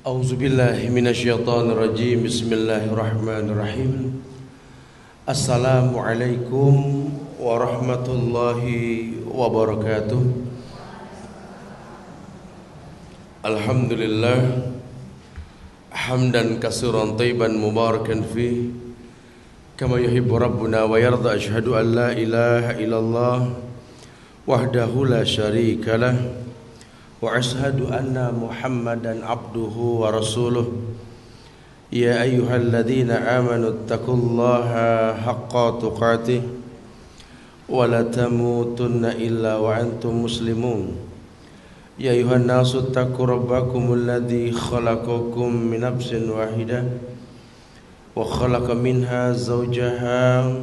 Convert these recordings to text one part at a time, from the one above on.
A'udzubillahi minasyaitonirrajim. Bismillahirrahmanirrahim. Assalamualaikum warahmatullahi wabarakatuh. Alhamdulillah hamdan katsiran thayyiban mubarakan fi kama yuhibbu rabbuna wa yarda. Asyhadu an la ilaha illallah wahdahu la syarika lah wa ashhadu anna Muhammadan abduhu wa rasuluh. Ya ayyuhalladzina amanu taqullaha haqqa tuqatih wa la tamutunna illa wa antum muslimun. Ya ayyuhan nasu taqu rabbakumul ladzi khalaqakum min nafsin wahidah wa khalaqa minha zawjaha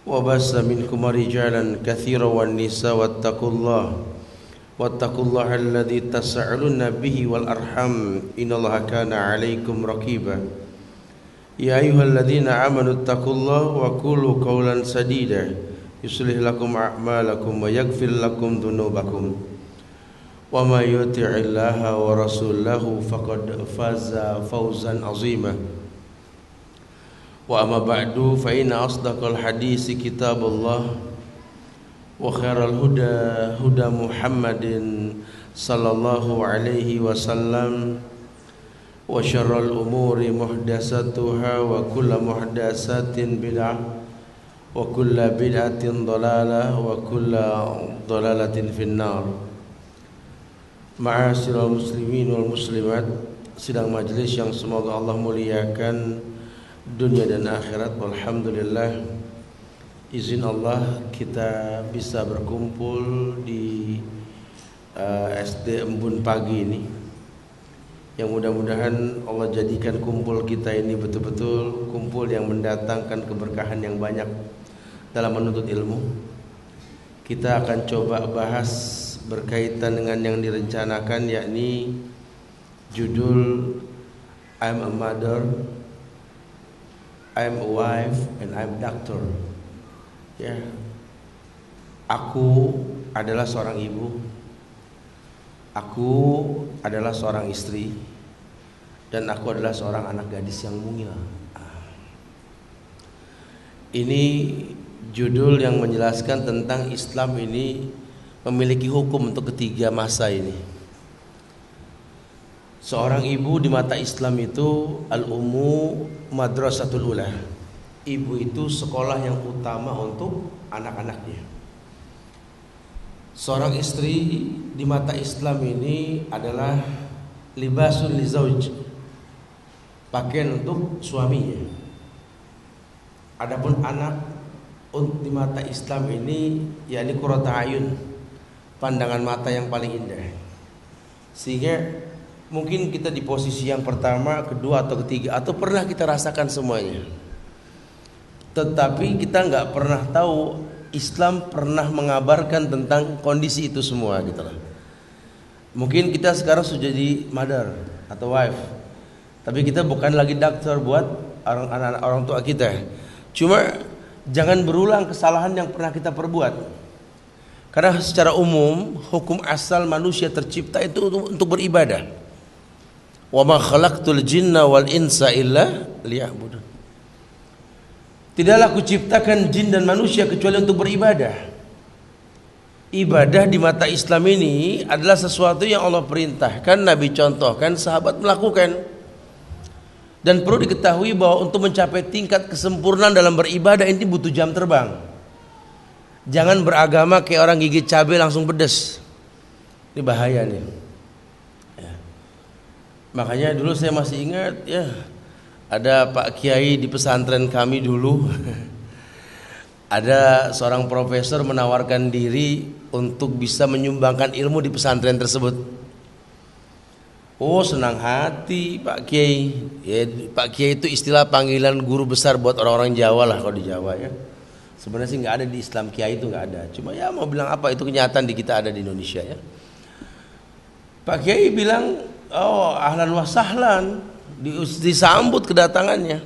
wa bassa minkum rijalan katsiran wan nisaa wattaqullaha alladzi tas'aluna bihi wal arham innallaha kana 'alaikum raqiba. Ya ayyuhalladzina amanu taqullaha wa qulu qawlan sadida yuslih lakum a'malakum wa yaghfir lakum dhunubakum wa may yuti'illaha wa rasulahu faqad faza fawzan 'azima. Wa amma ba'du fa inna asdaqal hadisi kitabullah wa khairal huda huda Muhammadin sallallahu alaihi wasallam wa syarral umuri muhdatsatuha wa kullu muhdatsatin bid'ah wa kullu bid'atin dhalalah wa kullu dhalalatin finnar. Ma'asyiral muslimin wal muslimat, sidang majelis yang semoga Allah muliakan dunia dan akhirat. Alhamdulillah, izin Allah kita bisa berkumpul di SD Embun pagi ini, yang mudah-mudahan Allah jadikan kumpul kita ini betul-betul kumpul yang mendatangkan keberkahan yang banyak dalam menuntut ilmu. Kita akan coba bahas berkaitan dengan yang direncanakan, yakni judul I'm a mother, I'm a wife, and I'm a doctor. Ya, aku adalah seorang ibu, aku adalah seorang istri, dan aku adalah seorang anak gadis yang mungil. Ini judul yang menjelaskan tentang Islam ini memiliki hukum untuk ketiga masa ini. Seorang ibu di mata Islam itu al-ummu madrasatul ula. Ibu itu sekolah yang utama untuk anak-anaknya. Seorang istri di mata Islam ini adalah libasul lizauj, pakaian untuk suaminya. Adapun anak di mata Islam ini yakni qurrata ayun, pandangan mata yang paling indah. Sehingga mungkin kita di posisi yang pertama, kedua atau ketiga, atau pernah kita rasakan semuanya. Tetapi kita nggak pernah tahu Islam pernah mengabarkan tentang kondisi itu semua gitu lah. Mungkin kita sekarang sudah jadi mother atau wife, tapi kita bukan lagi dokter buat orang tua kita. Cuma jangan berulang kesalahan yang pernah kita perbuat. Karena secara umum hukum asal manusia tercipta itu untuk beribadah. Wa ma khalaqtul jinna wal insa illa liya'budun. Tidaklah kuciptakan jin dan manusia kecuali untuk beribadah. Ibadah di mata Islam ini adalah sesuatu yang Allah perintahkan, Nabi contohkan, sahabat melakukan. Dan perlu diketahui bahwa untuk mencapai tingkat kesempurnaan dalam beribadah ini butuh jam terbang. Jangan beragama kayak orang gigit cabai langsung pedes. Ini bahaya nih. Ya. Makanya dulu saya masih ingat ya, ada Pak Kiai di pesantren kami dulu. Ada seorang profesor menawarkan diri untuk bisa menyumbangkan ilmu di pesantren tersebut. Oh, senang hati Pak Kiai. Ya, Pak Kiai itu istilah panggilan guru besar buat orang-orang Jawa lah kalau di Jawa ya. Sebenarnya sih nggak ada di Islam, Kiai itu nggak ada. Cuma ya mau bilang apa, itu kenyataan di kita ada di Indonesia ya. Pak Kiai bilang, oh ahlan wa sahlan, disambut kedatangannya.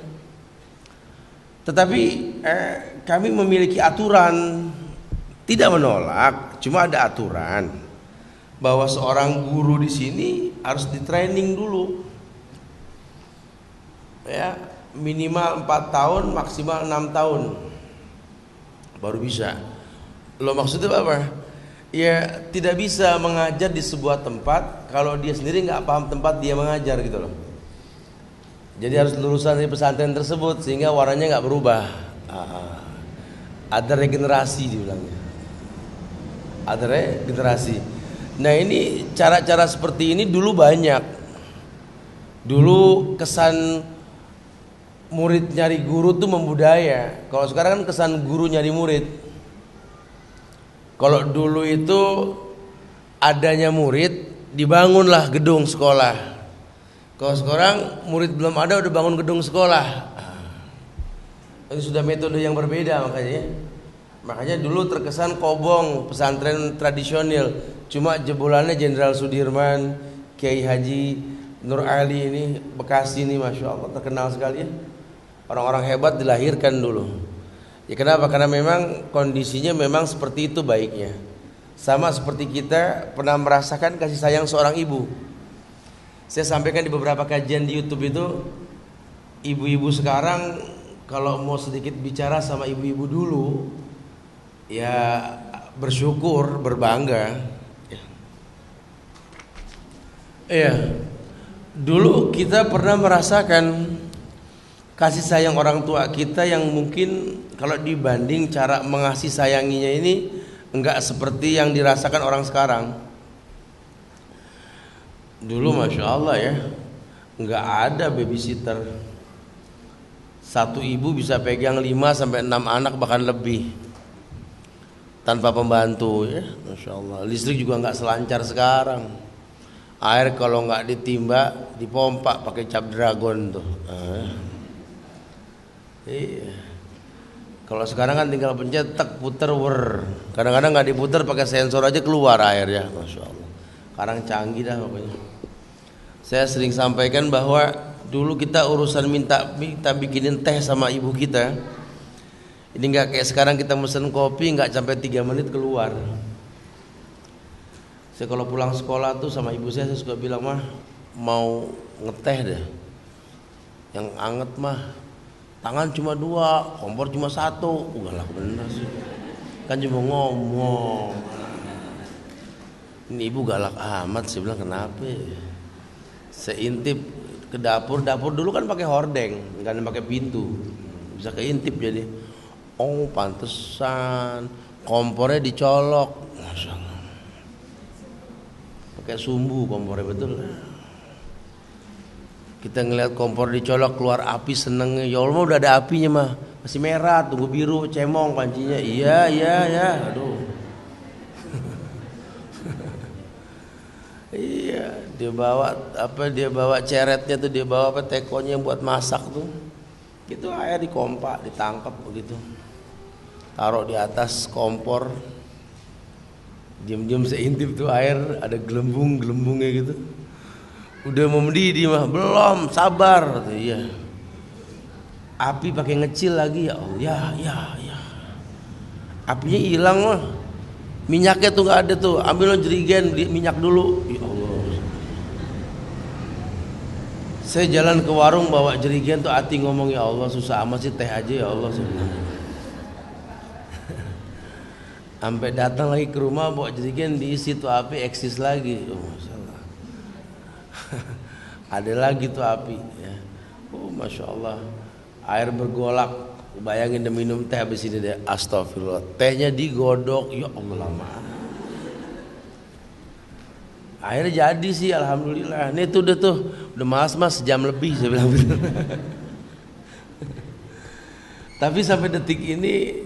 Tetapi kami memiliki aturan, tidak menolak, cuma ada aturan. bahwa seorang guru di sini harus di training dulu. Ya, minimal 4 tahun, maksimal 6 tahun baru bisa. Lo maksudnya apa? Ya tidak bisa mengajar di sebuah tempat kalau dia sendiri nggak paham tempat dia mengajar gitu loh. Jadi harus lulusan dari pesantren tersebut sehingga warnanya nggak berubah. Ada regenerasi dibilangnya. Ada regenerasi. Nah ini cara-cara seperti ini dulu banyak. Dulu kesan murid nyari guru tuh membudaya. Kalau sekarang kan kesan guru nyari murid. Kalau dulu itu adanya murid, dibangunlah gedung sekolah. Kalau sekarang murid belum ada udah bangun gedung sekolah. Itu sudah metode yang berbeda makanya. Makanya dulu terkesan kobong pesantren tradisional. Cuma jebolannya Jenderal Sudirman, Kiai Haji Nur Ali ini Bekasi ini, masya Allah terkenal sekali ya. Orang-orang hebat dilahirkan dulu. Ya kenapa? Karena memang kondisinya memang seperti itu baiknya. Sama seperti kita pernah merasakan kasih sayang seorang ibu. Saya sampaikan di beberapa kajian di YouTube itu, ibu-ibu sekarang kalau mau sedikit bicara sama ibu-ibu dulu, ya bersyukur, berbangga. Iya. Dulu kita pernah merasakan kasih sayang orang tua kita yang mungkin kalau dibanding cara mengasih sayanginya ini enggak seperti yang dirasakan orang sekarang. Dulu masya Allah ya, enggak ada babysitter. Satu ibu bisa pegang 5-6 anak bahkan lebih tanpa pembantu ya, masya Allah. Listrik juga enggak selancar sekarang. Air kalau enggak ditimba, dipompa pakai cap dragon tuh. Iya. Kalau sekarang kan tinggal pencet tek puter wer. Kadang-kadang nggak diputer pakai sensor aja keluar air ya, masya Allah. Sekarang canggih dah pokoknya. Saya sering sampaikan bahwa dulu kita urusan minta bikinin teh sama ibu kita. Ini nggak kayak sekarang kita mesen kopi nggak sampai 3 menit keluar. Saya kalau pulang sekolah tuh sama ibu saya suka bilang, mah mau ngeteh deh, yang anget mah. Tangan cuma 2, kompor cuma 1. Galak bener sih. Kan cuma ngomong. Ini ibu galak amat. Saya bilang kenapa? Saya intip ke dapur. Dapur dulu kan pakai hordeng, nggak ada pakai pintu. Bisa keintip jadi. Oh pantesan kompornya dicolok. Masya Allah. Pakai sumbu kompornya betul. Kita ngeliat kompor dicolok keluar api senengnya. Ya Allah udah ada apinya mah. Masih merah, tunggu biru, cemong pancinya. Iya. Aduh. Iya, dia bawa ceretnya tuh, dia bawa tekonya buat masak tuh. Itu air dikompak, ditangkap begitu. Taruh di atas kompor. Diam-diam seintip tuh air ada gelembung-gelembungnya gitu. Udah mau mendidih mah, belum, sabar. Iya. Api pakai ngecil lagi ya Allah. Ya. Apinya hilang mah. Minyaknya tuh nggak ada tuh. Ambil lo jerigen minyak dulu. Ya Allah. Saya jalan ke warung bawa jerigen tuh, hati ngomong ya Allah susah amat sih, teh aja ya Allah. Sampai datang lagi ke rumah bawa jerigen diisi tuh api eksis lagi. Oh, masalah. Ada lagi tuh api ya. Oh masya Allah. Air bergolak. Bayangin dia minum teh habis ini deh. Astagfirullah. Tehnya digodok. Ya Allah lama. Akhirnya jadi sih alhamdulillah. Ini tuh udah mas sejam lebih saya bilang betul. Tapi sampai detik ini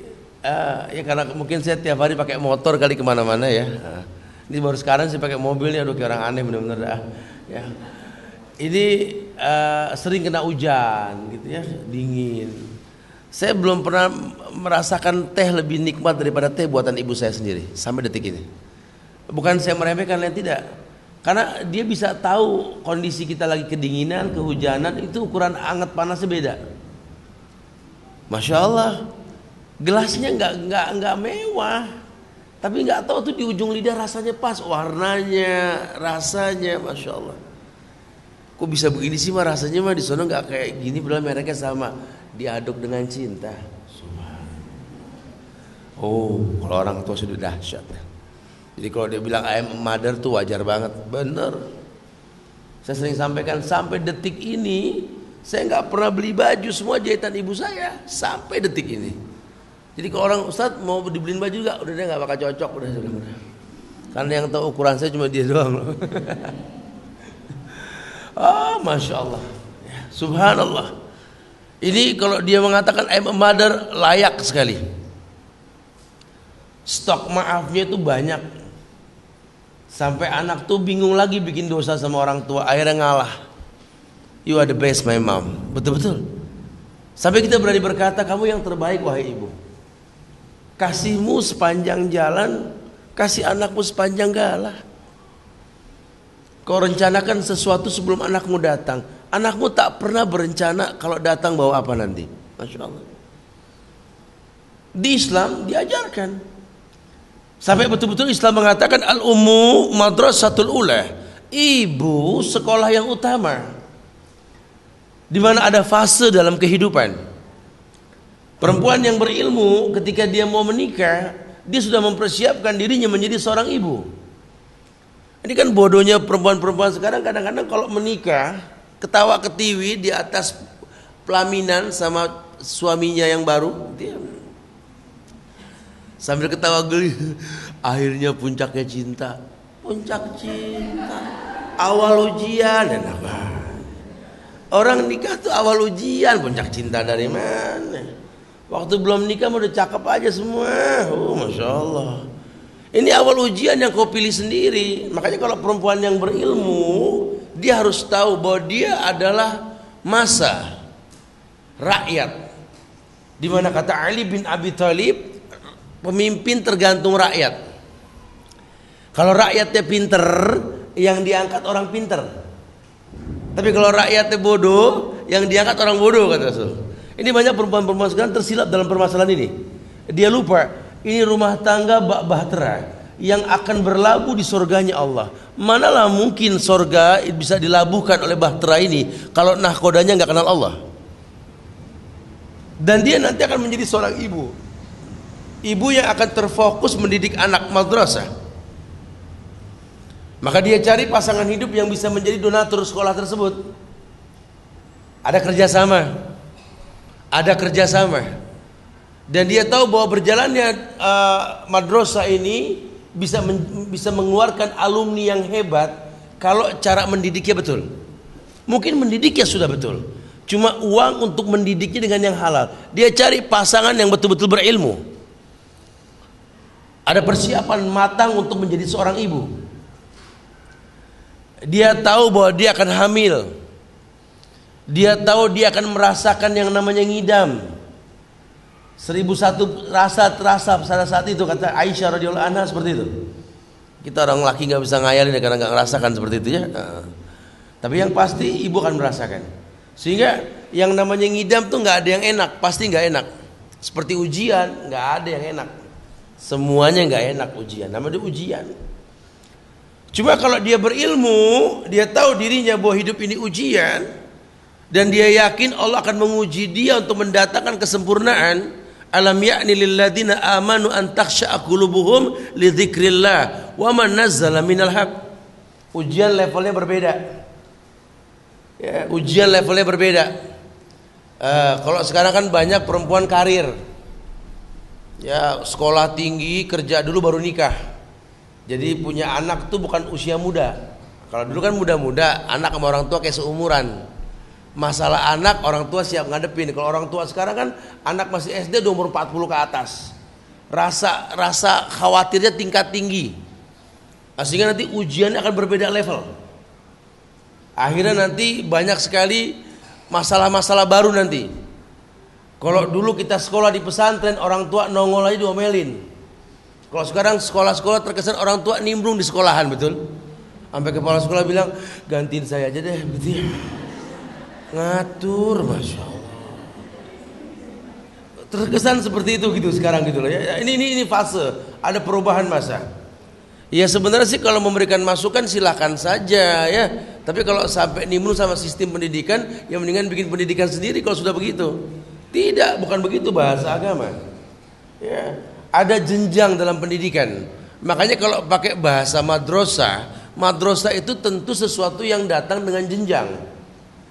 ya karena mungkin saya tiap hari pakai motor kali kemana-mana ya. Ini baru sekarang saya pakai mobil nih, aduh kayak orang aneh bener-bener dah. Ya. Ini sering kena hujan gitu ya, dingin. Saya belum pernah merasakan teh lebih nikmat daripada teh buatan ibu saya sendiri sampai detik ini. Bukan saya meremehkan, lain tidak. Karena dia bisa tahu kondisi kita lagi kedinginan, kehujanan, itu ukuran anget panasnya beda. Masya Allah. Gelasnya nggak mewah. Tapi nggak tahu tuh di ujung lidah rasanya pas, warnanya, rasanya, masya Allah. Kok bisa begini sih mah rasanya mah di sana nggak kayak gini, padahal mereknya sama. Diaduk dengan cinta. Oh, kalau orang tua sudah dahsyat. Jadi kalau dia bilang I am a mother tuh wajar banget, bener. Saya sering sampaikan sampai detik ini saya nggak pernah beli baju semua jahitan ibu saya sampai detik ini. Jadi kalau orang Ustadz mau dibeliin baju juga, udah dia nggak bakal cocok, udah. Karena yang tahu ukuran saya cuma dia doang. Ah, masya Allah, ya, subhanallah. Ini kalau dia mengatakan I am a mother layak sekali. Stok maafnya itu banyak. Sampai anak tuh bingung lagi bikin dosa sama orang tua, akhirnya ngalah. You are the best my mom. Betul-betul. Sampai kita berani berkata kamu yang terbaik wahai ibu. Kasihmu sepanjang jalan, kasih anakmu sepanjang galah. Kau rencanakan sesuatu sebelum anakmu datang. Anakmu tak pernah berencana kalau datang bawa apa nanti. Masya Allah. Di Islam diajarkan. Sampai betul-betul Islam mengatakan al-ummu madrasatul ula. Ibu sekolah yang utama. Di mana ada fase dalam kehidupan. Perempuan yang berilmu ketika dia mau menikah, dia sudah mempersiapkan dirinya menjadi seorang ibu. Ini kan bodohnya perempuan-perempuan sekarang, kadang-kadang kalau menikah ketawa ketiwi di atas pelaminan sama suaminya yang baru, dia sambil ketawa geli. Akhirnya puncaknya cinta. Puncak cinta awal ujian dan apa? Orang nikah tuh awal ujian, puncak cinta dari mana? Waktu belum nikah udah cakep aja semua. Oh, masya Allah. Ini awal ujian yang kau pilih sendiri. Makanya kalau perempuan yang berilmu, dia harus tahu bahwa dia adalah masa rakyat. Di mana kata Ali bin Abi Thalib, pemimpin tergantung rakyat. Kalau rakyatnya pinter, yang diangkat orang pinter. Tapi kalau rakyatnya bodoh, yang diangkat orang bodoh, kata Rasul. Ini banyak perempuan-perempuan sekarang tersilap dalam permasalahan ini. Dia lupa, ini rumah tangga bak bahtera yang akan berlabuh di surganya Allah. Manalah mungkin surga bisa dilabuhkan oleh bahtera ini kalau nahkodanya nggak kenal Allah. Dan dia nanti akan menjadi seorang ibu. Ibu yang akan terfokus mendidik anak madrasah. Maka dia cari pasangan hidup yang bisa menjadi donatur sekolah tersebut. Ada kerjasama. Ada kerjasama. Dan dia tahu bahwa berjalannya madrasah ini bisa mengeluarkan alumni yang hebat kalau cara mendidiknya betul. Mungkin mendidiknya sudah betul, cuma uang untuk mendidiknya dengan yang halal. Dia cari pasangan yang betul-betul berilmu. Ada persiapan matang untuk menjadi seorang ibu. Dia tahu bahwa dia akan hamil. Dia tahu dia akan merasakan yang namanya ngidam. 1001 rasa terasa pada saat itu, kata Aisyah radhiyallahu anha seperti itu. Kita orang laki nggak bisa ngayalin karena nggak merasakan seperti itu ya. Tapi yang pasti ibu akan merasakan. Sehingga yang namanya ngidam tuh nggak ada yang enak, pasti nggak enak. Seperti ujian, nggak ada yang enak. Semuanya nggak enak ujian, namanya ujian. Cuma kalau dia berilmu, dia tahu dirinya bahwa hidup ini ujian. Dan dia yakin Allah akan menguji dia untuk mendatangkan kesempurnaan. Alam ya'ni lil ladzina amanu an takhsha'a qulubuhum li dzikrillah wa man nazzala minal haq. Ujian levelnya berbeda. Ya, ujian levelnya berbeda. Kalau sekarang kan banyak perempuan karir. Ya, sekolah tinggi, kerja dulu baru nikah. Jadi punya anak tuh bukan usia muda. Kalau dulu kan muda-muda, anak sama orang tua kayak seumuran. Masalah anak orang tua siap ngadepin. Kalau orang tua sekarang kan anak masih SD udah umur 40 ke atas. Rasa khawatirnya tingkat tinggi. Sehingga nanti ujiannya akan berbeda level. Akhirnya nanti banyak sekali masalah-masalah baru nanti. Kalau dulu kita sekolah di pesantren, orang tua nongol aja diomelin. Kalau sekarang sekolah-sekolah terkesan orang tua nimbrung di sekolahan, betul? Sampai kepala sekolah bilang, gantiin saya aja deh, betul ya? Ngatur, masya Allah. Terkesan seperti itu gitu sekarang gitu loh ya. Ini fase, ada perubahan masa. Ya sebenarnya sih kalau memberikan masukan silakan saja ya. Tapi kalau sampai nimbrung sama sistem pendidikan, ya mendingan bikin pendidikan sendiri kalau sudah begitu. Tidak, bukan begitu bahasa agama. Ya, ada jenjang dalam pendidikan. Makanya kalau pakai bahasa madrasah itu tentu sesuatu yang datang dengan jenjang.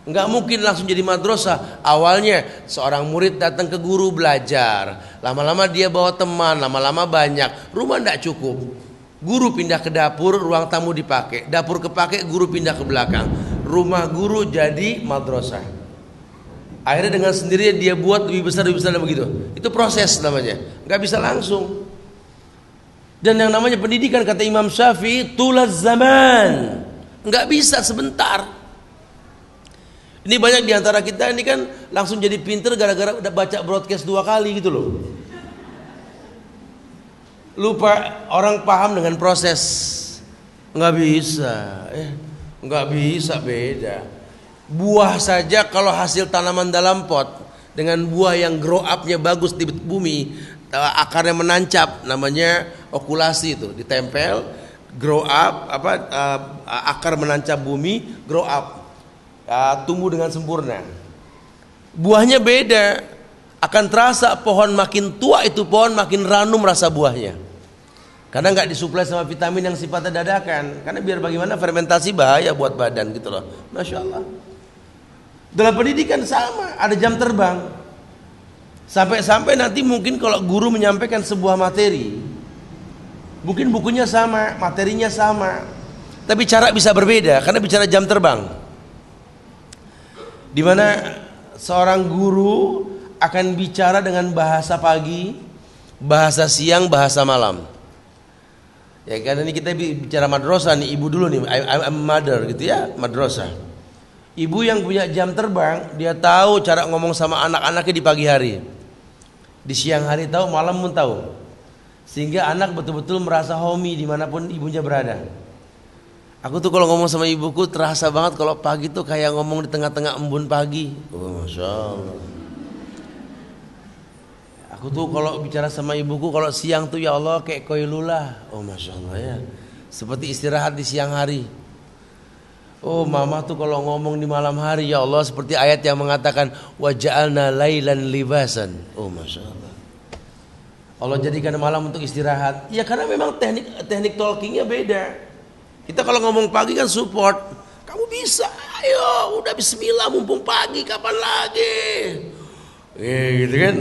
Enggak mungkin langsung jadi madrasah. Awalnya seorang murid datang ke guru belajar, lama-lama dia bawa teman, lama-lama banyak. Rumah enggak cukup. Guru pindah ke dapur, ruang tamu dipakai. Dapur kepake, guru pindah ke belakang. Rumah guru jadi madrasah. Akhirnya dengan sendirinya dia buat lebih besar dan begitu. Itu proses namanya. Enggak bisa langsung. Dan yang namanya pendidikan kata Imam Syafi'i tulaz zaman. Enggak bisa sebentar. Ini banyak diantara kita ini kan langsung jadi pinter gara-gara udah baca broadcast 2 kali gitu loh. Lupa orang paham dengan proses. Nggak bisa, nggak bisa beda. Buah saja kalau hasil tanaman dalam pot dengan buah yang grow up-nya bagus di bumi, akarnya menancap, namanya okulasi itu, ditempel, grow up, akar menancap bumi, grow up. Tumbuh dengan sempurna. Buahnya beda. Akan terasa pohon makin tua itu pohon makin ranum rasa buahnya. Karena nggak disuplai sama vitamin yang sifatnya dadakan. Karena biar bagaimana fermentasi bahaya buat badan gitu loh. Masya Allah. Dalam pendidikan sama, ada jam terbang. Sampai-sampai nanti mungkin kalau guru menyampaikan sebuah materi, mungkin bukunya sama, materinya sama, tapi cara bisa berbeda karena bicara jam terbang. Di mana seorang guru akan bicara dengan bahasa pagi, bahasa siang, bahasa malam. Ya kan ini kita bicara madrasah nih, ibu dulu nih, I'm mother gitu ya, madrasah. Ibu yang punya jam terbang, dia tahu cara ngomong sama anak-anaknya di pagi hari. Di siang hari tahu, malam pun tahu. Sehingga anak betul-betul merasa homey dimanapun ibunya berada. Aku tuh kalau ngomong sama ibuku terasa banget kalau pagi tuh kayak ngomong di tengah-tengah embun pagi. Oh, Masya Allah. Aku tuh kalau bicara sama ibuku kalau siang tuh ya Allah kayak koilulah. Oh Masya Allah ya. Seperti istirahat di siang hari. Oh mama tuh kalau ngomong di malam hari ya Allah seperti ayat yang mengatakan wa ja'alna lailan libasan. Oh Masya Allah. Allah jadikan malam untuk istirahat. Ya karena memang teknik talkingnya beda. Kita kalau ngomong pagi kan support. Kamu bisa, ayo udah bismillah mumpung pagi kapan lagi. Gitu kan.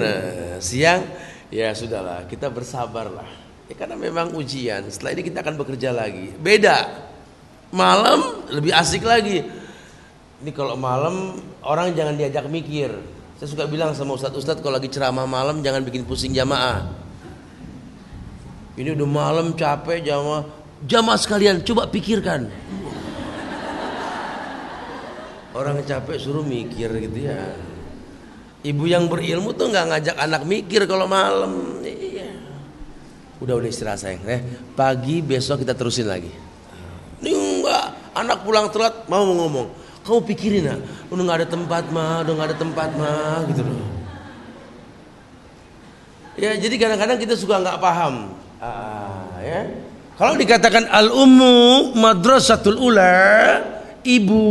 Siang ya sudahlah kita bersabarlah. Ya karena memang ujian. Setelah ini kita akan bekerja lagi. Beda. Malam lebih asik lagi. Ini kalau malam orang jangan diajak mikir. Saya suka bilang sama ustadz-ustadz kalau lagi ceramah malam jangan bikin pusing jamaah. Ini udah malam capek jamaah sekalian coba pikirkan. Orang capek suruh mikir gitu ya. Ibu yang berilmu tuh nggak ngajak anak mikir kalau malam. Iya. Udah istirahat sayang. Pagi besok kita terusin lagi. Ini enggak, anak pulang telat mau ngomong. Kamu pikirin nak, udah nggak ada tempat mah, gitu loh. Ya jadi kadang-kadang kita suka nggak paham. Ya. Kalau dikatakan al-ummu madrasatul ula, ibu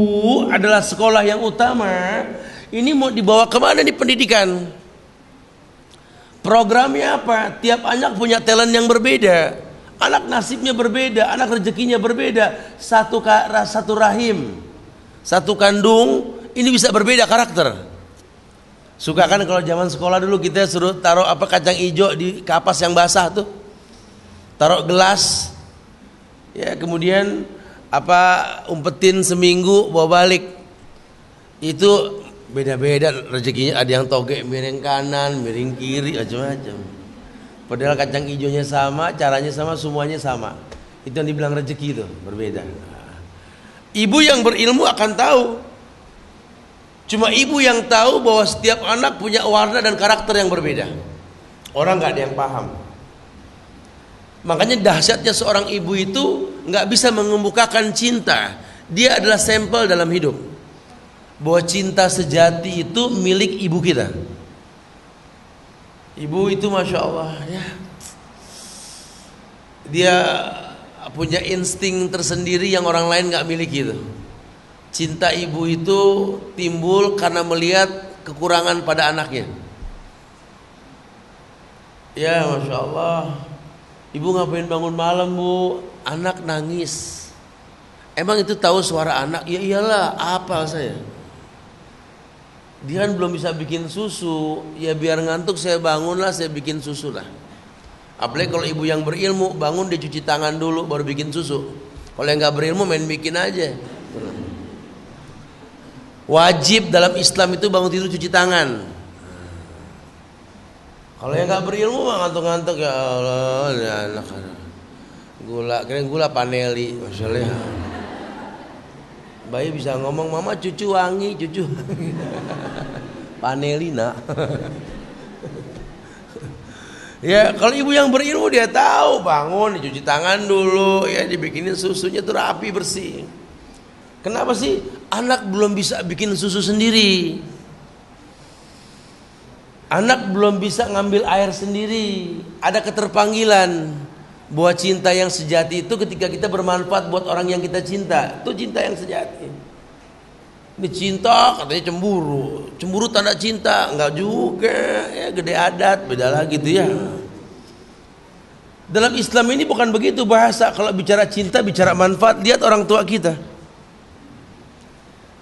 adalah sekolah yang utama, ini mau dibawa kemana nih pendidikan? Programnya apa? Tiap anak punya talent yang berbeda, anak nasibnya berbeda, anak rezekinya berbeda, satu rahim, satu kandung, ini bisa berbeda karakter. Suka kan kalau zaman sekolah dulu kita suruh taruh kacang hijau di kapas yang basah tuh, taruh gelas. Ya kemudian umpetin seminggu bawa balik. Itu beda-beda rezekinya, ada yang toge miring kanan, miring kiri, macam-macam. Padahal kacang hijaunya sama, caranya sama, semuanya sama. Itu yang dibilang rezeki itu, berbeda. Ibu yang berilmu akan tahu. Cuma ibu yang tahu bahwa setiap anak punya warna dan karakter yang berbeda. Orang nggak ada yang paham. Makanya dahsyatnya seorang ibu itu nggak bisa mengemukakan cinta. Dia adalah sampel dalam hidup. Bahwa cinta sejati itu milik ibu kita. Ibu itu masya Allah ya, dia punya insting tersendiri yang orang lain nggak miliki itu. Cinta ibu itu timbul karena melihat kekurangan pada anaknya. Ya masya Allah, ibu ngapain bangun malam bu? Anak nangis. Emang itu tahu suara anak? Ya iyalah, apa saya? Dia kan belum bisa bikin susu, ya biar ngantuk saya bangunlah, saya bikin susu lah. Apalagi kalau ibu yang berilmu, bangun dia cuci tangan dulu baru bikin susu. Kalau yang nggak berilmu main bikin aja. Wajib dalam Islam itu bangun tidur cuci tangan. Kalau yang nggak berilmu mah ngantuk-ngantuk, ya Allah, ya anak gula, keren gula paneli, masalahnya. Bayi bisa ngomong, mama cucu wangi, cucu paneli nak. Ya kalau ibu yang berilmu dia tahu, bangun dicuci tangan dulu, ya dibikinin susunya tuh rapi bersih. Kenapa sih anak belum bisa bikin susu sendiri? Anak belum bisa ngambil air sendiri. Ada keterpanggilan. Bahwa cinta yang sejati itu ketika kita bermanfaat buat orang yang kita cinta, itu cinta yang sejati. Ini cinta katanya cemburu, cemburu tanda cinta, enggak juga, ya gede adat, beda lagi tuh ya. Dalam Islam ini bukan begitu bahasa. Kalau bicara cinta, bicara manfaat. Lihat orang tua kita.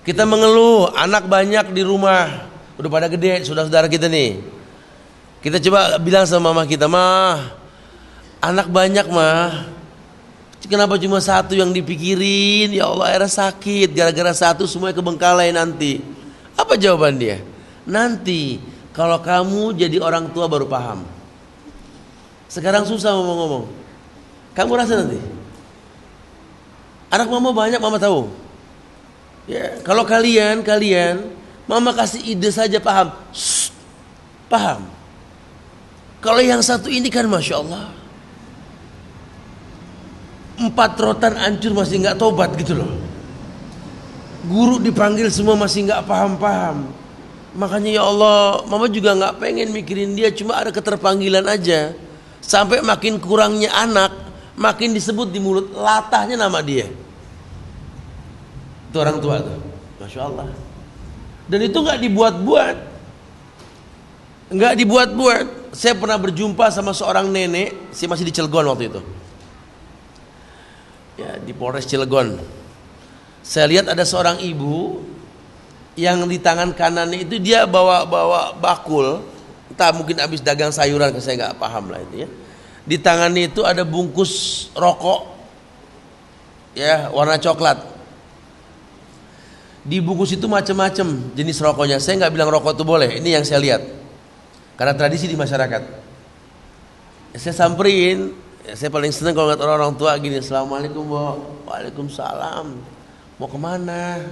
Kita mengeluh, anak banyak di rumah, udah pada gede, saudara-saudara kita nih. Kita coba bilang sama mama kita, mah, anak banyak mah, kenapa cuma satu yang dipikirin? Ya Allah, akhirnya sakit gara-gara satu semuanya kebengkalai nanti. Apa jawaban dia? Nanti kalau kamu jadi orang tua baru paham. Sekarang susah ngomong-ngomong. Kamu rasa nanti anak mama banyak, mama tahu. Ya, kalau kalian mama kasih ide saja paham. Shh, paham. Kalau yang satu ini kan masya Allah, 4 rotan hancur masih nggak tobat gitu loh. Guru dipanggil semua masih nggak paham-paham. Makanya ya Allah, mama juga nggak pengen mikirin dia, cuma ada keterpanggilan aja. Sampai makin kurangnya anak, makin disebut di mulut latahnya nama dia. Itu orang tua tuh, masya Allah. Dan itu nggak dibuat-buat, nggak dibuat-buat. Saya pernah berjumpa sama seorang nenek, saya masih di Cilegon waktu itu. Ya, di Polres Cilegon. Saya lihat ada seorang ibu yang di tangan kanannya itu dia bawa bakul, entah mungkin habis dagang sayuran, saya nggak paham lah itu ya. Di tangannya itu ada bungkus rokok, ya warna coklat. Di bungkus itu macam-macam jenis rokoknya. Saya nggak bilang rokok itu boleh, ini yang saya lihat. Karena tradisi di masyarakat. Saya samperin. Saya paling senang kalau ngeliat orang tua gini, assalamualaikum bu, waalaikumsalam, mau kemana?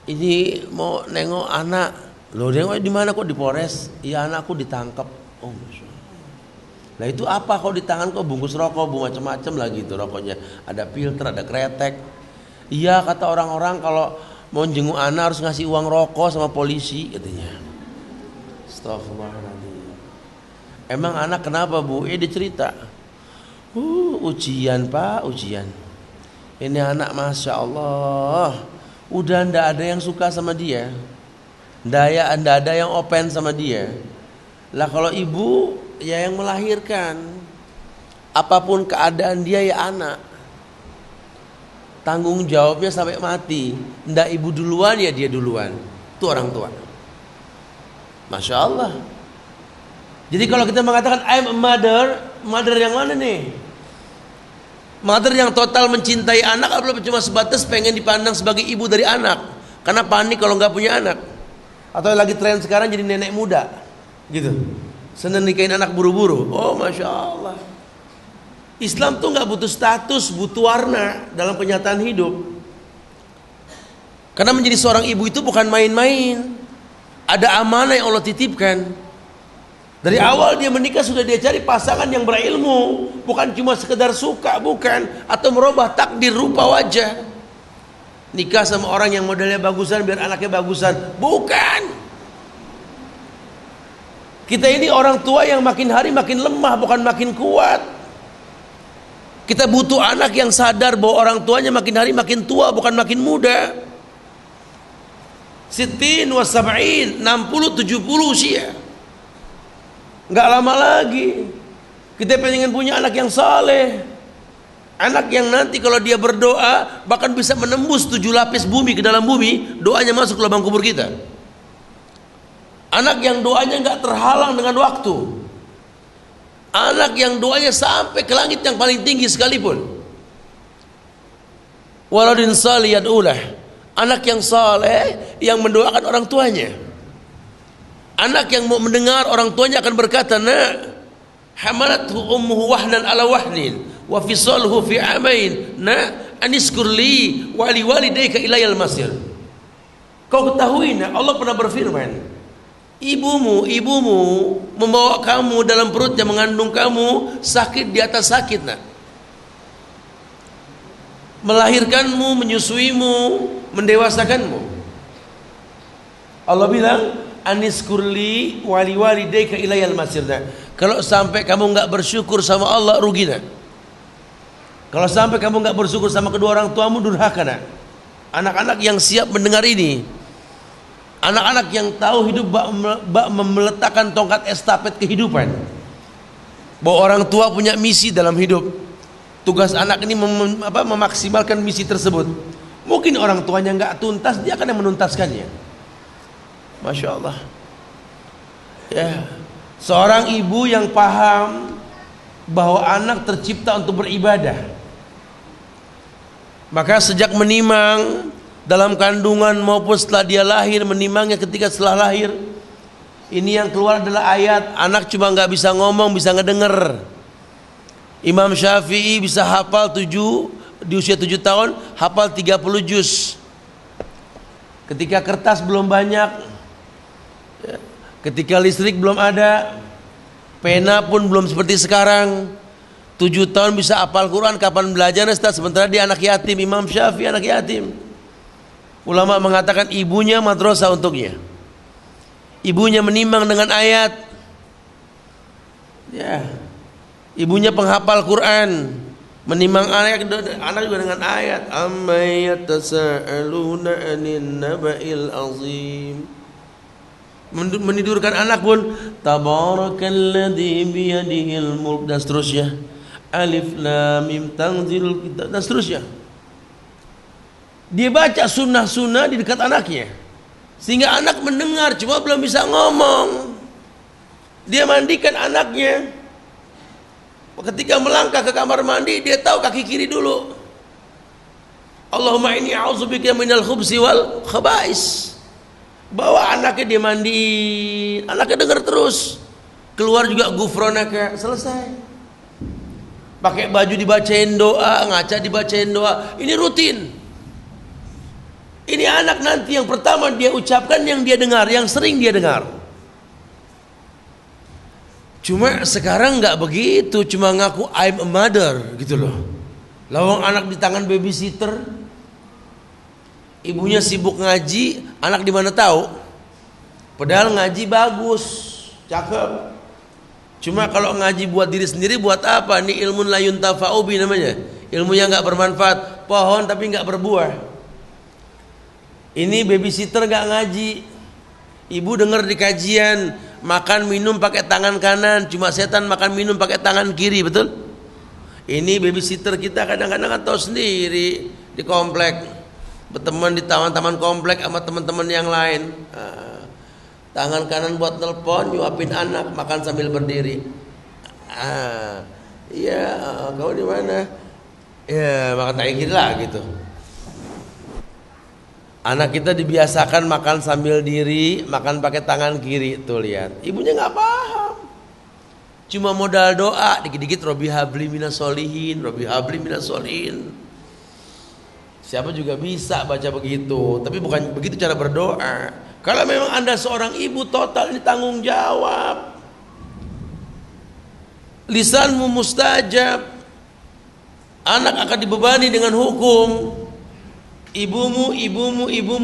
Ini mau nengok anak. Loh nengok di mana kok? Di Polres? Iya, anakku ditangkap. Oh masya Allah. Nah itu apa kok di tangan kok bungkus rokok, bu macam-macam lagi itu rokoknya. Ada filter, ada kretek. Iya kata orang-orang kalau mau jenguk anak harus ngasih uang rokok sama polisi katanya. Astagfirullahaladzim. Emang anak kenapa bu? Dia cerita. Ujian pak, ujian. Ini anak masya Allah, udah ndak ada yang suka sama dia, ndak ada yang open sama dia. Lah kalau ibu ya yang melahirkan, apapun keadaan dia ya anak, tanggung jawabnya sampai mati. Ndak ibu duluan ya dia duluan. Itu orang tua. Masya Allah. Jadi kalau kita mengatakan I'm a mother, mother yang mana nih? Mother yang total mencintai anak atau cuma sebatas pengen dipandang sebagai ibu dari anak karena panik kalau nggak punya anak, atau lagi tren sekarang jadi nenek muda gitu, seneng nikahin anak buru-buru. Oh masya Allah, Islam tuh nggak butuh status, butuh warna dalam kenyataan hidup. Karena menjadi seorang ibu itu bukan main-main, ada amanah yang Allah titipkan. Dari awal dia menikah sudah dia cari pasangan yang berilmu, bukan cuma sekedar suka, bukan, atau merubah takdir rupa wajah. Nikah sama orang yang modelnya bagusan biar anaknya bagusan, bukan. Kita ini orang tua yang makin hari makin lemah, bukan makin kuat. Kita butuh anak yang sadar bahwa orang tuanya makin hari makin tua, bukan makin muda. Sittin wa sab'in, 60-70 usia. Nggak lama lagi kita pengen punya anak yang saleh, anak yang nanti kalau dia berdoa bahkan bisa menembus 7 lapis bumi ke dalam bumi, doanya masuk ke lubang kubur kita. Anak yang doanya nggak terhalang dengan waktu, anak yang doanya sampai ke langit yang paling tinggi sekalipun. Waladin salih yad'ulah, anak yang saleh yang mendoakan orang tuanya. Anak yang mau mendengar orang tuanya akan berkata, "Nak, hamalathu ummuhu wahnan ala wahnin wa fisalhu fi amain, nak aniskur li wa li walidayka ilayal masir." Kau ketahui, nak, Allah pernah berfirman, ibumu membawa kamu dalam perutnya, mengandung kamu sakit di atas sakit, nak, melahirkanmu, menyusuimu, mendewasakanmu. Allah bilang, aniskurli wali walidayka ilayal masir. Kalau sampai kamu nggak bersyukur sama Allah, rugi, nak. Kalau sampai kamu nggak bersyukur sama kedua orang tuamu, durhaka, nak. Anak-anak yang siap mendengar ini, anak-anak yang tahu hidup bak meletakkan tongkat estafet kehidupan, bahwa orang tua punya misi dalam hidup. Tugas anak ini memaksimalkan misi tersebut. Mungkin orang tuanya nggak tuntas, dia akan yang menuntaskannya. Masya Allah. Ya, seorang ibu yang paham bahwa anak tercipta untuk beribadah, maka sejak menimang dalam kandungan maupun setelah dia lahir, menimangnya ketika setelah lahir, ini yang keluar adalah ayat. Anak cuma nggak bisa ngomong, bisa ngedenger. Imam Syafi'i bisa hafal di usia 7 tahun, hafal 30 juz. Ketika kertas belum banyak, ketika listrik belum ada, pena pun belum seperti sekarang, 7 tahun bisa hafal Quran. Kapan belajar, Ustaz? Sementara dia anak yatim. Imam Syafi'i anak yatim. Ulama mengatakan ibunya madrasah untuknya. Ibunya menimang dengan ayat. Ya. Ibunya penghafal Quran, menimang anak juga dengan ayat. Amma yatasaaluna 'anin naba'il azim. Menidurkan anak pun tabarakalladzi biyadihil mulk, dan seterusnya. Alif lam mim tanzilul kitab, dan seterusnya. Dia baca sunnah-sunnah di dekat anaknya, sehingga anak mendengar, cuma belum bisa ngomong. Dia mandikan anaknya. Ketika melangkah ke kamar mandi, dia tahu kaki kiri dulu. Allahumma inni a'udzubika minal khubsi wal khaba'is. Bawa anaknya, dia mandi, anaknya dengar terus. Keluar juga gufronaka, selesai. Pakai baju dibacain doa, ngaca dibacain doa. Ini rutin. Ini anak nanti yang pertama dia ucapkan, yang dia dengar, yang sering dia dengar. Cuma sekarang nggak begitu, cuma ngaku I'm a mother gitu loh. Lawang anak di tangan babysitter, ibunya sibuk ngaji, anak di mana tahu? Padahal ngaji bagus, cakep. Cuma kalau ngaji buat diri sendiri, buat apa? Ini ilmu la yuntafa'u bi namanya. Ilmu yang nggak bermanfaat, pohon tapi nggak berbuah. Ini babysitter nggak ngaji, ibu dengar di kajian, makan minum pakai tangan kanan, cuma setan makan minum pakai tangan kiri, betul? Ini babysitter kita kadang-kadang kan tahu sendiri di komplek, berteman di taman-taman komplek sama teman-teman yang lain. Tangan kanan buat telepon, nyuapin anak, makan sambil berdiri. Iya, kau di mana? Ya, makan tangan kiri lah gitu. Anak kita dibiasakan makan sambil diri, makan pakai tangan kiri. Tuh lihat, ibunya nggak paham. Cuma modal doa, dikit-dikit Robi habli minas solihin, Robi habli minas solihin. Siapa juga bisa baca begitu, tapi bukan begitu cara berdoa. Kalau memang Anda seorang ibu, total ini tanggung jawab. Lisanmu mustajab. Anak akan dibebani dengan hukum. Ibumu,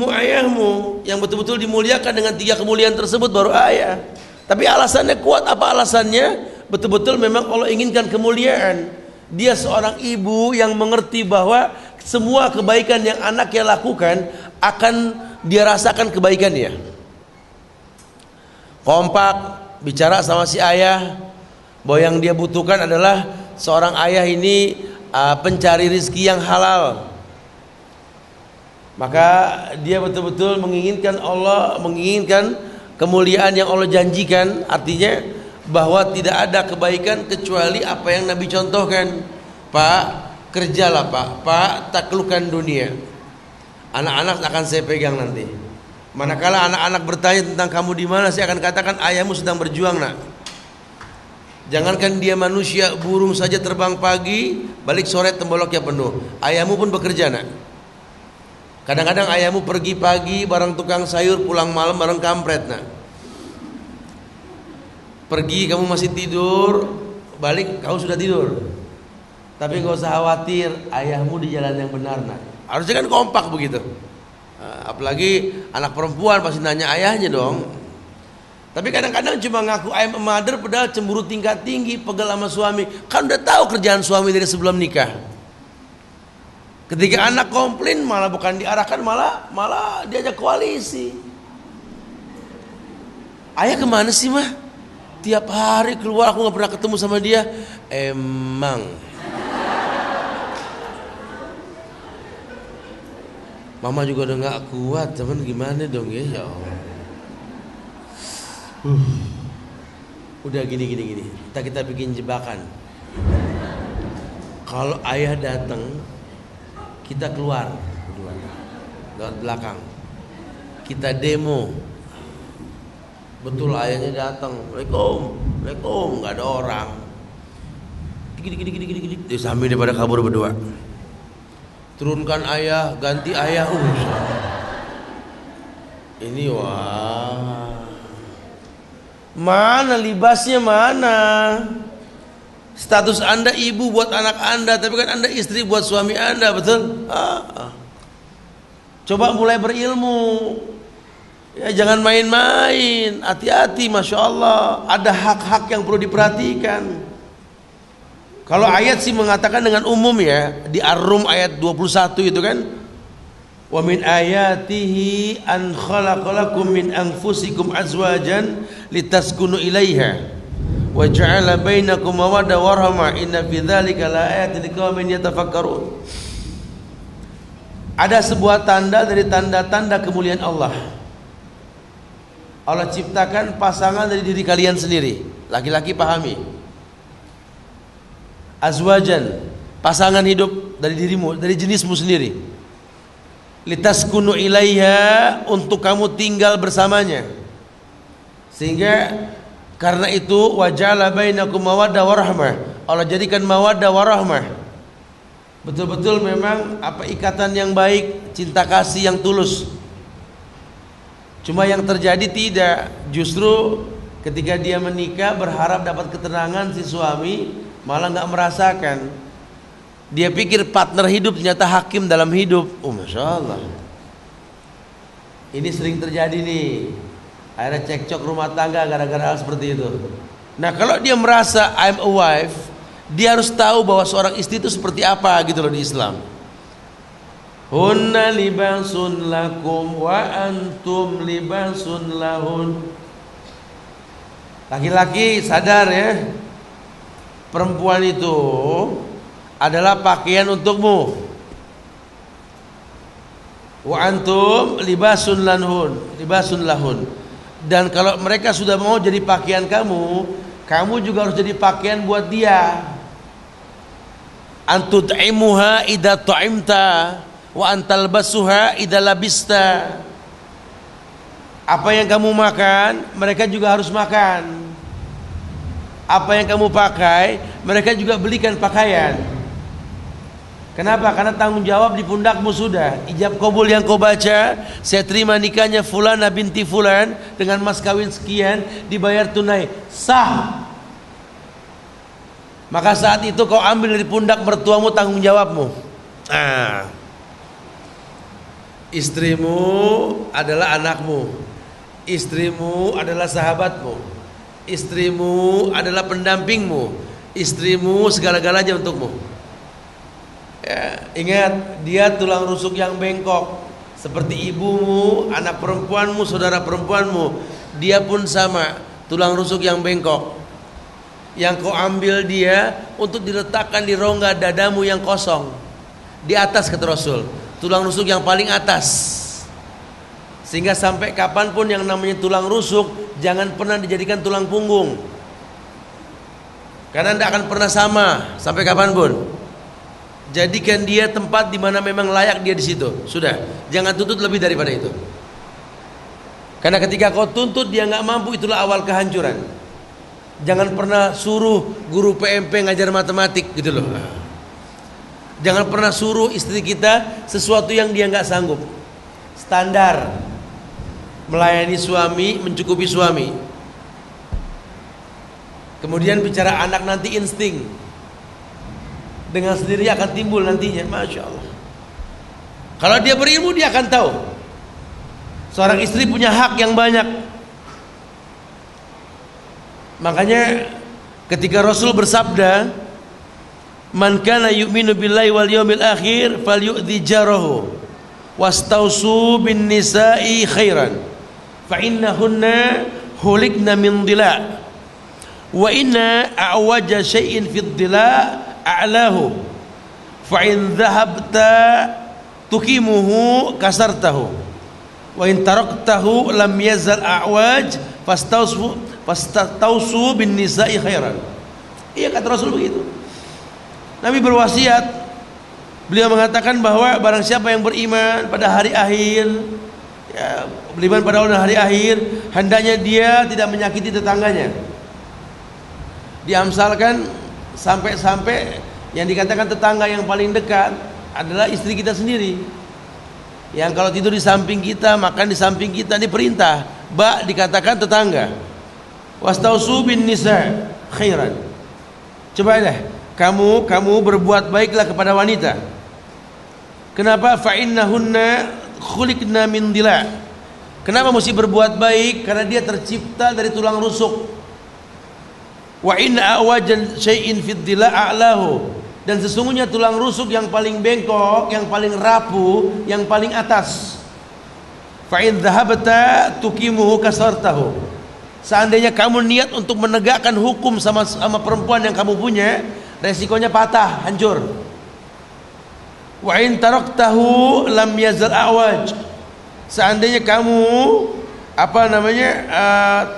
ayahmu yang betul-betul dimuliakan dengan 3 kemuliaan tersebut, baru ayah. Tapi alasannya kuat. Apa alasannya? Betul-betul memang Allah inginkan kemuliaan. Dia seorang ibu yang mengerti bahwa semua kebaikan yang anaknya lakukan akan dia rasakan kebaikannya. Kompak bicara sama si ayah bahwa yang dia butuhkan adalah seorang ayah ini pencari rezeki yang halal. Maka dia betul-betul menginginkan Allah, menginginkan kemuliaan yang Allah janjikan. Artinya bahwa tidak ada kebaikan kecuali apa yang Nabi contohkan. Pak, kerjalah Pak taklukkan dunia. Anak-anak akan saya pegang nanti. Manakala anak-anak bertanya tentang kamu di mana, saya akan katakan ayahmu sedang berjuang, nak. Jangankan dia manusia, burung saja terbang pagi, balik sore temboloknya penuh. Ayahmu pun bekerja, nak. Kadang-kadang ayahmu pergi pagi bareng tukang sayur, pulang malam bareng kampret, nak. Pergi kamu masih tidur, balik kau sudah tidur. Tapi gak usah khawatir, ayahmu di jalan yang benar, nak. Harusnya kan kompak begitu. Apalagi anak perempuan pasti nanya ayahnya dong. Tapi kadang-kadang cuma ngaku I am a mother, padahal cemburu tingkat tinggi, pegal sama suami. Kan udah tahu kerjaan suami dari sebelum nikah. Ketika anak komplain, malah bukan diarahkan, malah diajak koalisi. Ayah kemana sih, mah? Tiap hari keluar aku gak pernah ketemu sama dia. Emang Mama juga udah gak kuat, teman, gimana dong ya, ya Allah. Udah gini. Kita bikin jebakan. Kalau ayah datang, kita keluar lewat belakang. Kita demo. Betul ayahnya datang. Waalaikumsalam, nggak ada orang. Gini. Sambil daripada kabur berdua. Turunkan ayah, ganti ayah. Ini wah. Mana libasnya, mana? Status Anda ibu buat anak Anda, tapi kan Anda istri buat suami Anda, betul? Coba mulai berilmu. Ya, jangan main-main. Hati-hati, Masya Allah. Ada hak-hak yang perlu diperhatikan. Kalau ayat sih mengatakan dengan umum ya, di Ar-Rum ayat 21 itu kan, wa min ayatihi an khalaqalakum min anfusikum azwajan litaskunu ilaiha wa ja'ala bainakum mawaddah wa rahmah inna fi dzalika laayatin liqaumin yatafakkarun. Ada sebuah tanda dari tanda-tanda kemuliaan Allah. Allah ciptakan pasangan dari diri kalian sendiri. Laki-laki pahami. Azwajan, pasangan hidup dari dirimu, dari jenismu sendiri. Litaskunu ilaiha, untuk kamu tinggal bersamanya. Sehingga karena itu waja'ala bainakum mawaddah warahmah. Allah jadikan mawaddah warahmah. Betul-betul memang apa ikatan yang baik, cinta kasih yang tulus. Cuma yang terjadi tidak, justru ketika dia menikah berharap dapat ketenangan si suami, malah nggak merasakan. Dia pikir partner hidup, ternyata hakim dalam hidup. Masya Allah. Ini sering terjadi nih. Akhirnya cekcok rumah tangga gara-gara hal seperti itu. Nah, kalau dia merasa I'm a wife, dia harus tahu bahwa seorang istri itu seperti apa gitu loh di Islam. Hunna libasun lakum wa antum libasun lahun. Laki-laki sadar ya, perempuan itu adalah pakaian untukmu. Wa antum libasun lahun. Dan kalau mereka sudah mau jadi pakaian kamu, kamu juga harus jadi pakaian buat dia. Antut'imuha idza ta'imta wa antalbasuha idza labista. Apa yang kamu makan, mereka juga harus makan. Apa yang kamu pakai, mereka juga belikan pakaian. Kenapa? Karena tanggung jawab di pundakmu sudah. Ijab kabul yang kau baca, saya terima nikahnya Fulana binti Fulan dengan mas kawin sekian, dibayar tunai, sah. Maka saat itu kau ambil dari pundak mertuamu tanggung jawabmu. Istrimu adalah anakmu, istrimu adalah sahabatmu, Istrimu adalah pendampingmu, istrimu segala-galanya untukmu. Ya, ingat, dia tulang rusuk yang bengkok. Seperti ibumu, anak perempuanmu, saudara perempuanmu, dia pun sama, tulang rusuk yang bengkok. Yang kau ambil dia untuk diletakkan di rongga dadamu yang kosong, di atas, kata Rasul, tulang rusuk yang paling atas. Sehingga sampai kapanpun yang namanya tulang rusuk jangan pernah dijadikan tulang punggung, karena tidak akan pernah sama sampai kapanpun. Jadikan dia tempat di mana memang layak dia di situ. Sudah, jangan tuntut lebih daripada itu. Karena ketika kau tuntut dia nggak mampu, itulah awal kehancuran. Jangan pernah suruh guru PMP ngajar matematik gitu loh. Jangan pernah suruh istri kita sesuatu yang dia nggak sanggup. Standar melayani suami, mencukupi suami. Kemudian bicara anak, nanti insting dengan sendiri akan timbul nantinya. Masya Allah. Kalau dia berilmu dia akan tahu seorang istri punya hak yang banyak. Makanya ketika Rasul bersabda, "Man kana yu'minu billahi wal yawmil akhir falyu'dhi jarahu wastausu bin nisa'i khairan fa innahunna hulikna min dhila wa inna a'waja syai'in fid dhila a'lahu fa in dhahabta tukimuhu kasartahu wa in taraktahu lam yazal a'waj fastausu bin nisa'i khairan." Iya, kata Rasul begitu. Nabi berwasiat, beliau mengatakan bahwa barang siapa yang beriman pada hari akhir, ya, beriman pada Allah hari akhir, hendaknya dia tidak menyakiti tetangganya. Diamsalkan sampai-sampai yang dikatakan tetangga yang paling dekat adalah istri kita sendiri. Yang kalau tidur di samping kita, makan di samping kita, diperintah. Dikatakan tetangga. Wastausu bin nisa khairan. Coba deh, kamu berbuat baiklah kepada wanita. Kenapa? Fa innahunna khuliqna min dhila. Kenapa mesti berbuat baik? Karena dia tercipta dari tulang rusuk. Wa inna awajan syai'in fid dhila a'lahu. Dan sesungguhnya tulang rusuk yang paling bengkok, yang paling rapuh, yang paling atas. Fa in dhahabta tukimuhu kasartahu. Seandainya kamu niat untuk menegakkan hukum sama perempuan yang kamu punya, resikonya patah, hancur. Wa in taraktahu lam yazal a'waj. Seandainya kamu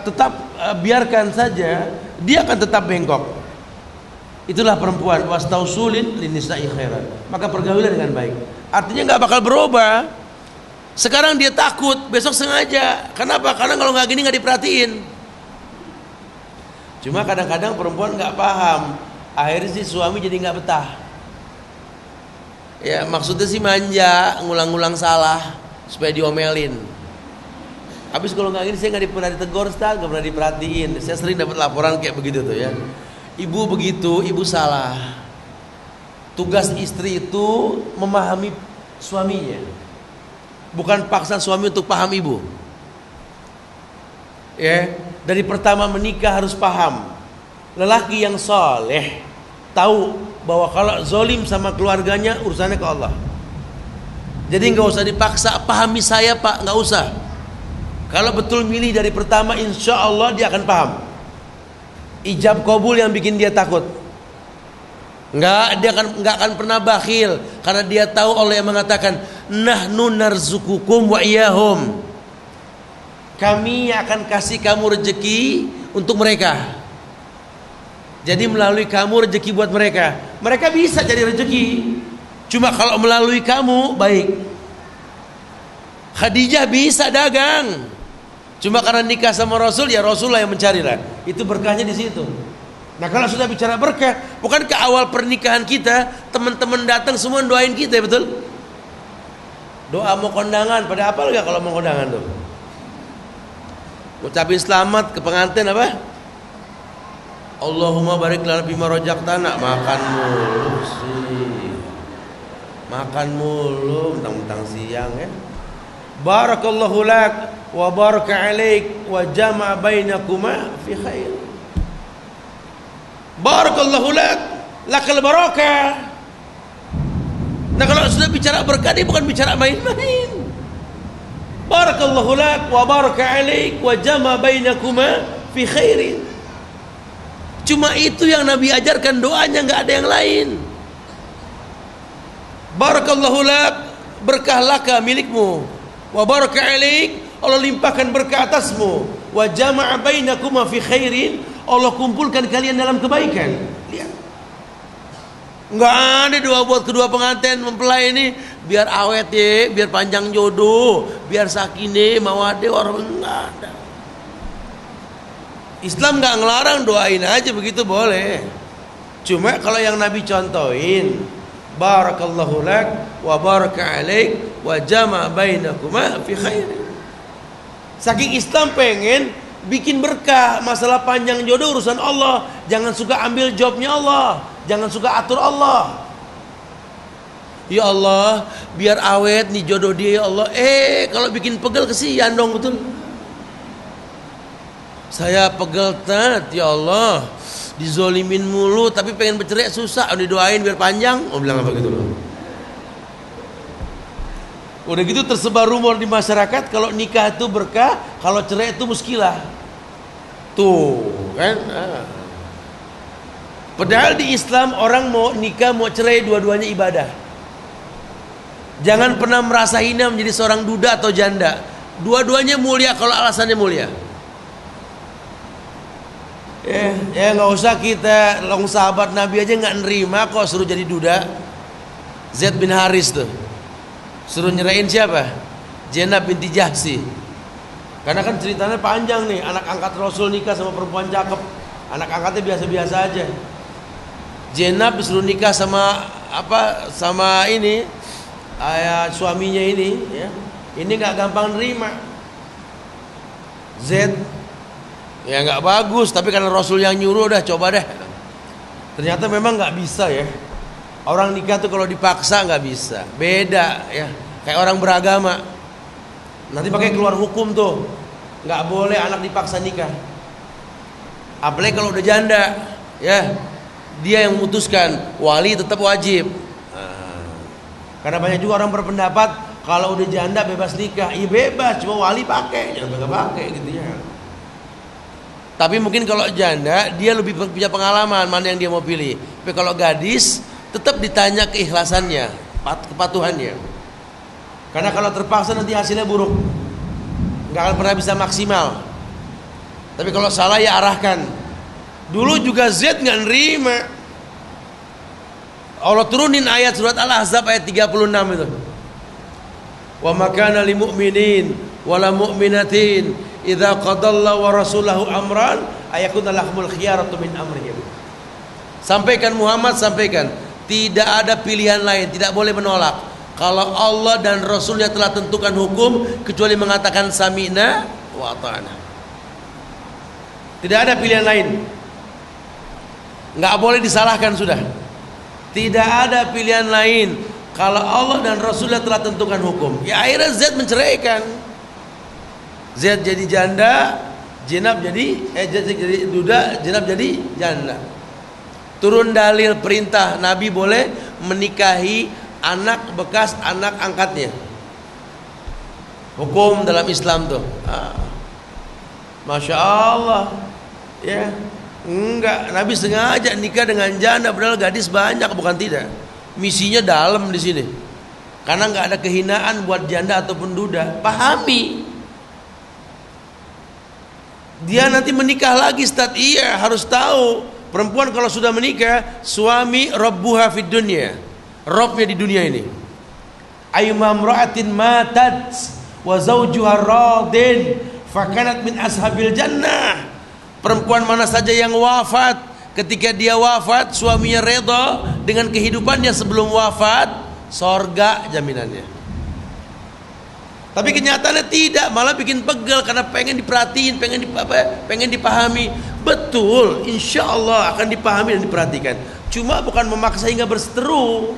tetap biarkan saja, dia akan tetap bengkok. Itulah perempuan, wastausulin linisa'i khairan. Maka pergaulan dengan baik. Artinya nggak bakal berubah. Sekarang dia takut, besok sengaja. Kenapa? Karena kalau nggak gini nggak diperhatiin. Cuma kadang-kadang perempuan nggak paham. Akhirnya si suami jadi nggak betah. Ya maksudnya sih manja, ngulang-ngulang salah supaya diomelin. Habis kalau nggak gini saya nggak pernah ditegur, Ustaz, nggak pernah diperhatiin. Saya sering dapat laporan kayak begitu tuh ya. Ibu begitu, ibu salah. Tugas istri itu memahami suaminya, bukan paksa suami untuk paham ibu. Ya, dari pertama menikah harus paham. Lelaki yang soleh tahu bahwa kalau zolim sama keluarganya urusannya ke Allah. Jadi nggak usah dipaksa, pahami saya Pak, nggak usah. Kalau betul milih dari pertama, insya Allah dia akan paham. Ijab kabul yang bikin dia takut. Dia nggak akan pernah bakhil karena dia tahu Allah yang mengatakan nahnu narzukukum wa iyahum. Kami akan kasih kamu rezeki untuk mereka. Jadi melalui kamu rezeki buat mereka. Mereka bisa jadi rezeki. Cuma kalau melalui kamu baik. Khadijah bisa dagang. Cuma karena nikah sama Rasul, ya Rasulullah yang mencari lah. Itu berkahnya di situ. Nah kalau sudah bicara berkah, bukan ke awal pernikahan kita teman-teman datang semua doain kita, ya betul? Doa mau kondangan, pada apa enggak kalau mau kondangan tuh? Ucapin selamat ke pengantin apa? Allahumma barik lana bima rojaqtana. Makan mulu sih. Makan mulu mentang-mentang siang ya. Barakallahu lak wa baraka alaik wa jama'a bainakuma fi khair. Barakallahu lak, lakal barakah. Nah kalau sudah bicara berkah, ini bukan bicara main-main. Barakallahu lak wa baraka alaik wa jama bainakuma fi khairin. Cuma itu yang Nabi ajarkan, doanya, nggak ada yang lain. Barakallahu lak, berkah laka milikmu. Wa baraka alaik, Allah limpahkan berkah atasmu. Wa jama'a bainakuma fi khairin, Allah kumpulkan kalian dalam kebaikan. Lihat. Enggak ada doa buat kedua pengantin mempelai ini biar awet ya, biar panjang jodoh, biar sakinah mawaddah warahmah, enggak ada. Islam enggak ngelarang, doain aja begitu boleh. Cuma kalau yang Nabi contohin, barakallahu lak wa baraka alaik wa jama' bainakuma fi khair. Saking Islam pengen bikin berkah, masalah panjang jodoh urusan Allah, jangan suka ambil jobnya Allah, jangan suka atur Allah. Ya Allah, biar awet nih jodoh dia ya Allah. Kalau bikin pegel kesian dong, betul. Saya pegel tat, ya Allah, dizolimin mulu tapi pengen bercerai susah, didoain biar panjang. Bilang apa gitu loh. Udah gitu tersebar rumor di masyarakat kalau nikah itu berkah, kalau cerai itu muskilah. Tuh kan. Padahal di Islam orang mau nikah mau cerai dua-duanya ibadah. Jangan pernah merasa hina menjadi seorang duda atau janda. Dua-duanya mulia kalau alasannya mulia. Ya nggak usah kita, long sahabat Nabi aja nggak nerima kok suruh jadi duda. Zaid bin Haris tuh suruh nyerahin siapa? Zainab binti Jahsi. Karena kan ceritanya panjang nih, anak angkat Rasul nikah sama perempuan cakep, anak angkatnya biasa-biasa aja. Zainab disuruh nikah sama sama ini suaminya ini, ya. Ini nggak gampang nerima. Z ya nggak bagus, tapi karena Rasul yang nyuruh, udah coba deh. Ternyata memang nggak bisa ya. Orang nikah tuh kalau dipaksa nggak bisa, beda ya. Kayak orang beragama, nanti pakai keluar hukum tuh, nggak boleh anak dipaksa nikah. Apalagi kalau udah janda, ya dia yang memutuskan, wali tetap wajib. Karena banyak juga orang berpendapat kalau udah janda bebas nikah, iya bebas, cuma wali pakai, jangan nggak pakai gitu ya. Tapi mungkin kalau janda dia lebih punya pengalaman mana yang dia mau pilih. Tapi kalau gadis tetap ditanya keikhlasannya, kepatuhannya. Karena kalau terpaksa nanti hasilnya buruk, nggak akan pernah bisa maksimal. Tapi kalau salah ya arahkan. Dulu juga Z nggak nerima. Allah turunin ayat surat Al-Ahzab ayat 36 itu. Wa makana lil mu'minin wala mu'minatin idza qadallahu wa rasulahu amran ayakuna lahumul khiyaratu min amrihim. Sampaikan Muhammad, sampaikan, tidak ada pilihan lain, tidak boleh menolak. Kalau Allah dan Rasulnya telah tentukan hukum, kecuali mengatakan sami'na wa ata'na. Tidak ada pilihan lain. Nggak boleh disalahkan sudah. Tidak ada pilihan lain. Kalau Allah dan Rasulnya telah tentukan hukum, ya akhirnya Z menceraikan. Z jadi janda, Zainab jadi duda, Zainab jadi janda. Turun dalil perintah Nabi boleh menikahi anak bekas anak angkatnya. Hukum dalam Islam tuh. Masya Allah. Ya, enggak. Nabi sengaja nikah dengan janda, padahal gadis banyak, bukan tidak. Misinya dalam di sini. Karena nggak ada kehinaan buat janda ataupun duda. Pahami. Dia nanti menikah lagi, Ustaz. Iya, harus tahu. Perempuan kalau sudah menikah, suami rabbuha fid dunya. Robnya di dunia ini. Ayyuma imra'atin matat wa zawjuha radin fakanat min ashabil jannah. Perempuan mana saja yang wafat, ketika dia wafat suaminya redha dengan kehidupannya sebelum wafat, sorga jaminannya. Tapi kenyataannya tidak, malah bikin pegel karena pengen diperhatiin, pengen dipahami. Betul, insya Allah akan dipahami dan diperhatikan. Cuma bukan memaksa hingga berseteru.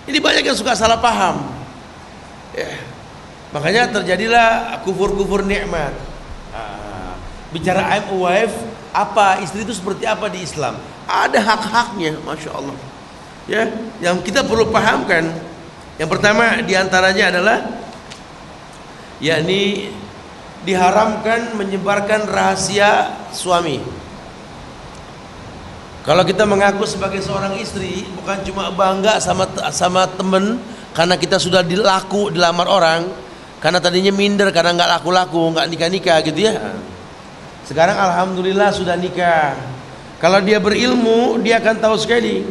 Ini banyak yang suka salah paham. Ya. Makanya terjadilah kufur-kufur nikmat. Bicara I'm a wife, Apa istri itu seperti apa di Islam? Ada hak-haknya, masya Allah. Ya, yang kita perlu pahamkan. Yang pertama diantaranya adalah, yakni diharamkan menyebarkan rahasia suami. Kalau kita mengaku sebagai seorang istri, bukan cuma bangga sama temen karena kita sudah dilamar orang, karena tadinya minder karena nggak laku-laku, nggak nikah-nikah gitu ya. Sekarang alhamdulillah sudah nikah. Kalau dia berilmu, dia akan tahu sekali.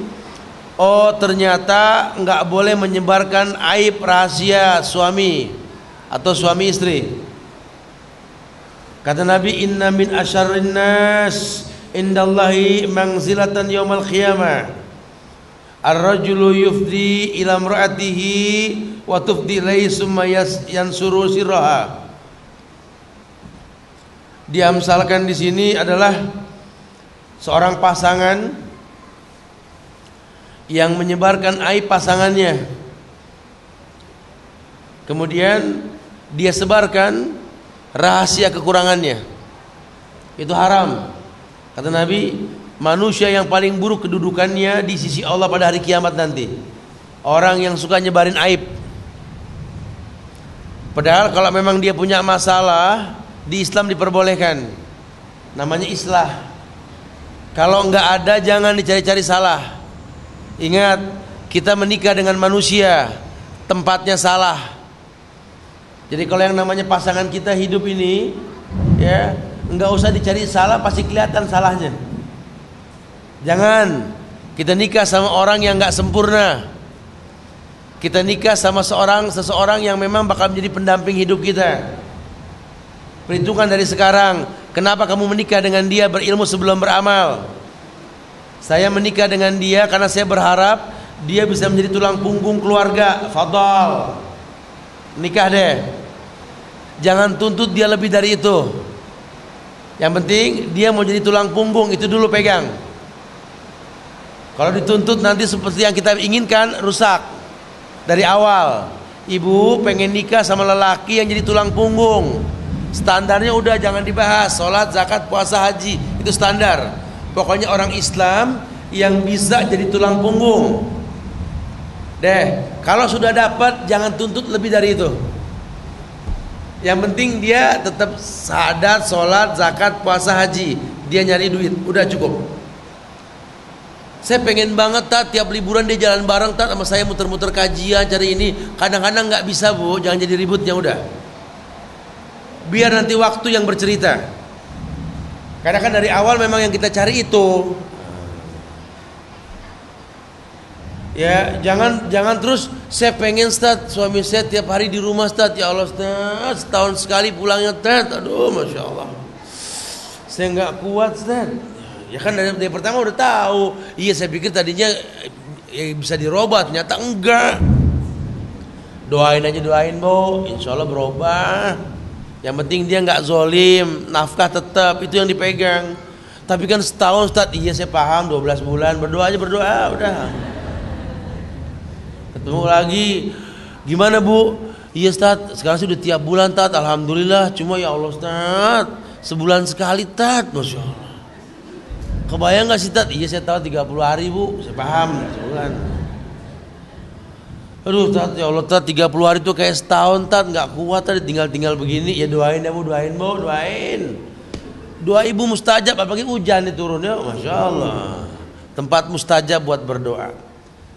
Oh, ternyata nggak boleh menyebarkan aib rahasia suami atau suami istri. Kata Nabi, inna min asyarrin nas indallahi manzilatan yaumal qiyamah ar-rajulu yufdi ila imra'atihi wa tufdi ilaihi summa yansuru sirraha. Diamsalkan di sini adalah seorang pasangan yang menyebarkan aib pasangannya, kemudian dia sebarkan rahasia kekurangannya. Itu haram. Kata Nabi, manusia yang paling buruk kedudukannya di sisi Allah pada hari kiamat nanti, orang yang suka nyebarin aib. Padahal kalau memang dia punya masalah, di Islam diperbolehkan, namanya islah. Kalau enggak ada, jangan dicari-cari salah. Ingat, kita menikah dengan manusia, tempatnya salah. Jadi kalau yang namanya pasangan kita hidup ini, ya enggak usah dicari salah, pasti kelihatan salahnya. Jangan kita nikah sama orang yang enggak sempurna. Kita nikah sama seseorang yang memang bakal menjadi pendamping hidup kita. Perhitungan dari sekarang. Kenapa kamu menikah dengan dia? Berilmu sebelum beramal. Saya menikah dengan dia karena saya berharap dia bisa menjadi tulang punggung keluarga. Fadal, nikah deh. Jangan tuntut dia lebih dari itu. Yang penting dia mau jadi tulang punggung, itu dulu pegang. Kalau dituntut nanti seperti yang kita inginkan, rusak. Dari awal, ibu pengen nikah sama lelaki yang jadi tulang punggung. Standarnya udah jangan dibahas, sholat, zakat, puasa, haji, itu standar. Pokoknya orang Islam yang bisa jadi tulang punggung. Deh, kalau sudah dapat jangan tuntut lebih dari itu. Yang penting dia tetap syahadat, sholat, zakat, puasa, haji. Dia nyari duit, udah cukup. Saya pengen banget tat, tiap liburan dia jalan bareng tat sama saya, muter-muter kajian cari ini. Kadang-kadang nggak bisa bu, jangan jadi ributnya udah. Biar nanti waktu yang bercerita. Karena kan dari awal memang yang kita cari itu. Ya, jangan terus saya pengen Ustaz, suami saya tiap hari di rumah Ustaz. Ya Allah Ustaz, setahun sekali pulangnya Ustaz. Aduh, Masya Allah. Saya nggak kuat Ustaz. Ya kan dari pertama udah tahu. Iya, saya pikir tadinya bisa dirobat, ternyata enggak. Doain aja, doain bu, insya Allah berubah. Yang penting dia nggak zolim, nafkah tetap, itu yang dipegang. Tapi kan setahun Ustaz, iya saya paham, 12 bulan, berdoa aja, berdoa, udah. Ketemu lagi, gimana bu? Iya Ustaz, sekarang sudah tiap bulan Tat, alhamdulillah. Cuma ya Allah Ustaz, sebulan sekali Tat, Masya Allah. Kebayang gak sih Tat? Iya saya tahu 30 hari bu, saya paham, sebulan. Aduh Tat, ya Allah Tat, 30 hari itu kayak setahun Tat, gak kuat Tat, tinggal begini. Ya doain ya bu, doain bu, doain. Doa ibu mustajab, apalagi hujan nih turun ya, Masya Allah. Tempat mustajab buat berdoa.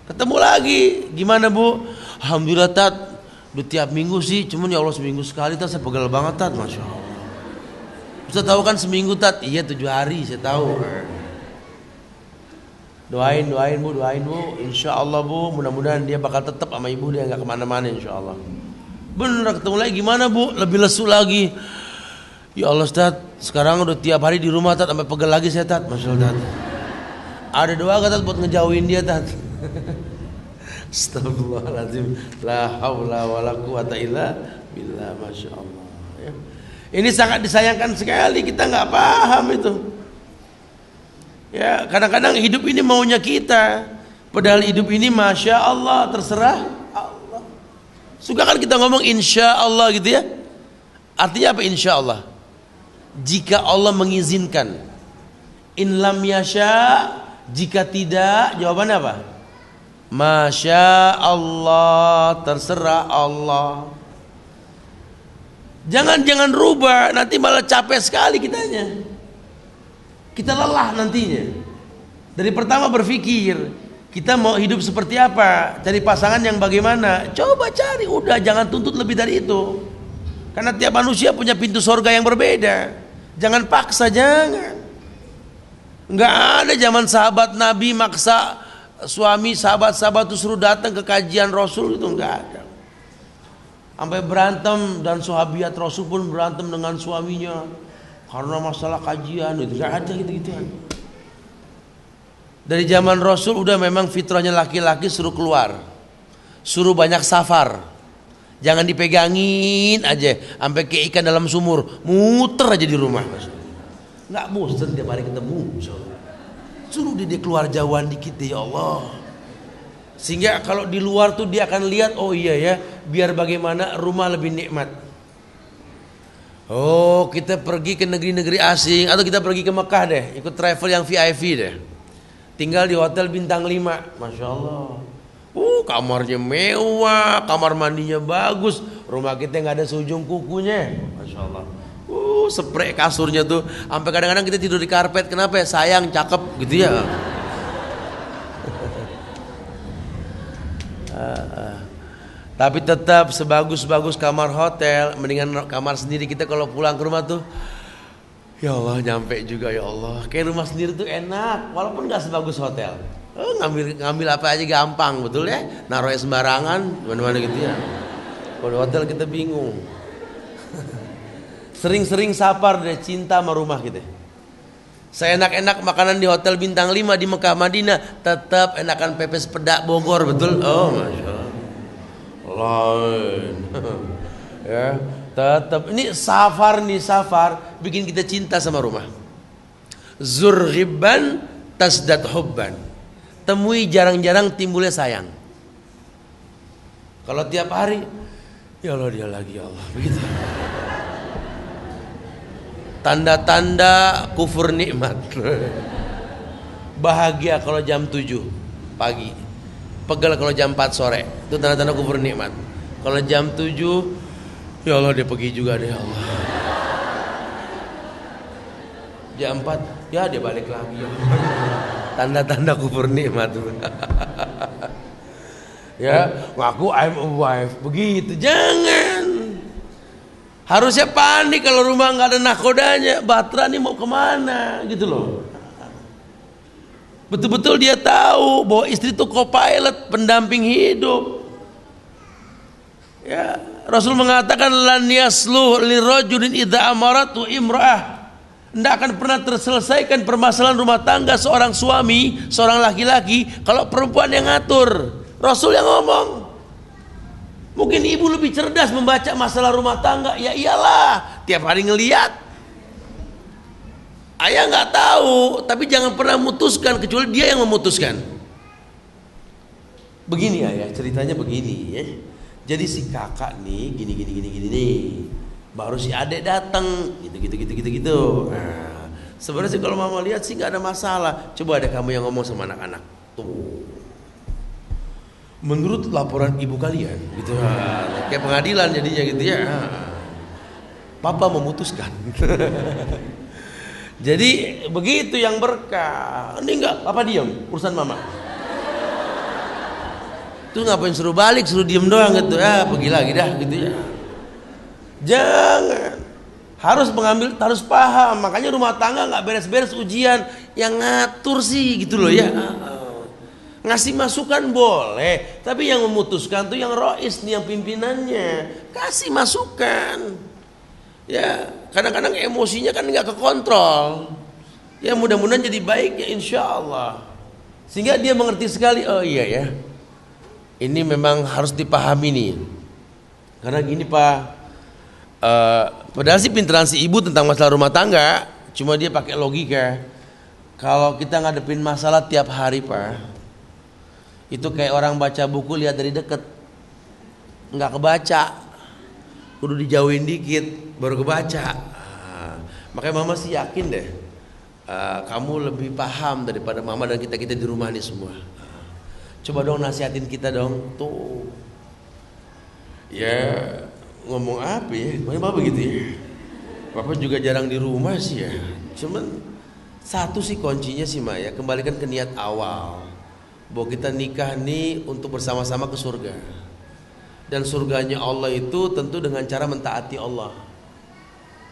Ketemu lagi, gimana bu? Alhamdulillah Tat, udah tiap minggu sih, cuman ya Allah seminggu sekali Tat, saya pegel banget Tat, Masya Allah. Ustaz tahu kan seminggu Tat? Iya 7 hari, saya tahu. Doain bu, doain bu. Insya Allah bu, mudah-mudahan dia bakal tetap sama ibu, dia nggak kemana-mana insya Allah. Bener ketemu lagi, gimana bu? Lebih lesu lagi. Ya Allah Ustaz, sekarang udah tiap hari di rumah Tat, sampai pegel lagi saya Tat, Masya Allah Tat. Ada doa gak Tat buat ngejauhin dia Tat? Astagfirullahaladzim. La haula wa la quwata illa billah, Masya Allah ya. Ini sangat disayangkan sekali, kita nggak paham itu. Ya, kadang-kadang hidup ini maunya kita, padahal hidup ini Masya Allah, terserah Allah. Suka kan kita ngomong insya Allah gitu ya. Artinya apa insya Allah? Jika Allah mengizinkan. In lam yasha, jika tidak, jawabannya apa? Masya Allah, terserah Allah. Jangan rubah, nanti malah capek sekali kitanya. Kita lelah nantinya. Dari pertama berpikir, kita mau hidup seperti apa, cari pasangan yang bagaimana, coba cari, udah jangan tuntut lebih dari itu. Karena tiap manusia punya pintu surga yang berbeda. Jangan paksa, jangan. Nggak ada zaman sahabat Nabi maksa suami sahabat-sahabat itu suruh datang ke kajian Rasul, itu nggak ada. Sampai berantem, dan sahabiat Rasul pun berantem dengan suaminya karena masalah kajian, itu nggak ada gitu-gituan. Dari zaman Rasul udah memang fitrahnya laki-laki suruh keluar, suruh banyak safar, jangan dipegangin aja sampai kayak ikan dalam sumur, muter aja di rumah. Nggak bosan tiap hari ketemu, suruh dia keluar jauhan dikit deh, ya Allah. Sehingga kalau di luar tuh dia akan lihat, oh iya ya, biar bagaimana rumah lebih nikmat. Oh, kita pergi ke negeri-negeri asing, atau kita pergi ke Mekah deh, ikut travel yang VIP deh. Tinggal di hotel bintang 5, Masya Allah. Kamarnya mewah, kamar mandinya bagus, rumah kita nggak ada seujung kukunya, Masya Allah. Spray kasurnya tuh, sampai kadang-kadang kita tidur di karpet. Kenapa ya? Sayang, cakep gitu ya. Tapi tetap sebagus-bagus kamar hotel, mendingan kamar sendiri. Kita kalau pulang ke rumah tuh, ya Allah, nyampe juga ya Allah. Kayak rumah sendiri tuh enak, walaupun gak sebagus hotel. Ngambil apa aja gampang, betul ya? Naruhnya sembarangan, mana-mana gitu ya. Kalau di hotel kita bingung. Sering-sering sapar deh, cinta sama rumah kita. Seenak-enak makanan di hotel bintang 5 di Mekah Madinah, tetap enakan pepes pedak Bogor, betul? Oh, Masya Allah. Lain. Ya, tetap ini safar bikin kita cinta sama rumah. Zur ghibban tasdad hubban. Temui jarang-jarang timbulnya sayang. Kalau tiap hari, ya Allah dia lagi, ya Allah, begitu. Tanda-tanda kufur nikmat. Bahagia kalau jam 7 pagi, pegal kalau jam 4 sore, itu tanda-tanda kufur nikmat. Kalau jam 7, ya Allah dia pergi juga deh, ya Allah. Jam 4, ya dia balik lagi, ya Allah. Tanda-tanda kufur nikmat. Ya, ngaku I'm a wife, begitu. Jangan. Harusnya panik kalau rumah nggak ada nakodanya. Batra nih mau kemana gitu loh. Betul-betul dia tahu bahwa istri itu co-pilot, pendamping hidup. Ya, Rasul mengatakan lan yasluh lirajulin idza amaratu imra'ah. Tidak akan pernah terselesaikan permasalahan rumah tangga seorang suami, seorang laki-laki kalau perempuan yang ngatur. Rasul yang ngomong. Mungkin ibu lebih cerdas membaca masalah rumah tangga. Ya iyalah, tiap hari ngeliat. Ayah nggak tahu, tapi jangan pernah memutuskan kecuali dia yang memutuskan. Begini ayah, ceritanya begini ya. Jadi si kakak nih gini nih. Baru si adek datang, gitu. Nah, sebenarnya sih kalau mama lihat sih nggak ada masalah. Coba ada kamu yang ngomong sama anak-anak. Tuh. Menurut laporan ibu kalian, gitu. Kayak pengadilan jadinya gitu ya. Papa memutuskan. Jadi begitu yang berkah. Ini enggak, papa diam, urusan mama. Tuh ngapain suruh balik, suruh diem doang gitu. Pergi lagi dah gitu ya. Jangan. Harus paham. Makanya rumah tangga nggak beres-beres ujian, yang ngatur sih gitu loh ya. Ngasih masukan boleh, tapi yang memutuskan tuh yang rois nih, yang pimpinannya. Kasih masukan. Ya, kadang-kadang emosinya kan nggak kekontrol. Ya mudah-mudahan jadi baik ya insya Allah. Sehingga dia mengerti sekali, oh iya ya. Ini memang harus dipahami nih. Karena gini Pak, padahal sih pinteran si ibu tentang masalah rumah tangga, cuma dia pakai logika. Kalau kita ngadepin masalah tiap hari Pak, itu kayak orang baca buku lihat dari deket, nggak kebaca, kudu dijauhin dikit baru kebaca. Makanya mama sih yakin deh, Kamu lebih paham daripada mama dan kita di rumah nih semua. Coba dong nasihatin kita dong. Tuh. Ya ngomong apa ya? Kenapa begitu ya? Bapak juga jarang di rumah sih ya. Cuman satu sih kuncinya sih Mak ya, kembalikan ke niat awal bahwa kita nikah nih untuk bersama-sama ke surga. Dan surganya Allah itu tentu dengan cara mentaati Allah.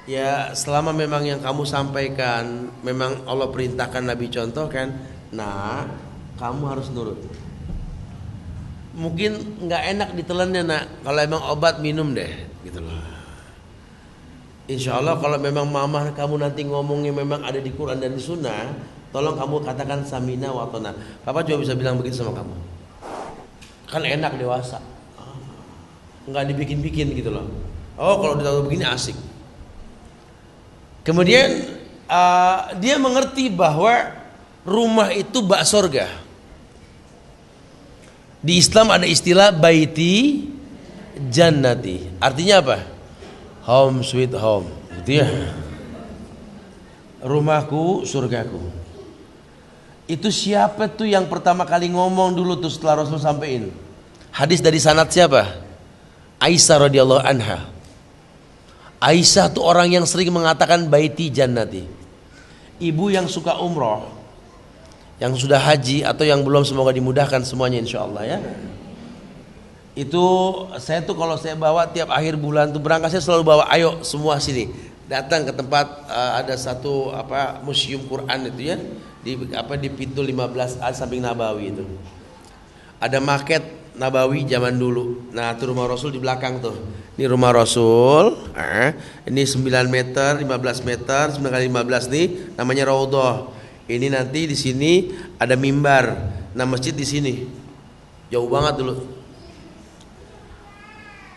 Ya selama memang yang kamu sampaikan memang Allah perintahkan, Nabi contohkan, nah kamu harus nurut. Mungkin nggak enak ditelannya nak, kalau emang obat minum deh gitu loh. Insya Allah kalau memang mama kamu nanti ngomongnya memang ada di Quran dan di Sunnah, tolong kamu katakan samina wa atona. Papa juga bisa bilang begitu sama kamu. Kan enak dewasa, nggak dibikin-bikin gitu loh. Oh kalau ditaruh begini asik. Kemudian dia mengerti bahwa rumah itu bak sorga. Di Islam ada istilah baiti jannati. Artinya apa? Home sweet home. Gitu ya. Rumahku, surgaku. Itu siapa tuh yang pertama kali ngomong dulu tuh setelah Rasul sampein? Hadis dari sanad siapa? Aisyah radhiyallahu anha. Aisyah tuh orang yang sering mengatakan baiti jannati. Ibu yang suka umroh, yang sudah haji atau yang belum, semoga dimudahkan semuanya insyaallah ya. Itu saya tuh kalau saya bawa tiap akhir bulan tuh berangkat, saya selalu bawa, ayo semua sini datang ke tempat ada satu museum Quran itu ya, di pintu 15A samping Nabawi itu. Ada maket Nabawi zaman dulu. Nah itu rumah Rasul di belakang tuh. Ini rumah Rasul. Ini 9 meter, 15 meter, 9 kali 15 nih namanya Raudhah. Ini nanti di sini ada mimbar. Nah masjid di sini. Jauh banget dulu.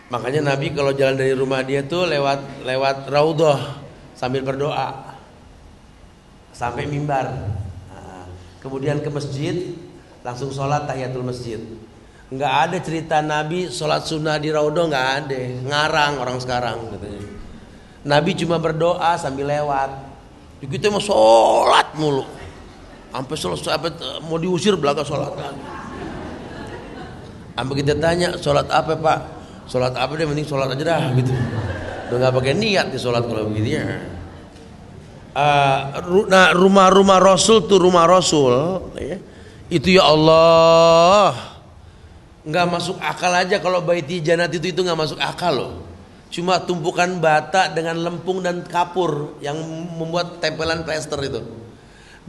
Makanya Nabi kalau jalan dari rumah dia tuh lewat Raudhah sambil berdoa sampai mimbar. Kemudian ke masjid, langsung sholat tahiyatul masjid. Nggak ada cerita Nabi sholat sunnah di Raudhah, nggak ada. Ngarang orang sekarang katanya. Nabi cuma berdoa sambil lewat. Kita mau sholat mulu, sampai mau diusir belakang sholat lagi. Sampai kita tanya sholat apa Pak? Sholat apa deh, mending sholat aja dah gitu. Udah nggak pakai niat di sholat kalau begini ya. Nah rumah-rumah Rasul tuh rumah Rasul ya. Itu ya Allah, nggak masuk akal aja kalau baiti jannat itu nggak masuk akal loh. Cuma tumpukan bata dengan lempung dan kapur yang membuat tempelan plester itu.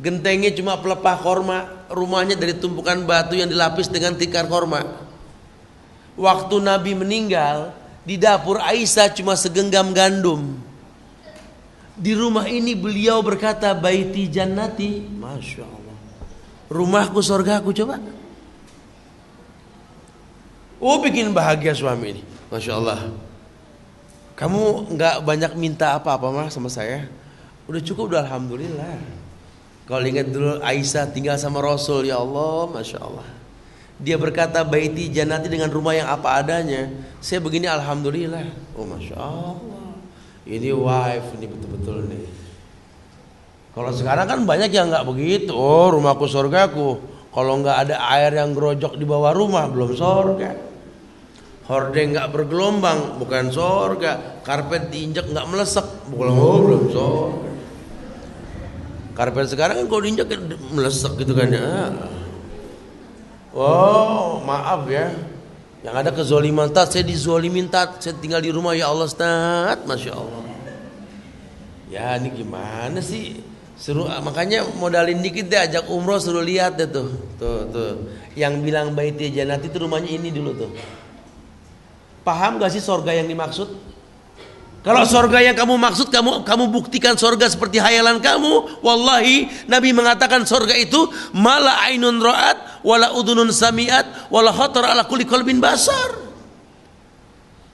Gentengnya cuma pelepah korma, rumahnya dari tumpukan batu yang dilapis dengan tikar korma. Waktu Nabi meninggal, di dapur Aisyah cuma segenggam gandum. Di rumah ini beliau berkata baiti jannati, masya Allah, rumahku surgaku. Coba. Oh bikin bahagia suami ini, masya Allah. Kamu nggak banyak minta apa-apa mah sama saya, udah cukup, udah alhamdulillah. Kalau ingat dulu Aisyah tinggal sama Rasul, ya Allah, masya Allah. Dia berkata baiti jannati dengan rumah yang apa adanya. Saya begini alhamdulillah. Oh masya Allah, ini wife ini betul-betul nih. Kalau sekarang kan banyak yang nggak begitu. Oh rumahku surgaku. Kalau nggak ada air yang gerojok di bawah rumah belum surga. Hordeng nggak bergelombang bukan surga. Karpet diinjak nggak melesek belum surga. Karpet sekarang kan kalau diinjak melesek gitu kan ya. Oh maaf ya, yang ada kezoliman tat, saya dizolimin tat, saya tinggal di rumah ya Allah Ustaz, masya Allah. Ya ini gimana sih, suruh makanya modalin dikit deh, ajak umroh suruh lihat deh tuh, yang bilang baiti jannati itu rumahnya ini dulu tuh. Paham gak sih sorga yang dimaksud? Kalau sorga yang kamu maksud, kamu buktikan sorga seperti hayalan kamu. Wallahi Nabi mengatakan sorga itu mala ainun ra'at wala udunun sami'at wala khatar ala kulli qalbin basar.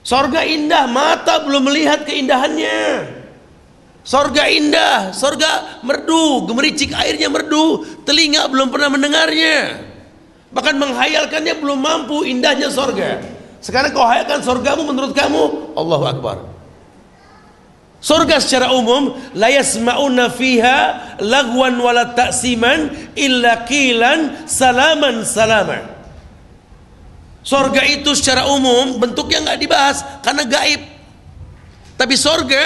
Sorga indah, mata belum melihat keindahannya. Sorga indah, sorga merdu, gemericik airnya merdu, telinga belum pernah mendengarnya. Bahkan menghayalkannya belum mampu indahnya sorga. Sekarang kau hayalkan sorgamu menurut kamu, Allahu Akbar. Surga secara umum, la yasma'una fiha lagwan wala ta'siman illa qilan salaman salama. Surga itu secara umum bentuknya nggak dibahas karena gaib. Tapi surga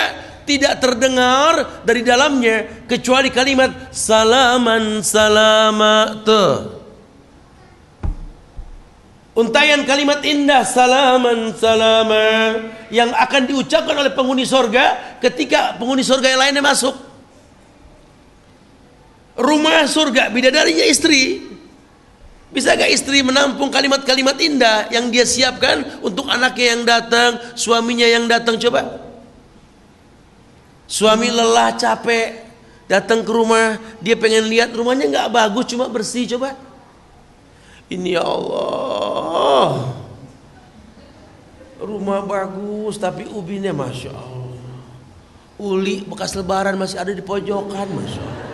tidak terdengar dari dalamnya kecuali kalimat salaman salama. Untayan kalimat indah salaman salama yang akan diucapkan oleh penghuni surga ketika penghuni surga yang lainnya masuk. Rumah surga, bidadarinya istri. Bisa gak istri menampung kalimat-kalimat indah yang dia siapkan untuk anaknya yang datang, suaminya yang datang? Coba. Suami lelah capek datang ke rumah, dia pengen lihat rumahnya gak bagus, cuma bersih. Coba. Ini ya Allah, rumah bagus tapi ubinnya Masya Allah, uli bekas lebaran masih ada di pojokan, Masya Allah,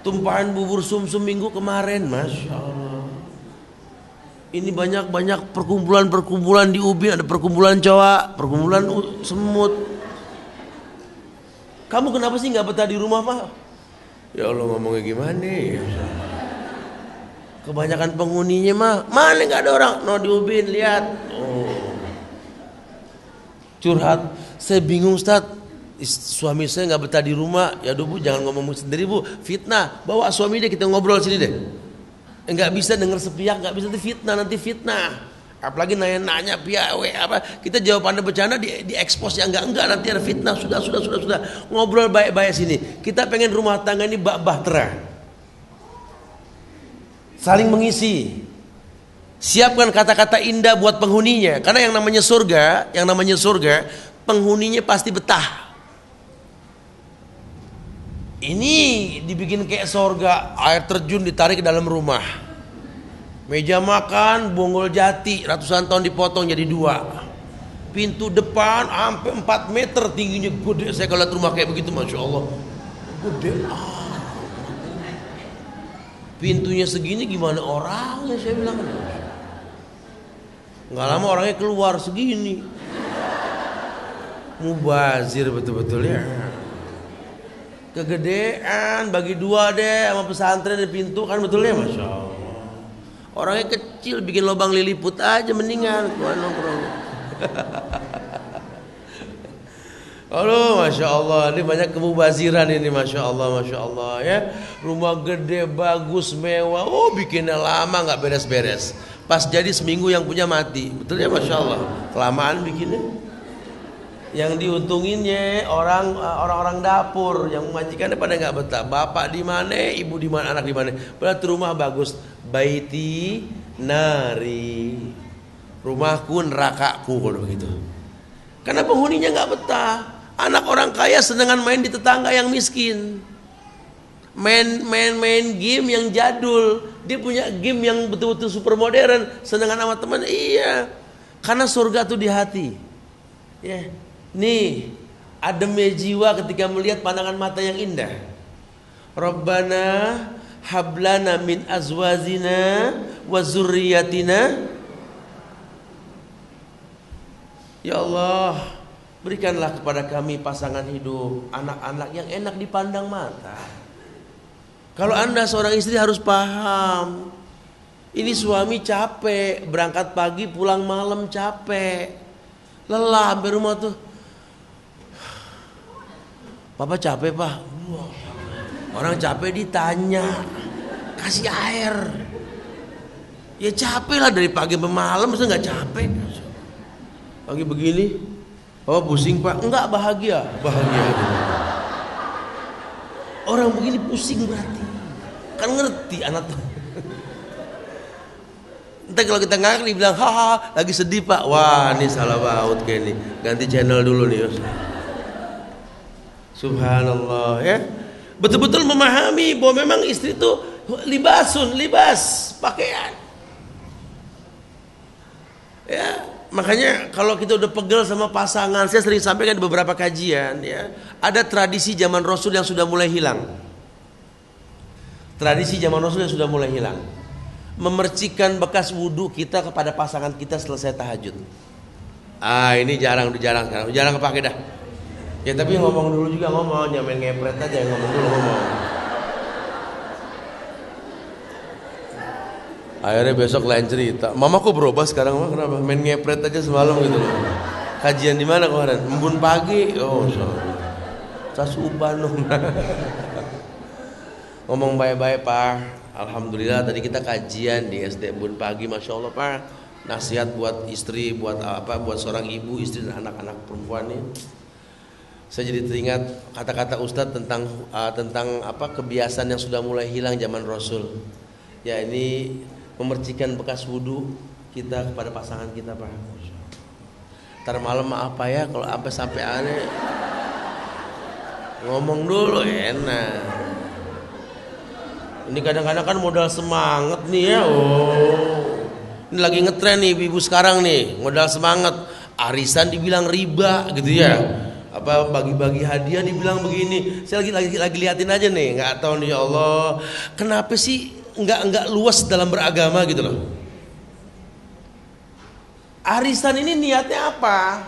tumpahan bubur sumsum minggu kemarin, Masya Allah. Ini banyak perkumpulan di ubin, ada perkumpulan cowok, perkumpulan semut. Kamu kenapa sih nggak betah di rumah, Pak? Ya Allah, ngomongnya gimana ya? Kebanyakan penghuninya mah mana nggak ada orang, no di ubin lihat. Curhat, saya bingung Ustaz, suami saya nggak betah di rumah. Ya Bu, jangan ngomong sendiri Bu, fitnah. Bawa suami dia, kita ngobrol sini deh. Nggak bisa dengar sepihak, nggak bisa nanti fitnah. Apalagi nanya pihak apa, kita jawabannya bercanda di expose yang enggak nanti ada fitnah. Sudah ngobrol baik-baik sini. Kita pengen rumah tangga ini bahtera, saling mengisi. Siapkan kata-kata indah buat penghuninya, karena yang namanya surga, penghuninya pasti betah. Ini dibikin kayak surga, air terjun ditarik ke dalam rumah, meja makan bonggol jati ratusan tahun dipotong jadi 2, pintu depan sampai 4 meter tingginya, gede. Saya kalau lihat rumah kayak begitu, Masya Allah, gede. Pintunya segini gimana orangnya, saya bilang. Nggak lama orangnya keluar segini. Mubazir betul-betul ya. Kegedean, bagi 2 deh sama pesantren di pintu kan, betulnya Masya Allah. Orangnya kecil, bikin lubang liliput aja mendingan. Nongkrong. Aduh, Masya Allah, ini banyak kemubaziran ini, Masya Allah ya. Rumah gede, bagus, mewah, bikinnya lama nggak beres-beres. Pas jadi seminggu yang punya mati, betul ya, Masya Allah. Kelamaan bikinnya. Yang diuntunginnya orang-orang dapur, yang majikannya pada nggak betah. Bapak di mana, ibu di mana, anak di mana. Berarti rumah bagus, baiti nari, rumahku nerakaku kalau begitu. Karena penghuninya nggak betah. Anak orang kaya senengan main di tetangga yang miskin. Main game yang jadul. Dia punya game yang betul-betul super modern. Senengan sama teman. Iya. Karena surga tuh di hati. Ya. Nih, ademnya jiwa ketika melihat pandangan mata yang indah. Rabbana hablana min azwazina wa zurriyatina. Ya Allah, berikanlah kepada kami pasangan hidup, anak-anak yang enak dipandang mata. Kalau Anda seorang istri harus paham, ini suami capek, berangkat pagi pulang malam capek, lelah sampai rumah tuh. Papa capek Pak. Orang capek ditanya, kasih air. Ya capek lah dari pagi sampai malam, masa nggak capek? Pagi begini, oh pusing Pak, enggak, bahagia. Orang begini pusing berarti, kan ngerti anak tuh. Entah kalau kita ngakak dibilang haha lagi sedih Pak, wah ini salah baut kayak ini, ganti channel dulu nih. Subhanallah ya, betul-betul memahami bahwa memang istri itu libas pakaian. Ya. Makanya kalau kita udah pegel sama pasangan, saya sering sampaikan di beberapa kajian ya, ada tradisi zaman Rasul yang sudah mulai hilang. Tradisi zaman Rasul yang sudah mulai hilang. Memercikan bekas wudhu kita kepada pasangan kita selesai tahajud. Ini jarang kepake dah. Ya tapi ngomong dulu juga ngomong, jangan main ngepret aja, ngomong dulu ngomong. Akhirnya besok lain cerita. Mamaku berubah sekarang, mama kenapa? Main ngepret aja semalam gitu loh. Kajian di mana kemarin? Embun pagi. Oh, Sasuban dong. Ngomong baik-baik Pak. Alhamdulillah tadi kita kajian di SD Embun Pagi, masya Allah Pak. Nasihat buat istri, buat apa? Buat seorang ibu, istri dan anak-anak perempuan ini. Saya jadi teringat kata-kata Ustadz tentang apa kebiasaan yang sudah mulai hilang zaman Rasul. Ya ini memercikan bekas wudhu kita kepada pasangan kita Pak. Ntar malam maaf Pak ya kalau sampai aneh. Ngomong dulu enak. Ini kadang-kadang kan modal semangat nih ya. Oh, ini lagi ngetren nih ibu sekarang nih, modal semangat. Arisan dibilang riba gitu ya. Apa bagi-bagi hadiah dibilang begini. Saya lagi liatin aja nih, nggak tahu nih ya Allah, kenapa sih nggak luas dalam beragama gitu loh. Arisan ini niatnya apa?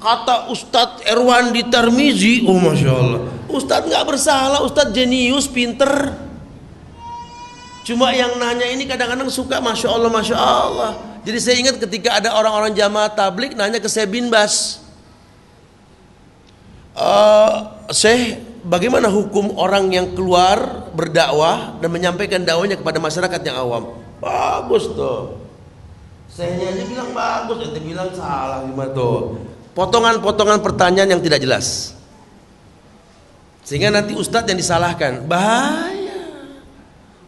Kata Ustadz Erwandi Tarmizi, oh masya Allah, Ustadz nggak bersalah, Ustadz jenius, pinter. Cuma yang nanya ini kadang-kadang suka masya Allah, masya Allah. Jadi saya ingat ketika ada orang-orang jamaah tablik nanya ke saya bin Bas, Syekh, bagaimana hukum orang yang keluar berdakwah dan menyampaikan dakwahnya kepada masyarakat yang awam? Bagus tuh. Saya aja bilang bagus, ente bilang salah gimana tuh? Potongan-potongan pertanyaan yang tidak jelas, sehingga nanti ustadz yang disalahkan. Bahaya.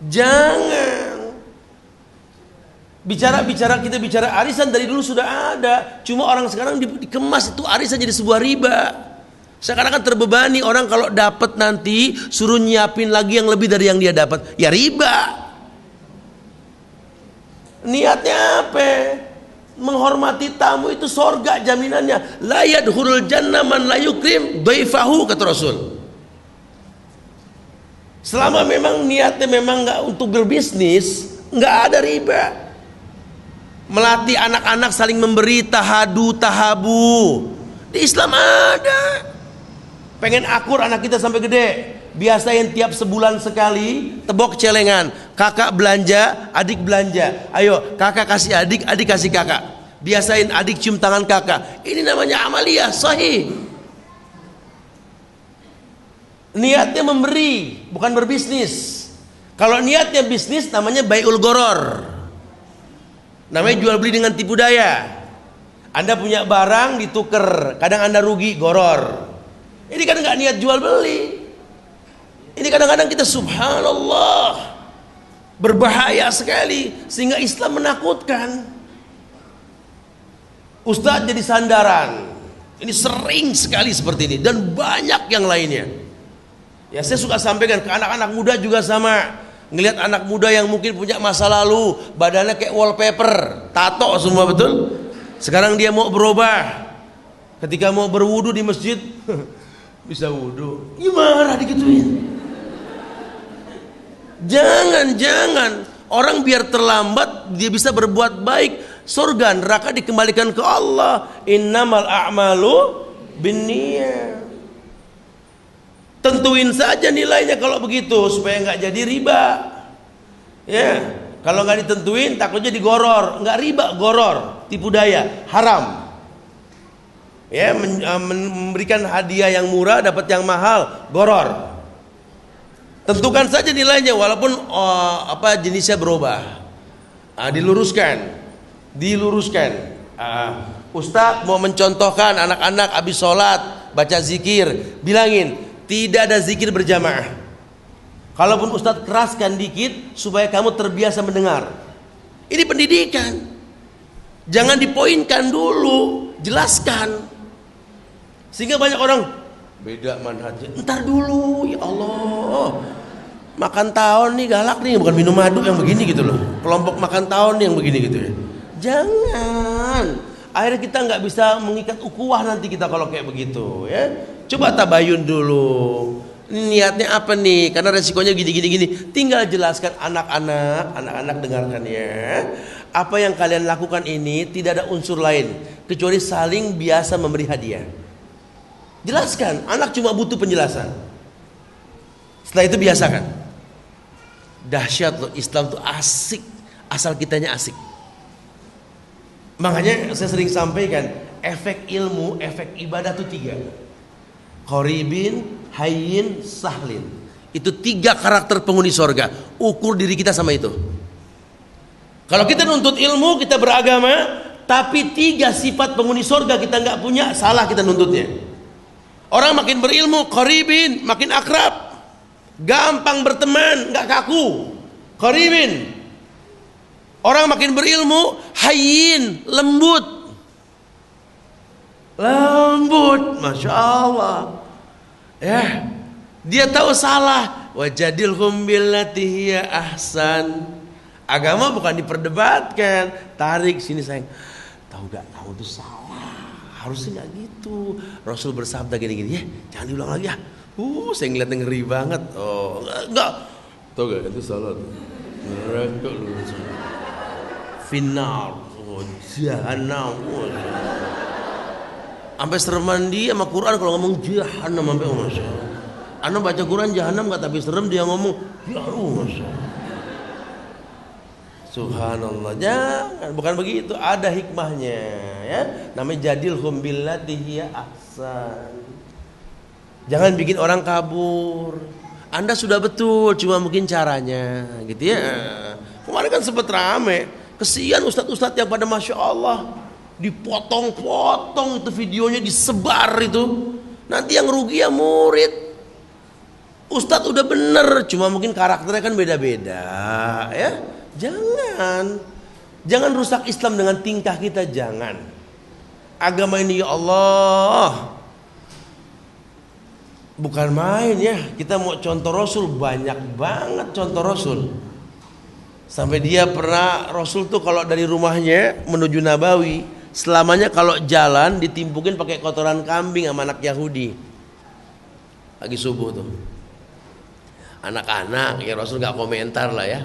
Jangan. Kita bicara arisan dari dulu sudah ada. Cuma orang sekarang dikemas itu arisan jadi sebuah riba. Sekarang kan terbebani orang kalau dapat nanti suruh nyiapin lagi yang lebih dari yang dia dapat. Ya riba. Niatnya apa? Menghormati tamu itu sorga jaminannya. La yadkhulul jannah man la yukrim dhaifahu, kata Rasul. Selama memang niatnya memang nggak untuk berbisnis, nggak ada riba. Melatih anak-anak saling memberi, tahadu tahabu, di Islam ada. Pengen akur anak kita sampai gede, biasain tiap sebulan sekali tebok celengan. Kakak belanja, adik belanja. Ayo kakak kasih adik, adik kasih kakak. Biasain adik cium tangan kakak. Ini namanya amaliyah sahih. Niatnya memberi, bukan berbisnis. Kalau niatnya bisnis namanya bai'ul goror, namanya jual beli dengan tipu daya. Anda punya barang ditukar, kadang Anda rugi, goror. Ini kan nggak niat jual beli. Ini kadang-kadang kita subhanallah berbahaya sekali, sehingga Islam menakutkan. Ustadz jadi sandaran. Ini sering sekali seperti ini dan banyak yang lainnya. Ya saya suka sampaikan ke anak-anak muda juga sama. Ngelihat anak muda yang mungkin punya masa lalu, badannya kayak wallpaper, tato semua, betul. Sekarang dia mau berubah. Ketika mau berwudu di masjid, bisa wudu, gimana digituin? Jangan. Orang biar terlambat dia bisa berbuat baik. Surga neraka dikembalikan ke Allah. Innamal a'malu binniyat. Tentuin saja nilainya kalau begitu supaya nggak jadi riba. Ya, kalau nggak ditentuin takutnya digoror. Nggak riba, goror, tipu daya, haram. Ya, memberikan hadiah yang murah dapat yang mahal, goror. Tentukan saja nilainya walaupun jenisnya berubah. Diluruskan. Ustadz mau mencontohkan anak-anak habis sholat baca zikir, bilangin tidak ada zikir berjamaah. Kalaupun Ustadz keraskan dikit supaya kamu terbiasa mendengar. Ini pendidikan. Jangan dipoinkan dulu, jelaskan. Sehingga banyak orang beda manhajnya. Entar dulu, ya Allah. Makan tahun nih galak nih, bukan minum madu yang begini gitu loh. Kelompok makan tahun nih yang begini gitu ya. Jangan. Akhirnya kita nggak bisa mengikat ukhuwah nanti kita kalau kayak begitu ya. Coba tabayun dulu. Ini niatnya apa nih? Karena resikonya gini. Tinggal jelaskan anak-anak dengarkan ya. Apa yang kalian lakukan ini tidak ada unsur lain kecuali saling biasa memberi hadiah. Jelaskan, anak cuma butuh penjelasan. Setelah itu biasakan. Dahsyat loh, Islam tuh asik, asal kitanya asik. Makanya saya sering sampaikan, efek ilmu, efek ibadah tuh 3. Qoribin, hayyin, sahlin. Itu 3 karakter penghuni sorga. Ukur diri kita sama itu. Kalau kita nuntut ilmu, kita beragama, tapi 3 sifat penghuni sorga kita nggak punya, salah kita nuntutnya. Orang makin berilmu, qaribin, makin akrab, gampang berteman, nggak kaku. Qaribin. Orang makin berilmu, hayyin, lembut, masya Allah. Ya, dia tahu salah. Wajadilhum billati hiya ahsan. Agama bukan diperdebatkan. Tarik sini sayang. Tahu gak? Tahu itu salah. Harusnya nggak gitu. Rasul bersabda gini-gini, ya jangan diulang lagi ya. Saya ngeliatnya ngeri banget. Oh, enggak. Tahu gak? Itu salah. Neraka lu. Final. Oh, jahanam. Sampai serem mandi sama Quran kalau ngomong jahanam sampai masya Allah. Anda baca Quran jahanam nggak, tapi serem dia ngomong masya Allah. Subhanallah, jangan, bukan begitu, ada hikmahnya ya. Namanya jadilhum billati hiya ahsan. Jangan bikin orang kabur. Anda sudah betul, cuma mungkin caranya gitu ya. Kemarin kan sempat rame, kesian ustadz-ustadz yang pada masya Allah dipotong-potong itu videonya, disebar itu. Nanti yang rugi ya murid. Ustadz udah bener, cuma mungkin karakternya kan beda-beda ya. Jangan rusak Islam dengan tingkah kita, jangan. Agama ini ya Allah bukan main ya. Kita mau contoh Rasul, banyak banget contoh Rasul. Sampai dia pernah, Rasul tuh kalau dari rumahnya menuju Nabawi, selamanya kalau jalan ditimpukin pakai kotoran kambing sama anak Yahudi. Lagi subuh tuh. Anak-anak ya, Rasul gak komentar lah ya.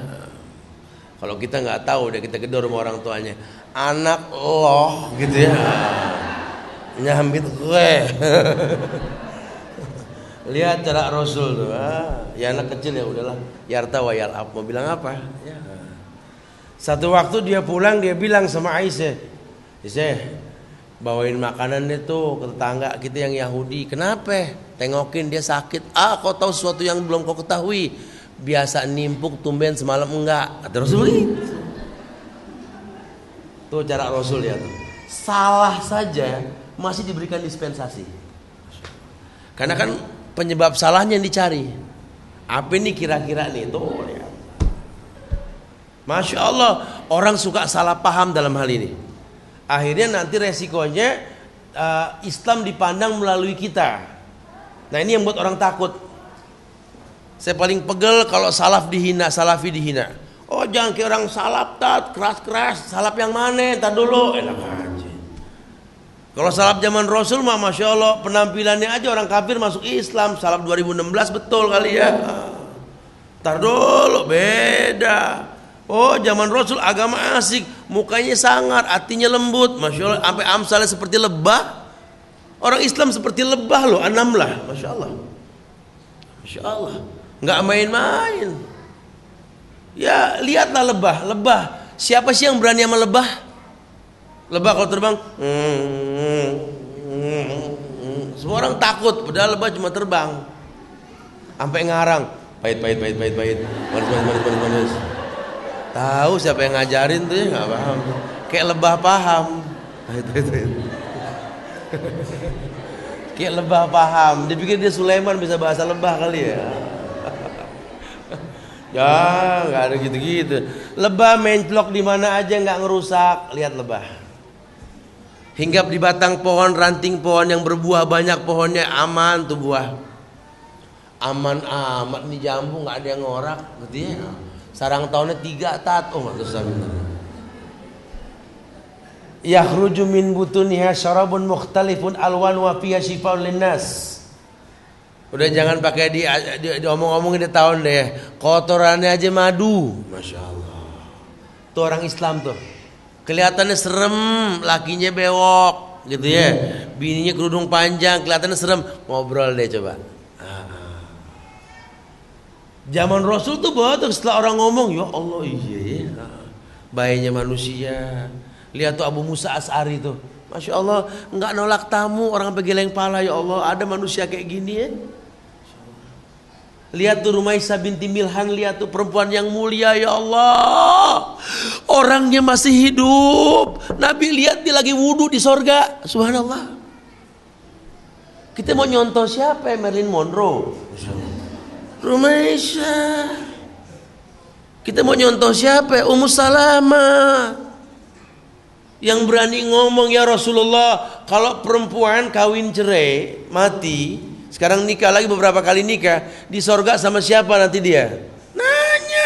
Kalau kita nggak tahu, udah kita gedor sama orang tuanya, anak loh gitu ya, nyambit gue. Lihat cara Rasul tuh, ya anak kecil ya udahlah, yarta wa yal'ab, mau bilang apa? Ya. Satu waktu dia pulang, dia bilang sama Aisyah, bawain makanan itu ke tetangga kita yang Yahudi. Kenapa? Tengokin dia sakit. Kau tahu sesuatu yang belum kau ketahui. Biasa nimpuk, tumben semalam enggak. Kata Rasul begitu. Tuh cara Rasul ya tuh. Salah saja masih diberikan dispensasi. Karena kan penyebab salahnya yang dicari. Apa ini kira-kira nih tuh ya. Masya Allah, orang suka salah paham dalam hal ini. Akhirnya nanti resikonya Islam dipandang melalui kita. Nah ini yang buat orang takut. Saya paling pegel kalau salaf dihina, salafi dihina. Oh jangan kayak orang salaf tat, keras-keras. Salaf yang mana? Tar dulu. Enak aja. Kalau salaf zaman Rasul mah masya Allah, penampilannya aja orang kafir masuk Islam. Salaf 2016 betul kali ya. Tar dulu, beda. Oh zaman Rasul agama asik, mukanya sangar, hatinya lembut, masya Allah. Sampai amsalnya seperti lebah. Orang Islam seperti lebah loh, anamlah, masya Allah. Masya Allah. Nggak main-main. Ya lihatlah lebah. Siapa sih yang berani sama lebah? Lebah kalau terbang, semua orang takut. Padahal lebah cuma terbang, sampai ngarang, pahit. Manis. Tahu siapa yang ngajarin tuh ya, nggak paham. Kayak lebah paham. Pahit. Kayak lebah paham. Dia pikir dia Sulaiman bisa bahasa lebah kali ya. Ya nggak ada gitu-gitu. Lebah menclok di mana aja nggak ngerusak. Lihat lebah. Hinggap di batang pohon, ranting pohon yang berbuah banyak pohonnya, aman tuh buah. Aman amat nih jambu, nggak ada yang ngorak, gitu ya. Sarang tahunnya 3 tat. Oh nggak usah bener. Yakhruju min butuniha syarabun mukhtalifun alwan wa fiha shifaa'un linnas. Udah jangan pakai diomong-omongin di tahun deh. Kotorannya aja madu. Masya Allah. Tuh orang Islam tuh. Kelihatannya serem, lakinya bewok. gitu ya. Bininya kerudung panjang, kelihatannya serem, ngobrol deh coba. Zaman Rasul tuh betul, setelah orang ngomong, ya Allah iya ya, baiknya manusia. Lihat tuh Abu Musa As'ari tuh, Masya Allah, nggak nolak tamu, orang sampai geleng pala, ya Allah, ada manusia kayak gini ya. Lihat tuh Rumaisah binti Milhan, lihat tuh perempuan yang mulia, ya Allah, orangnya masih hidup. Nabi lihat dia lagi wudhu di sorga, subhanallah. Kita mau nyontoh siapa ya? Marilyn Monroe, Rumaisah. Kita mau nyontoh siapa ya? Ummu Salamah, yang berani ngomong, ya Rasulullah, kalau perempuan kawin cerai mati, sekarang nikah lagi beberapa kali nikah, di sorga sama siapa nanti dia? Nanya.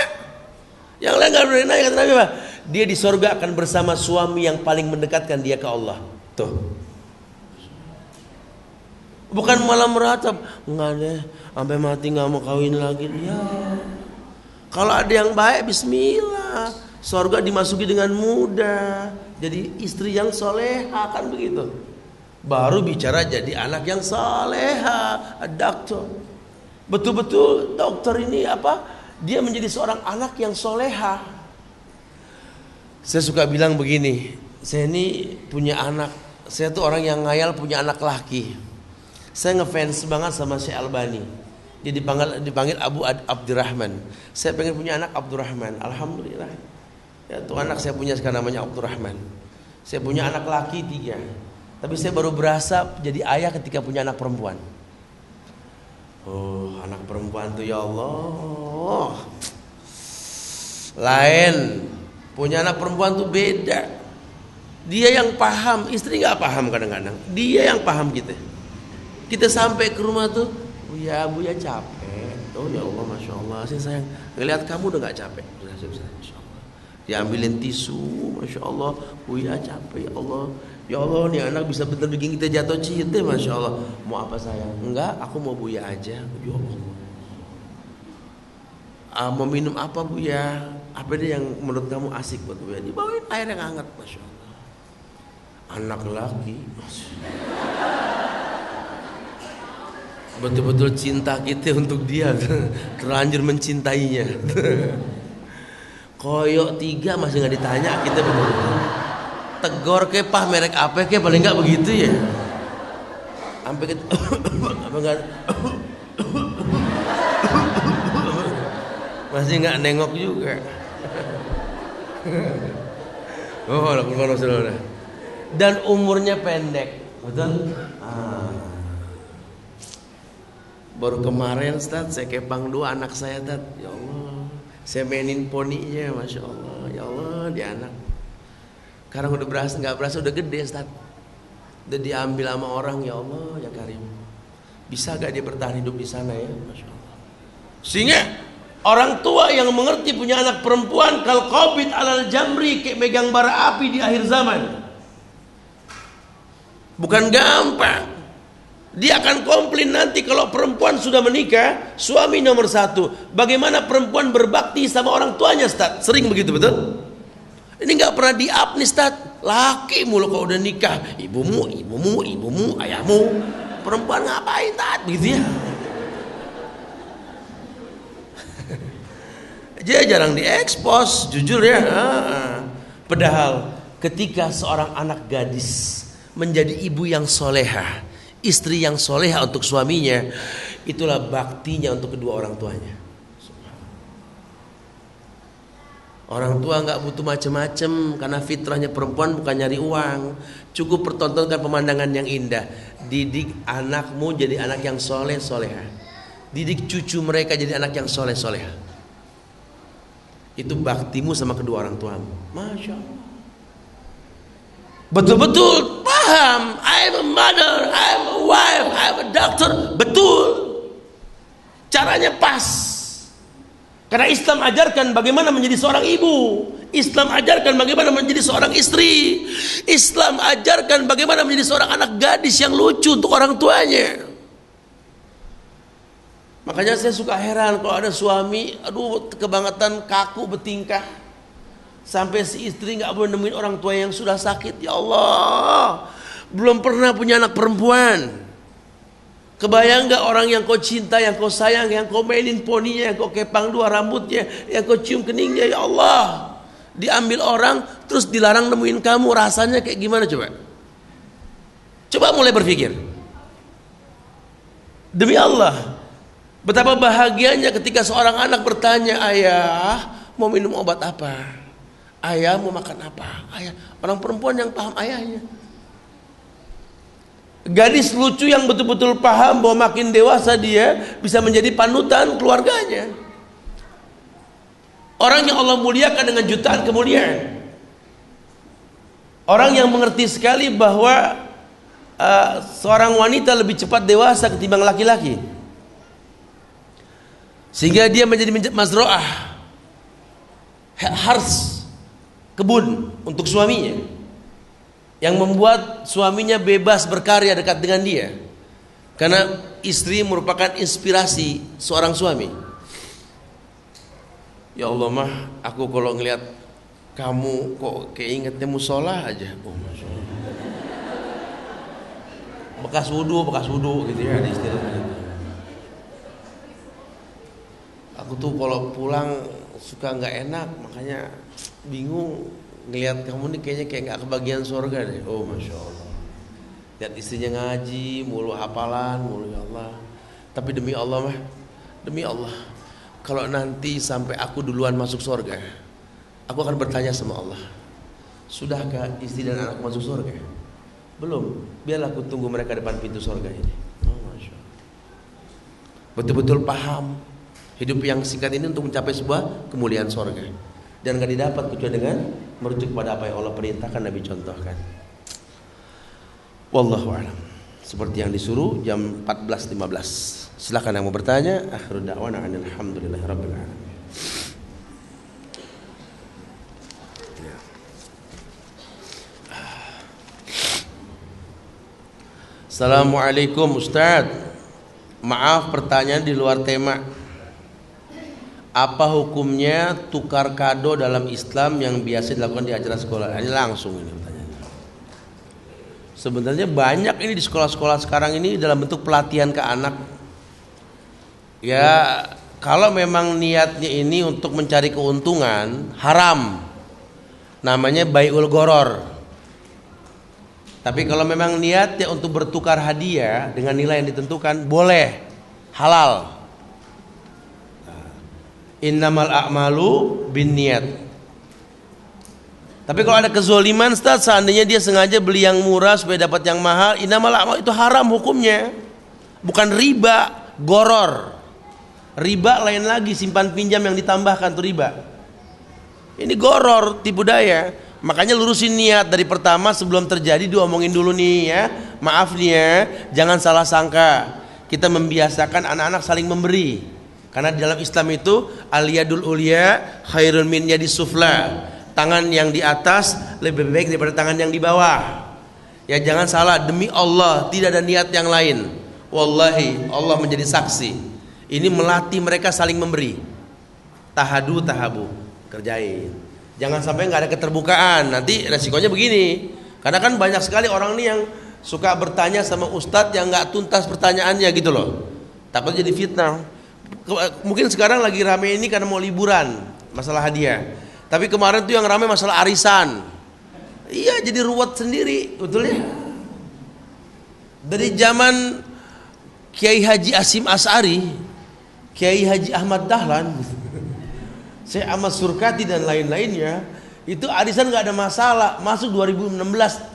Yang lain gak berani nanya, kata Nabi apa? Dia di sorga akan bersama suami yang paling mendekatkan dia ke Allah. Tuh. Bukan malah meratap, enggak deh, sampai mati gak mau kawin lagi. Ya. Kalau ada yang baik, bismillah, sorga dimasuki dengan mudah. Jadi istri yang soleha, kan begitu. Baru bicara jadi anak yang soleha, dokter. Betul-betul dokter ini apa? Dia menjadi seorang anak yang soleha. Saya suka bilang begini, saya ini punya anak, saya tuh orang yang ngayal punya anak laki. Saya ngefans banget sama Syekh Albani. Dia dipanggil Abu Abdurrahman. Saya pengen punya anak Abdurrahman. Alhamdulillah. Ya, tuh anak saya punya sekarang namanya Abdurrahman. Saya punya anak laki 3. Tapi saya baru berasa jadi ayah ketika punya anak perempuan. Oh, anak perempuan tuh ya Allah, lain. Punya anak perempuan tuh beda. Dia yang paham, istri gak paham kadang-kadang. Dia yang paham kita. Kita sampai ke rumah tuh, Bu ya capek. Oh ya Allah, Masya Allah, saya sayang. Ngeliat kamu udah gak capek. Masya Allah. Diambilin tisu, Masya Allah. Bu ya capek, ya Allah. Ya Allah, nih anak bisa bener bikin kita jatuh cinta, Masya Allah. Mau apa sayang? Enggak, aku mau Buya aja. Ya Allah. Mau minum apa Buya? Apa deh yang menurut kamu asik buat Buya? Dibawain air yang hangat, Masya Allah. Anak laki, betul-betul cinta kita untuk dia, terlanjur mencintainya. Koyok 3 masih nggak ditanya, kita betul-betul tegor ke pah merek apa ke, paling nggak begitu ya. Sampai kita apa enggak masih nggak nengok juga. Oh, lakukan saudara. Dan umurnya pendek, betul? Baru kemarin Ustaz saya kepang 2 anak saya, Ustaz. Ya Allah, saya mainin poninya, Masya Allah. Ya Allah, dia anak. Sekarang udah berasa, nggak berasa udah gede, Ustaz. Udah diambil sama orang, ya Allah, ya Karim. Bisa gak dia bertahan hidup di sana ya, Masya Allah. Sehingga orang tua yang mengerti punya anak perempuan, kal qabid alal jamri, kayak megang bara api di akhir zaman. Bukan gampang. Dia akan komplain nanti kalau perempuan sudah menikah, suami nomor 1. Bagaimana perempuan berbakti sama orang tuanya, Ustaz? Sering begitu, betul? Ini nggak pernah di-up nih, Ustaz. Laki mulu kalau udah nikah, ibumu, ayahmu. Perempuan ngapain, Ustaz? Begitu ya. Dia jarang diekspos, jujur ya. Padahal ketika seorang anak gadis menjadi ibu yang soleha, istri yang soleha untuk suaminya, itulah baktinya untuk kedua orang tuanya. Orang tua nggak butuh macam-macam, karena fitrahnya perempuan bukan nyari uang. Cukup pertontonkan pemandangan yang indah. Didik anakmu jadi anak yang soleh soleha. Didik cucu mereka jadi anak yang soleh soleha. Itu baktimu sama kedua orang tuamu. Masya Allah. Betul-betul paham. I'm a mother, I'm a wife, I'm a doctor. Betul. Caranya pas. Karena Islam ajarkan bagaimana menjadi seorang ibu. Islam ajarkan bagaimana menjadi seorang istri. Islam ajarkan bagaimana menjadi seorang anak gadis yang lucu untuk orang tuanya. Makanya saya suka heran kalau ada suami, aduh kebangetan kaku bertingkah, sampai si istri nggak boleh nemuin orang tua yang sudah sakit. Ya Allah, belum pernah punya anak perempuan. Kebayang gak orang yang kau cinta, yang kau sayang, yang kau mainin poninya, yang kau kepang dua rambutnya, yang kau cium keningnya, ya Allah, diambil orang terus dilarang nemuin kamu, rasanya kayak gimana coba? Coba mulai berpikir. Demi Allah, betapa bahagianya ketika seorang anak bertanya, ayah mau minum obat apa? Ayah mau makan apa? Ayah, orang perempuan yang paham ayahnya. Gadis lucu yang betul-betul paham bahwa makin dewasa dia bisa menjadi panutan keluarganya. Orang yang Allah muliakan dengan jutaan kemuliaan. Orang yang mengerti sekali bahwa seorang wanita lebih cepat dewasa ketimbang laki-laki. Sehingga dia menjadi mazro'ah, hars, kebun untuk suaminya, yang membuat suaminya bebas berkarya dekat dengan dia. Karena istri merupakan inspirasi seorang suami. Ya Allah mah, aku kalau ngelihat kamu kok keingetnya musola aja. Oh, Masya Allah. Bekas wudhu gitu ya, ada istilah gitu. Aku tuh kalau pulang suka nggak enak, makanya bingung ngelihat kamu nih kayaknya kayak nggak kebagian surga deh. Oh Masya Allah. Lihat istrinya ngaji, mulu hafalan, mulu, ya Allah. Tapi demi Allah mah, demi Allah, kalau nanti sampai aku duluan masuk surga, aku akan bertanya sama Allah, sudahkah istri dan anak masuk surga? Belum. Biarlah aku tunggu mereka depan pintu surga ini. Oh Masya Allah. Betul-betul paham hidup yang singkat ini untuk mencapai sebuah kemuliaan surga, dan gak didapat kecuali dengan merujuk pada apa yang Allah perintahkan, Nabi contohkan. Wallahu a'lam. Seperti yang disuruh jam 14.15. Silakan yang mau bertanya. Akhirul da'wana alhamdulillahi rabbil alamin. Assalamualaikum Ustaz. Maaf pertanyaan di luar tema. Apa hukumnya tukar kado dalam Islam yang biasa dilakukan di acara sekolah? Ini langsung ini pertanyaannya. Sebenarnya banyak ini di sekolah-sekolah sekarang ini dalam bentuk pelatihan ke anak. Ya, kalau memang niatnya ini untuk mencari keuntungan, haram. Namanya bai'ul gharar. Tapi kalau memang niatnya untuk bertukar hadiah dengan nilai yang ditentukan, boleh, halal. Innamal a'malu binniyat. Tapi kalau ada kezoliman, Ustaz, seandainya dia sengaja beli yang murah supaya dapat yang mahal, innamal a'malu itu haram hukumnya. Bukan riba, goror. Riba lain lagi, simpan pinjam yang ditambahkan itu riba. Ini goror, tipu daya. Makanya lurusin niat dari pertama sebelum terjadi, diomongin dulu nih ya. Maaf nih ya, jangan salah sangka. Kita membiasakan anak-anak saling memberi. Karena di dalam Islam itu al-yadul ulya khairun min yadis sufla. Tangan yang di atas lebih baik daripada tangan yang di bawah. Ya jangan salah, demi Allah tidak ada niat yang lain. Wallahi Allah menjadi saksi. Ini melatih mereka saling memberi. Tahadu tahabu, kerjain. Jangan sampai nggak ada keterbukaan. Nanti resikonya begini. Karena kan banyak sekali orang nih yang suka bertanya sama ustadz yang nggak tuntas pertanyaannya gitu loh. Takut jadi fitnah. Mungkin sekarang lagi rame ini karena mau liburan, masalah hadiah. Tapi kemarin tuh yang rame masalah arisan. Iya, jadi ruwet sendiri, betul ya? Dari zaman Kiai Haji Asim As'ari, Kiai Haji Ahmad Dahlan, Syekh Ahmad Surkati dan lain-lainnya, itu arisan nggak ada masalah. Masuk 2016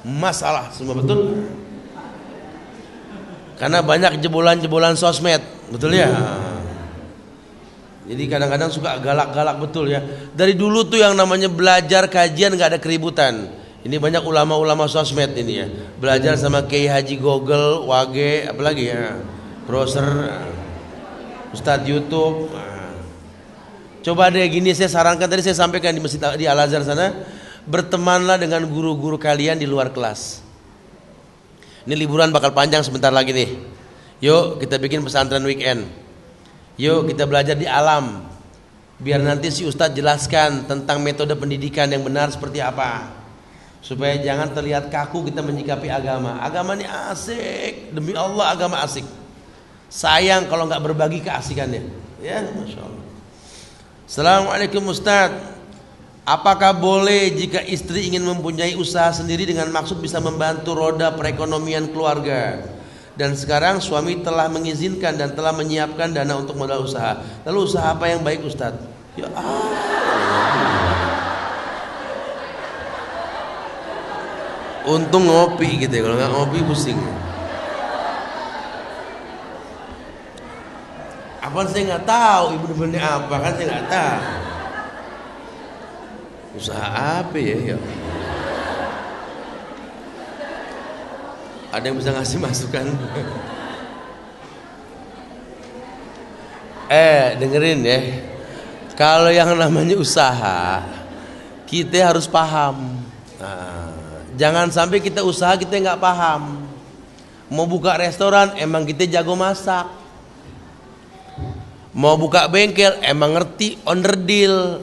masalah semua, betul? Karena banyak jebolan-jebolan sosmed, betul ya? Jadi kadang-kadang suka galak-galak, betul ya. Dari dulu tuh yang namanya belajar kajian gak ada keributan. Ini banyak ulama-ulama sosmed ini ya. Belajar sama Kiai Haji Google, Wage, apalagi ya, browser, Ustadz YouTube. Coba deh gini, saya sarankan, tadi saya sampaikan di masjid di Al Azhar sana, bertemanlah dengan guru-guru kalian di luar kelas. Ini liburan bakal panjang sebentar lagi nih. Yuk kita bikin pesantren weekend. Yuk kita belajar di alam. Biar nanti si Ustadz jelaskan tentang metode pendidikan yang benar seperti apa. Supaya jangan terlihat kaku kita menyikapi agama. Agama ini asik, demi Allah agama asik. Sayang kalau nggak berbagi keasikannya. Ya, masya Allah. Assalamualaikum Ustaz. Apakah boleh jika istri ingin mempunyai usaha sendiri dengan maksud bisa membantu roda perekonomian keluarga? Dan sekarang suami telah mengizinkan dan telah menyiapkan dana untuk modal usaha. Lalu usaha apa yang baik Ustaz? Ya untung ngopi gitu ya, kalau nggak ngopi pusing. Apaan saya nggak tahu, ibu bener apa kan saya nggak tahu. Usaha apa ya? Ada yang bisa ngasih masukan? Dengerin ya. Kalau yang namanya usaha, kita harus paham. Jangan sampai kita usaha kita nggak paham. Mau buka restoran, emang kita jago masak. Mau buka bengkel, emang ngerti onderdil.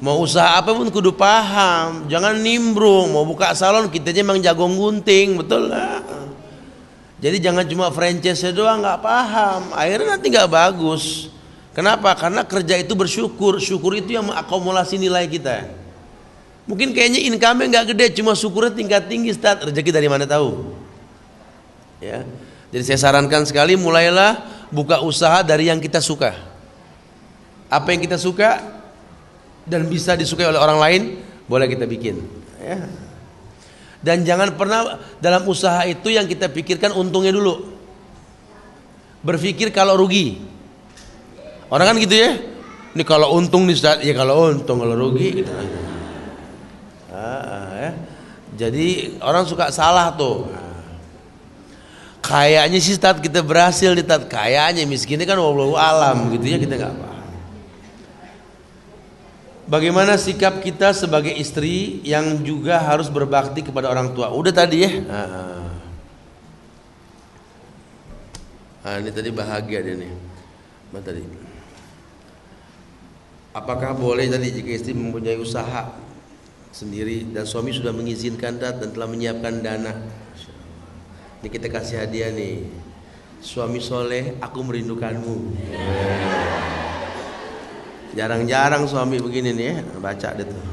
Mau usaha apapun kudu paham. Jangan nimbrung. Mau buka salon, kita emang jago gunting, betul lah. Jadi jangan cuma franchise doang nggak paham. Akhirnya nanti nggak bagus. Kenapa? Karena kerja itu bersyukur. Syukur itu yang mengakumulasi nilai kita. Mungkin kayaknya income-nya nggak gede, cuma syukurnya tingkat tinggi, Ustaz. Rezeki dari mana tahu? Ya. Jadi saya sarankan sekali, mulailah buka usaha dari yang kita suka. Apa yang kita suka dan bisa disukai oleh orang lain, boleh kita bikin. Ya. Dan jangan pernah dalam usaha itu yang kita pikirkan untungnya dulu. Berpikir kalau rugi. Orang kan gitu ya. Ini kalau untung nih Ustaz, ya kalau untung, kalau rugi gitu. Ya. Jadi orang suka salah tuh. Kayaknya sih Ustaz kita berhasil nih Ustaz, kayaknya miskinnya kan wallahu alam gitu ya, kita nggak paham. Bagaimana sikap kita sebagai istri yang juga harus berbakti kepada orang tua? Udah tadi ya. Ini tadi bahagia dia nih. Mana tadi? Apakah boleh tadi jika istri mempunyai usaha sendiri dan suami sudah mengizinkan dan telah menyiapkan dana? Ini kita kasih hadiah nih. Suami soleh, aku merindukanmu. Jarang-jarang suami begini nih ya. Baca deh tuh.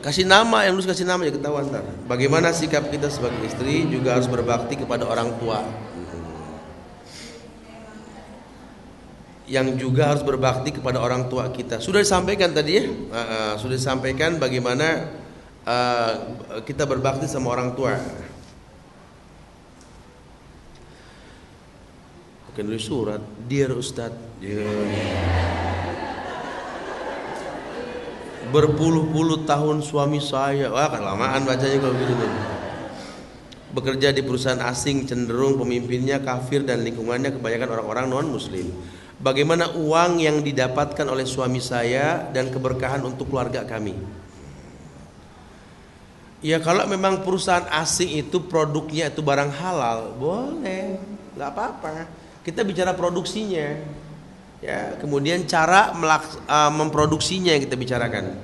Kasih nama, yang harus kasih nama ya ketahuan ntar. Bagaimana sikap kita sebagai istri juga harus berbakti kepada orang tua. Yang juga harus berbakti kepada orang tua kita. Sudah disampaikan tadi ya, sudah disampaikan bagaimana kita berbakti sama orang tua. Bukan dari surat, Dear Ustadz. Berpuluh-puluh tahun suami saya, wah kelamaan bacanya kalau gitu nih. Bekerja di perusahaan asing, cenderung pemimpinnya kafir dan lingkungannya kebanyakan orang-orang non-muslim. Bagaimana uang yang didapatkan oleh suami saya dan keberkahan untuk keluarga kami? Ya kalau memang perusahaan asing itu produknya itu barang halal, boleh, nggak apa-apa. Kita bicara produksinya, ya. Kemudian cara memproduksinya yang kita bicarakan.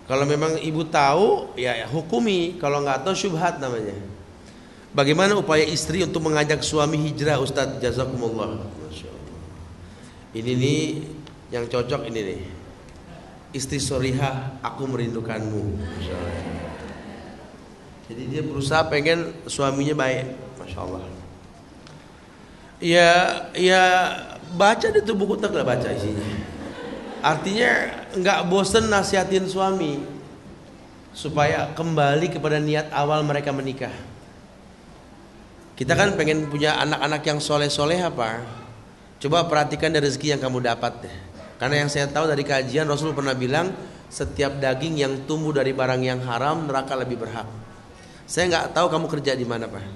Kalau memang ibu tahu, ya hukumi. Kalau nggak tahu, syubhat namanya. Bagaimana upaya istri untuk mengajak suami hijrah, Ustadz? Jazakumullah. Ini nih yang cocok ini nih. Istri sorihah, aku merindukanmu. Jadi dia berusaha pengen suaminya baik, masya Allah. Ya baca deh tuh buku, tak lah baca isinya. Artinya nggak bosen nasihatin suami supaya kembali kepada niat awal mereka menikah. Kita kan pengen punya anak-anak yang soleh-soleh apa? Coba perhatikan dari rezeki yang kamu dapat deh. Karena yang saya tahu dari kajian, Rasul pernah bilang setiap daging yang tumbuh dari barang yang haram, neraka lebih berhak. Saya nggak tahu kamu kerja di mana Pak.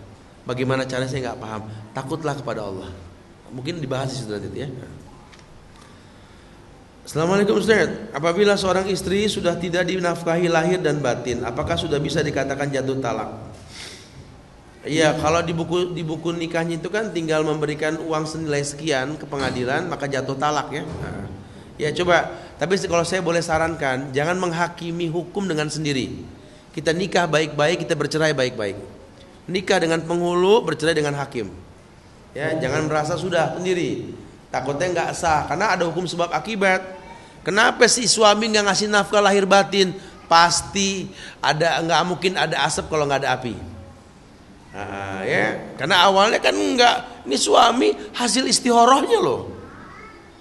Bagaimana caranya saya nggak paham. Takutlah kepada Allah. Mungkin dibahas di situ nanti ya. Assalamualaikum Ustaz. Apabila seorang istri sudah tidak dinafkahi lahir dan batin, apakah sudah bisa dikatakan jatuh talak? Iya, kalau di buku nikahnya itu kan tinggal memberikan uang senilai sekian ke pengadilan maka jatuh talak ya. Nah, ya coba, tapi kalau saya boleh sarankan, jangan menghakimi hukum dengan sendiri. Kita nikah baik-baik, kita bercerai baik-baik. Nikah dengan penghulu, bercerai dengan hakim. Ya, jangan merasa sudah sendiri. Takutnya nggak sah karena ada hukum sebab akibat. Kenapa si suami nggak ngasih nafkah lahir batin? Pasti ada, nggak mungkin ada asap kalau nggak ada api. Nah, ya, karena awalnya kan enggak, ini suami hasil istihorohnya loh.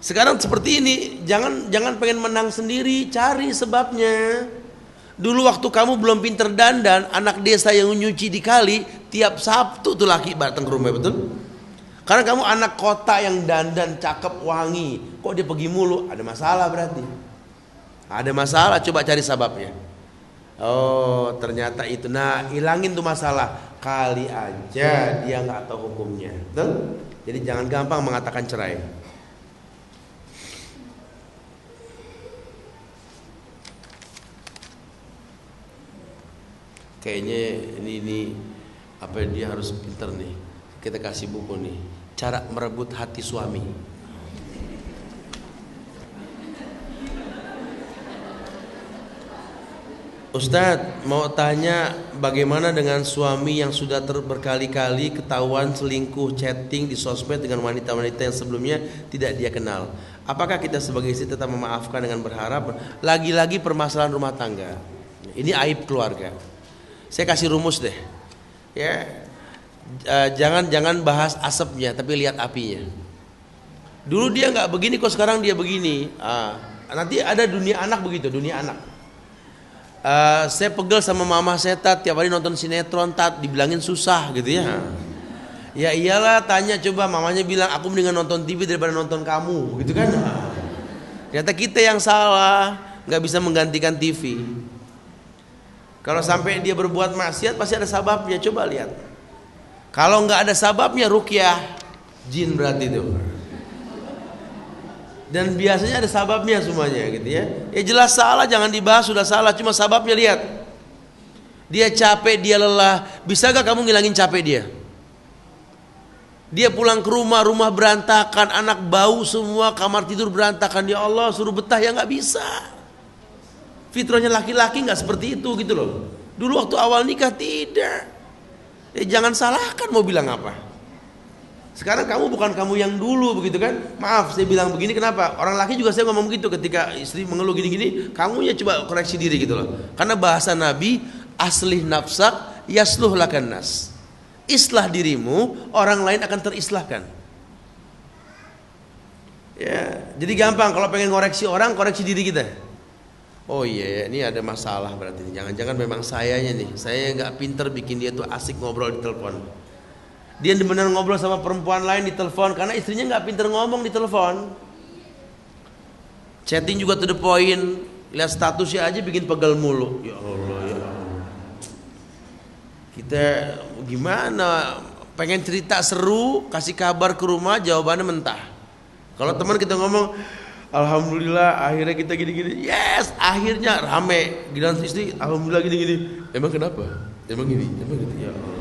Sekarang seperti ini, jangan pengen menang sendiri, cari sebabnya. Dulu waktu kamu belum pinter dandan, anak desa yang nyuci di kali, tiap Sabtu tuh laki datang ke rumah, betul? Karena kamu anak kota yang dandan cakep wangi, kok dia pergi mulu, ada masalah berarti. Ada masalah, coba cari sebabnya. Oh, ternyata itu. Nah, hilangin tuh masalah. Kali aja dia nggak tahu hukumnya, betul? Jadi jangan gampang mengatakan cerai. Kayaknya ini apa, dia harus pinter nih. Kita kasih buku nih, cara merebut hati suami. Ustadz, mau tanya bagaimana dengan suami yang sudah berkali-kali ketahuan selingkuh chatting di sosmed dengan wanita-wanita yang sebelumnya tidak dia kenal. Apakah kita sebagai istri tetap memaafkan dengan berharap? Lagi-lagi permasalahan rumah tangga. Ini aib keluarga. Saya kasih rumus deh. Ya, jangan bahas asapnya, tapi lihat apinya. Dulu dia nggak begini, kok sekarang dia begini. Nanti ada dunia anak begitu, dunia anak. Saya pegel sama mama saya, Tat, tiap hari nonton sinetron, Tat, dibilangin susah gitu ya. Ya iyalah, tanya coba, mamanya bilang aku mendingan nonton TV daripada nonton kamu gitu kan. Ternyata kita yang salah, nggak bisa menggantikan TV. Kalau sampai dia berbuat maksiat pasti ada sababnya, coba lihat. Kalau nggak ada sababnya, ruqyah jin berarti itu. Dan biasanya ada sababnya semuanya gitu ya. Ya jelas salah, jangan dibahas, sudah salah, cuma sababnya lihat. Dia capek, dia lelah, bisa gak kamu ngilangin capek dia? Dia pulang ke rumah, rumah berantakan, anak bau semua, kamar tidur berantakan, ya Allah suruh betah, ya gak bisa. Fitrahnya laki-laki gak seperti itu gitu loh. Dulu waktu awal nikah tidak. Jangan salahkan, mau bilang apa. Sekarang kamu bukan kamu yang dulu begitu kan. Maaf saya bilang begini, kenapa? Orang laki juga saya ngomong begitu ketika istri mengeluh gini-gini, kamunya coba koreksi diri gitu loh. Karena bahasa Nabi, aslih nafsak yasluh lakan nas. Islah dirimu, orang lain akan terislahkan. Ya, jadi gampang kalau pengen koreksi orang, koreksi diri kita. Oh iya, ini ada masalah berarti. Jangan-jangan memang sayanya nih. Saya nggak pinter bikin dia tuh asik ngobrol di telepon. Dia benar ngobrol sama perempuan lain di telepon karena istrinya nggak pinter ngomong di telepon. Chatting juga to the point, lihat statusnya aja bikin pegel mulu. Ya Allah, ya Allah. Kita gimana? Pengen cerita seru, kasih kabar ke rumah, jawabannya mentah. Kalau teman kita ngomong, alhamdulillah akhirnya kita gini-gini. Yes, akhirnya rame. Giliran istri, alhamdulillah gini-gini. Emang kenapa? Emang gini, emang gitu ya Allah.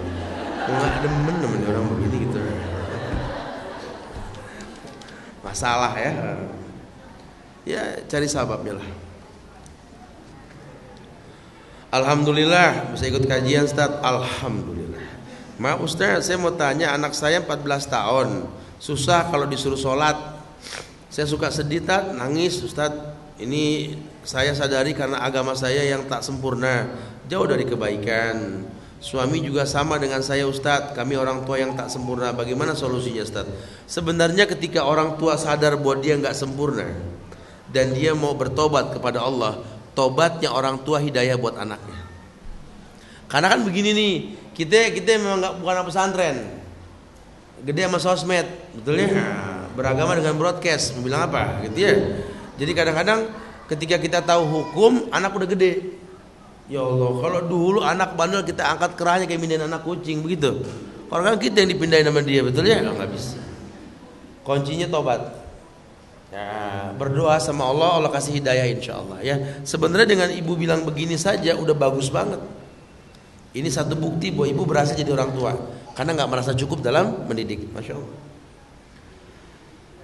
Nggak demen orang begini gitu. Masalah ya. Ya cari sababnya lah. Alhamdulillah bisa ikut kajian Ustaz. Alhamdulillah. Maaf Ustaz, saya mau tanya, anak saya 14 tahun, susah kalau disuruh sholat. Saya suka sedih, Tat, nangis Ustaz. Ini saya sadari karena agama saya yang tak sempurna, jauh dari kebaikan. Suami juga sama dengan saya Ustadz, kami orang tua yang tak sempurna. Bagaimana solusinya Ustadz? Sebenarnya ketika orang tua sadar bahwa dia nggak sempurna dan dia mau bertobat kepada Allah, tobatnya orang tua hidayah buat anaknya. Karena kan begini nih, kita memang bukan anak pesantren, gede sama sosmed, betul ya? Beragama dengan broadcast, mau bilang apa gitu ya. Jadi kadang-kadang ketika kita tahu hukum, anak udah gede. Ya Allah, kalau dulu anak bandel kita angkat kerahnya kayak mindahin anak kucing begitu. Orang kan kita yang dipindahin sama dia, betul ya? Nggak bisa. Kuncinya tobat. Ya, berdoa sama Allah, Allah kasih hidayah insya Allah ya. Sebenarnya dengan ibu bilang begini saja udah bagus banget. Ini satu bukti bahwa ibu berhasil jadi orang tua karena nggak merasa cukup dalam mendidik. Masya Allah.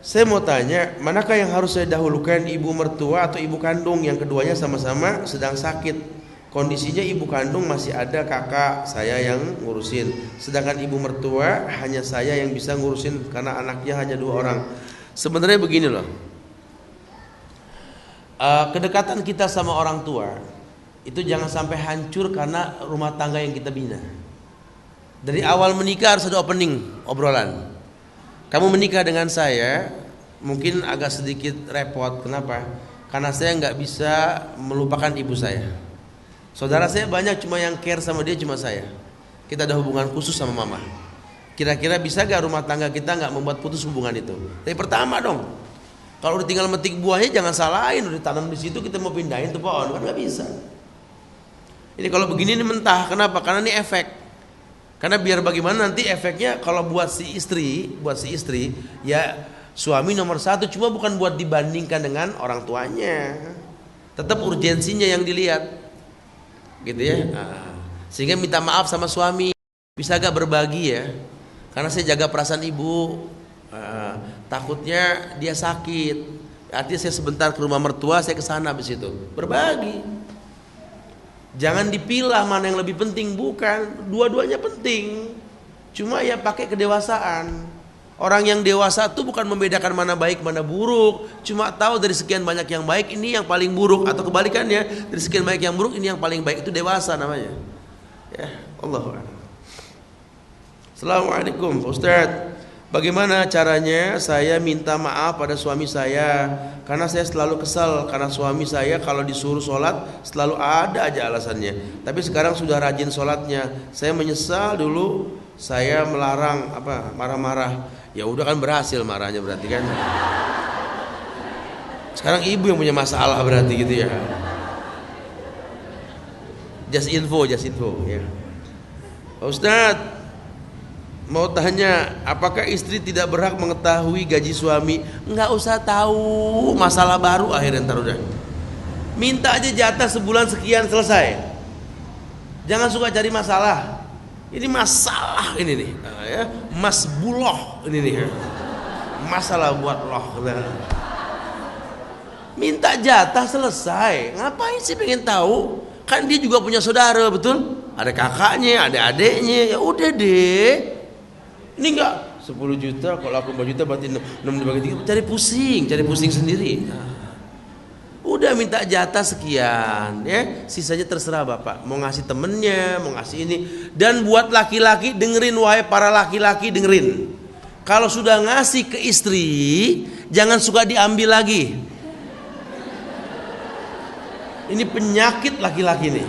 Saya mau tanya, manakah yang harus saya dahulukan, ibu mertua atau ibu kandung? Yang keduanya sama-sama sedang sakit. Kondisinya ibu kandung masih ada kakak saya yang ngurusin, sedangkan ibu mertua hanya saya yang bisa ngurusin karena anaknya hanya 2 orang. Sebenarnya begini loh, kedekatan kita sama orang tua itu jangan sampai hancur karena rumah tangga yang kita bina. Dari awal menikah harus ada opening obrolan. Kamu menikah dengan saya mungkin agak sedikit repot. Kenapa? Karena saya nggak bisa melupakan ibu saya. Saudara saya banyak, cuma yang care sama dia cuma saya. Kita ada hubungan khusus sama mama. Kira-kira bisa gak rumah tangga kita nggak membuat putus hubungan itu? Tapi pertama dong, kalau udah tinggal metik buahnya jangan salahin, udah ditanam di situ kita mau pindahin tuh pohon, kan nggak bisa. Ini kalau begini ini mentah, kenapa? Karena ini efek. Karena biar bagaimana nanti efeknya kalau buat si istri ya suami nomor 1, cuma bukan buat dibandingkan dengan orang tuanya. Tetap urgensinya yang dilihat. Gitu ya. Sehingga minta maaf sama suami, bisa agak berbagi ya. Karena saya jaga perasaan ibu. Takutnya dia sakit. Artinya saya sebentar ke rumah mertua, saya ke sana habis itu. Berbagi. Jangan dipilah mana yang lebih penting, bukan. Dua-duanya penting. Cuma ya pakai kedewasaan. Orang yang dewasa itu bukan membedakan mana baik mana buruk. Cuma tahu dari sekian banyak yang baik ini yang paling buruk, atau kebalikannya, dari sekian banyak yang buruk ini yang paling baik. Itu dewasa namanya. Ya, Allahu a'lam. Assalamualaikum Pak Ustaz. Bagaimana caranya saya minta maaf pada suami saya? Karena saya selalu kesal karena suami saya kalau disuruh sholat selalu ada aja alasannya. Tapi sekarang sudah rajin sholatnya. Saya menyesal dulu saya melarang marah-marah. Ya udah kan berhasil marahnya berarti kan. Sekarang ibu yang punya masalah berarti gitu ya. Just info ya. Pak Ustaz, mau tanya, apakah istri tidak berhak mengetahui gaji suami? Enggak usah tahu, masalah baru akhirnya ntar udah. Minta aja jatah sebulan sekian selesai. Jangan suka cari masalah. Ini masalah ini nih, ya. Mas buloh ini nih. Masalah buat loh. Minta jatah selesai. Ngapain sih pengen tahu? Kan dia juga punya saudara, betul? Ada kakaknya, ada adeknya. Ya udah deh. Ini enggak 10 juta, kalau aku 4 juta berarti 6 dibagi 3. Cari pusing sendiri. Udah minta jatah sekian ya, sisanya terserah Bapak. Mau ngasih temennya, mau ngasih ini. Dan buat laki-laki dengerin, wahai para laki-laki dengerin. Kalau sudah ngasih ke istri, jangan suka diambil lagi. Ini penyakit laki-laki nih.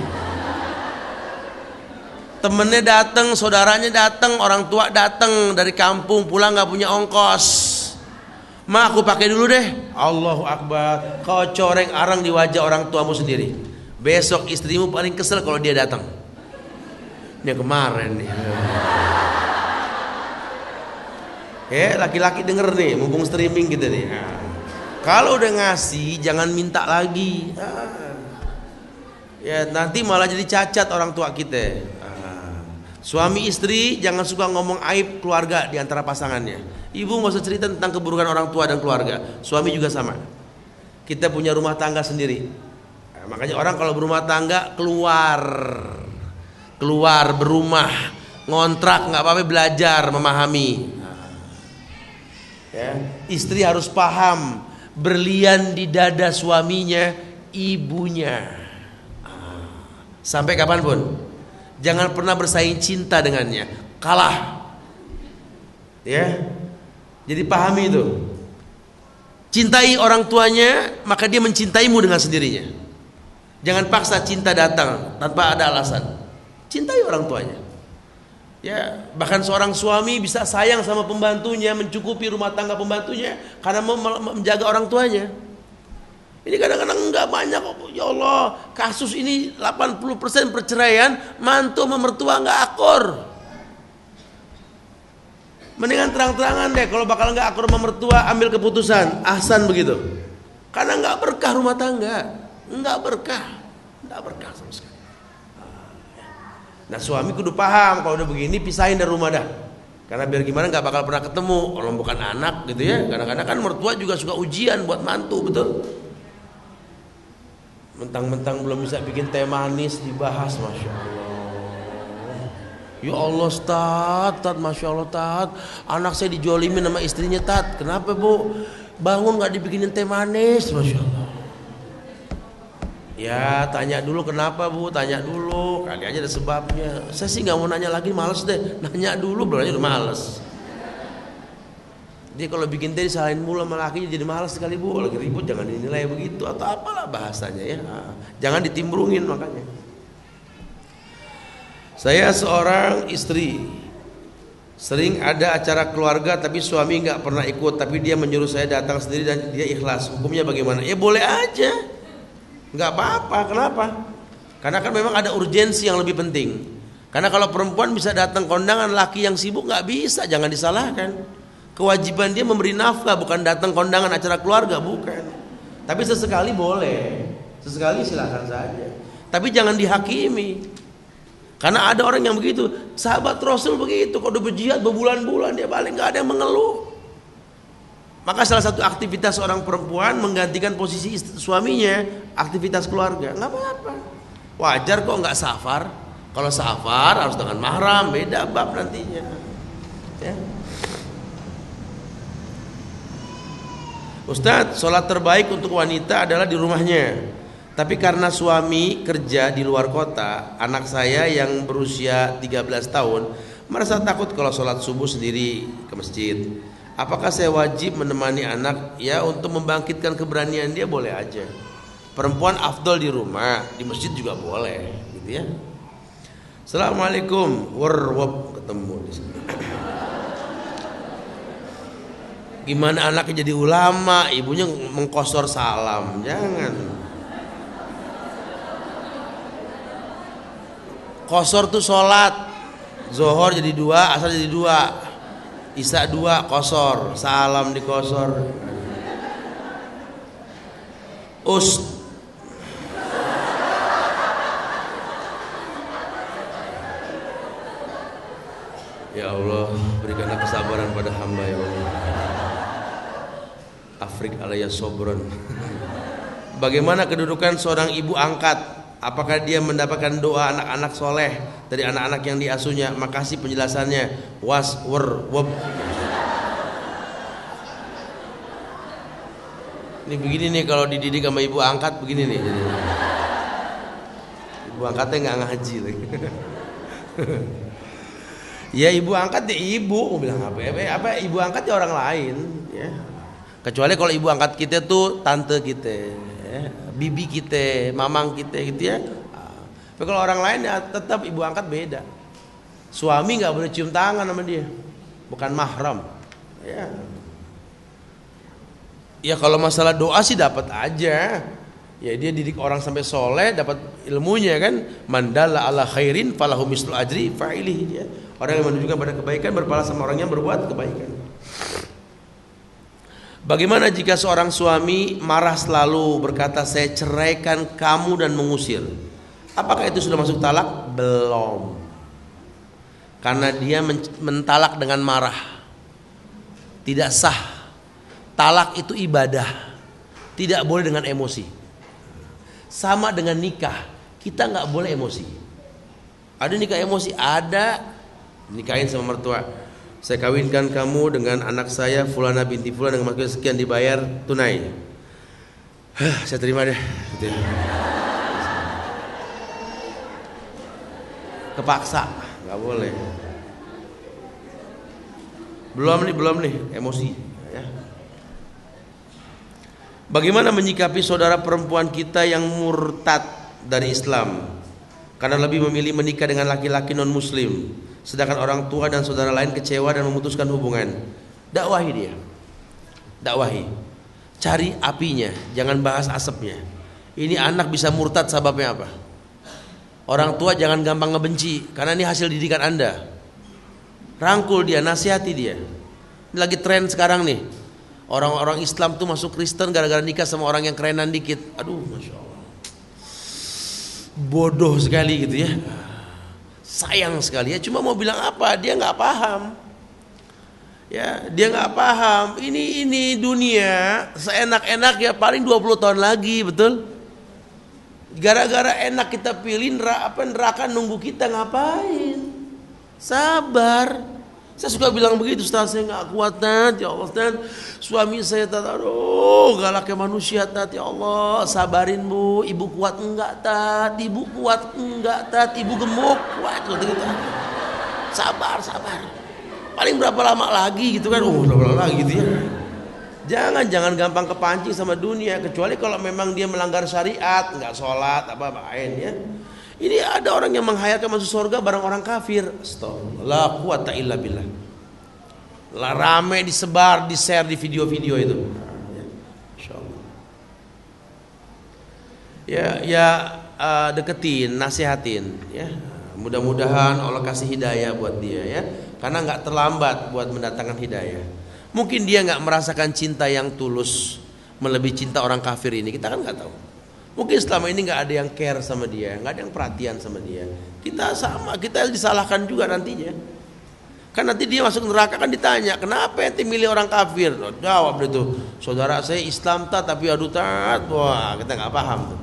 Temennya datang, saudaranya datang, orang tua datang dari kampung pulang nggak punya ongkos. Ma, aku pakai dulu deh. Allahu Akbar. Kau coreng arang di wajah orang tuamu sendiri. Besok istrimu paling kesel kalau dia datang. Ini kemarin nih. Laki-laki denger nih, mumpung streaming gitu nih. Kalau udah ngasih jangan minta lagi. Ya nanti malah jadi cacat orang tua kita. Suami istri jangan suka ngomong aib keluarga di antara pasangannya. Ibu nggak usah cerita tentang keburukan orang tua dan keluarga. Suami juga sama. Kita punya rumah tangga sendiri. Makanya orang kalau berumah tangga keluar berumah, ngontrak nggak apa-apa, belajar memahami. Ya, istri harus paham berlian di dada suaminya ibunya. Sampai kapanpun. Jangan pernah bersaing cinta dengannya, kalah. Ya. Jadi pahami itu. Cintai orang tuanya, maka dia mencintaimu dengan sendirinya. Jangan paksa cinta datang tanpa ada alasan. Cintai orang tuanya. Ya, bahkan seorang suami bisa sayang sama pembantunya, mencukupi rumah tangga pembantunya karena menjaga orang tuanya. Ini kadang-kadang enggak banyak, ya Allah, kasus ini 80% perceraian, mantu sama mertua enggak akur. Mendingan terang-terangan deh, kalau bakal enggak akur sama mertua, ambil keputusan, ahsan begitu. Karena enggak berkah rumah tangga, enggak berkah sama sekali. Nah suami kudu paham kalau udah begini pisahin dari rumah dah. Karena biar gimana nggak bakal pernah ketemu kalau bukan anak gitu ya. Kadang-kadang kan mertua juga suka ujian buat mantu, betul. Mentang-mentang belum bisa bikin teh manis dibahas, masya Allah. Ya Allah Tat, masya Allah Tat, anak saya dijolimin sama istrinya Tat. Kenapa Bu? Bangun nggak dibikinin teh manis, masya Allah. Ya tanya dulu kenapa Bu, tanya dulu, kali aja ada sebabnya. Saya sih nggak mau nanya lagi, males deh. Nanya dulu, berarti udah males. Dia kalau bikin teh disalahin mulu sama lakinya jadi males sekali Bu. Lagi ribut jangan dinilai begitu atau apalah bahasanya ya. Jangan ditimbrungin makanya. Saya seorang istri, sering ada acara keluarga tapi suami nggak pernah ikut, tapi dia menyuruh saya datang sendiri dan dia ikhlas. Hukumnya bagaimana? Ya boleh aja. Nggak apa-apa, kenapa? Karena kan memang ada urgensi yang lebih penting. Karena kalau perempuan bisa datang kondangan, laki yang sibuk nggak bisa, jangan disalahkan. Kewajiban dia memberi nafkah, bukan datang kondangan acara keluarga, bukan. Tapi sesekali boleh, sesekali silakan saja. Tapi jangan dihakimi. Karena ada orang yang begitu, sahabat Rasul begitu, kalau udah berjihad berbulan-bulan dia balik nggak ada yang mengeluh. Maka salah satu aktivitas seorang perempuan menggantikan posisi suaminya, aktivitas keluarga, nggak apa-apa. Wajar kok nggak safar. Kalau safar harus dengan mahram, beda bab nantinya. Ya. Ustadz, sholat terbaik untuk wanita adalah di rumahnya. Tapi karena suami kerja di luar kota, anak saya yang berusia 13 tahun merasa takut kalau sholat subuh sendiri ke masjid. Apakah saya wajib menemani anak ya untuk membangkitkan keberanian dia? Boleh aja. Perempuan afdol di rumah, di masjid juga boleh, gitu ya. Assalamualaikum, ketemu di sini. Gimana anaknya jadi ulama, ibunya mengkosor salam, jangan. Kosor tuh sholat, zohor jadi 2, asar jadi 2. Isya 2 kosor, salam dikosor. Ya Allah, berikanlah kesabaran pada hamba ya Allah. Afrik alaya sobron. Bagaimana kedudukan seorang ibu angkat? Apakah dia mendapatkan doa anak-anak soleh dari anak-anak yang diasuhnya? Makasih penjelasannya. Ini begini nih kalau dididik sama ibu angkat begini nih. Ibu angkatnya nggak ngaji lagi. Ya ibu angkat ya ibu, mau bilang apa ibu angkat ya orang lain. Ya. Kecuali kalau ibu angkat kita tuh tante kita. Ya, bibi kita, mamang kita gitu ya. Tapi kalau orang lain ya tetap ibu angkat beda. Suami nggak boleh cium tangan sama dia, bukan mahram. Ya, ya kalau masalah doa sih dapat aja. Ya dia didik orang sampai soleh, dapat ilmunya kan. Mandala ala khairin falahu mislu ajri fa'ilih. Ya. Orang yang menunjukkan pada kebaikan berpahala sama orang yang berbuat kebaikan. Bagaimana jika seorang suami marah selalu berkata saya ceraikan kamu dan mengusir? Apakah itu sudah masuk talak? Belum. Karena dia mentalak dengan marah. Tidak sah. Talak itu ibadah. Tidak boleh dengan emosi. Sama dengan nikah. Kita nggak boleh emosi. Ada nikah emosi? Ada. Nikahin sama mertua. Saya kawinkan kamu dengan anak saya Fulana binti Fulan dengan mas sekian dibayar tunai. Saya terima deh. Gitu ya. Kepaksa, nggak boleh. Belum nih, emosi. Ya. Bagaimana menyikapi saudara perempuan kita yang murtad dari Islam karena lebih memilih menikah dengan laki-laki non Muslim? Sedangkan orang tua dan saudara lain kecewa dan memutuskan hubungan. Dakwahi dia. Dakwahi. Cari apinya, jangan bahas asapnya. Ini anak bisa murtad sebabnya apa? Orang tua jangan gampang ngebenci karena ini hasil didikan Anda. Rangkul dia, nasihati dia. Ini lagi tren sekarang nih. Orang-orang Islam tuh masuk Kristen gara-gara nikah sama orang yang kerenan dikit. Aduh, Masya Allah. Bodoh sekali gitu ya. Sayang sekali ya, cuma mau bilang apa? Dia nggak paham. Ya, dia nggak paham. Ini dunia seenak-enak ya paling 20 tahun lagi, betul? Gara-gara enak kita pilih neraka nunggu kita, ngapain? Sabar. Saya suka bilang begitu, Ustaz, saya nggak kuat Tat, ya Allah Tat. Suami saya Tat, aduh galaknya manusia Tat, ya Allah. Sabarin Bu, ibu kuat enggak Tat? Ibu kuat enggak Tat? Ibu gemuk kuat gitu. Sabar. Paling berapa lama lagi gitu kan? Berapa lama lagi gitu ya. Jangan gampang kepancing sama dunia, kecuali kalau memang dia melanggar syariat, nggak sholat apa lain ya. Ini ada orang yang menghayalkan masuk surga bareng orang kafir. Astagfirullah, la quwata illa billah. Lah rame disebar, di-share di video-video itu. Insyaallah. Deketin, nasihatin ya. Mudah-mudahan Allah kasih hidayah buat dia ya. Karena nggak terlambat buat mendatangkan hidayah. Mungkin dia nggak merasakan cinta yang tulus melebihi cinta orang kafir ini. Kita kan nggak tahu. Mungkin selama ini nggak ada yang care sama dia, nggak ada yang perhatian sama dia. Kita sama, kita disalahkan juga nantinya. Kan nanti dia masuk neraka kan ditanya, kenapa ente milih orang kafir? Jawab itu, saudara saya Islam tapi aduh tat, wah kita nggak paham tuh.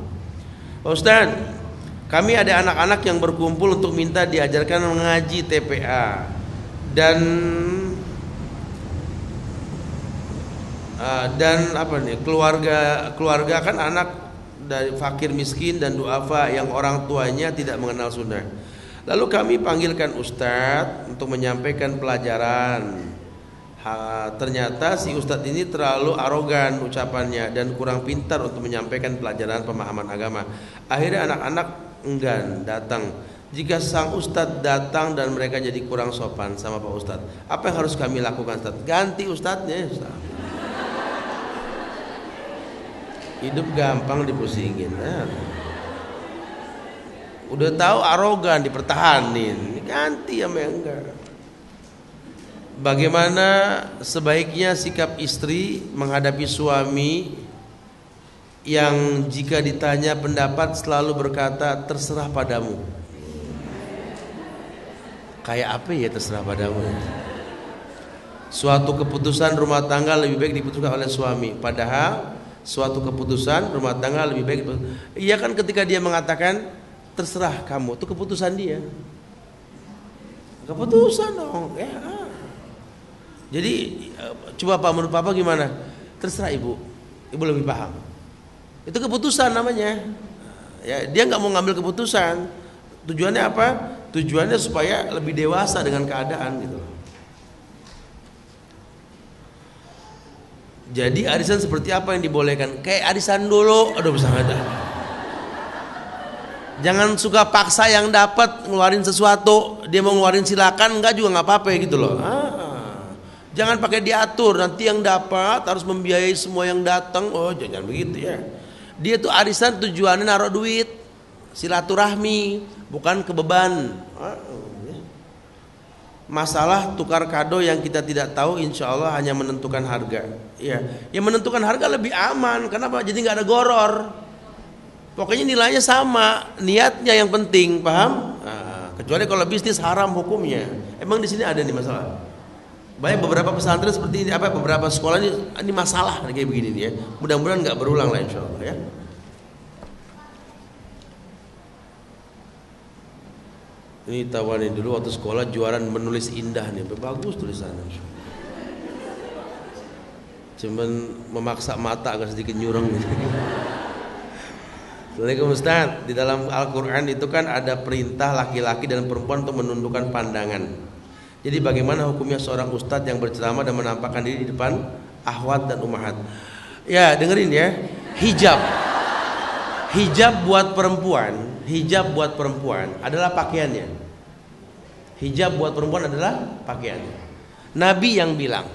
Pak Ustaz, kami ada anak-anak yang berkumpul untuk minta diajarkan mengaji TPA dan apa nih keluarga kan anak dari fakir miskin dan duafa yang orang tuanya tidak mengenal sunnah. Lalu kami panggilkan ustadz untuk menyampaikan pelajaran. Ternyata si ustadz ini terlalu arogan ucapannya dan kurang pintar untuk menyampaikan pelajaran pemahaman agama. Akhirnya anak-anak enggan datang. Jika sang ustadz datang dan mereka jadi kurang sopan sama Pak Ustadz, apa yang harus kami lakukan Ustadz? Ganti ustadznya Ustadz. Hidup gampang dipusingin. Udah tahu arogan dipertahanin, ganti sama yang enggak. Bagaimana sebaiknya sikap istri menghadapi suami yang jika ditanya pendapat selalu berkata terserah padamu? Kayak apa ya terserah padamu? Suatu keputusan rumah tangga lebih baik diputuskan oleh suami, padahal suatu keputusan rumah tangga lebih baik. Iya kan ketika dia mengatakan terserah kamu, itu keputusan dia. Keputusan dong. Ya. Jadi coba Pak, menurut Papa gimana? Terserah Ibu. Ibu lebih paham. Itu keputusan namanya. Ya, dia nggak mau ngambil keputusan. Tujuannya apa? Tujuannya supaya lebih dewasa dengan keadaan gitu. Jadi arisan seperti apa yang dibolehkan? Kayak arisan dulu, aduh sangat. Jangan suka paksa yang dapat ngeluarin sesuatu, dia mau ngeluarin silakan, enggak juga nggak apa-apa gitu loh. Jangan pakai diatur, nanti yang dapat harus membiayai semua yang datang. Oh jangan begitu ya. Dia tuh arisan tujuannya naruh duit, silaturahmi, bukan kebeban. Masalah tukar kado yang kita tidak tahu, insya Allah hanya menentukan harga. Ya, yang menentukan harga lebih aman. Kenapa? Jadi nggak ada goror. Pokoknya nilainya sama, niatnya yang penting, paham? Kecuali kalau bisnis haram hukumnya. Emang di sini ada nih masalah. Banyak beberapa pesantren seperti ini, beberapa sekolah ini masalah kayak begini nih ya. Mudah-mudahan nggak berulang lah, insya Allah ya. Ini tawarin dulu waktu sekolah juaran menulis indah nih, bagus tulisannya. Cuman memaksa mata agak sedikit nyureng gitu. Assalamualaikum Ustaz. Di dalam Al-Quran itu kan ada perintah laki-laki dan perempuan untuk menundukkan pandangan. Jadi bagaimana hukumnya seorang ustadz yang berceramah dan menampakkan diri di depan akhwat dan ummahat? Ya dengerin ya, hijab buat perempuan adalah pakaiannya. Hijab buat perempuan adalah pakaiannya. Nabi yang bilang,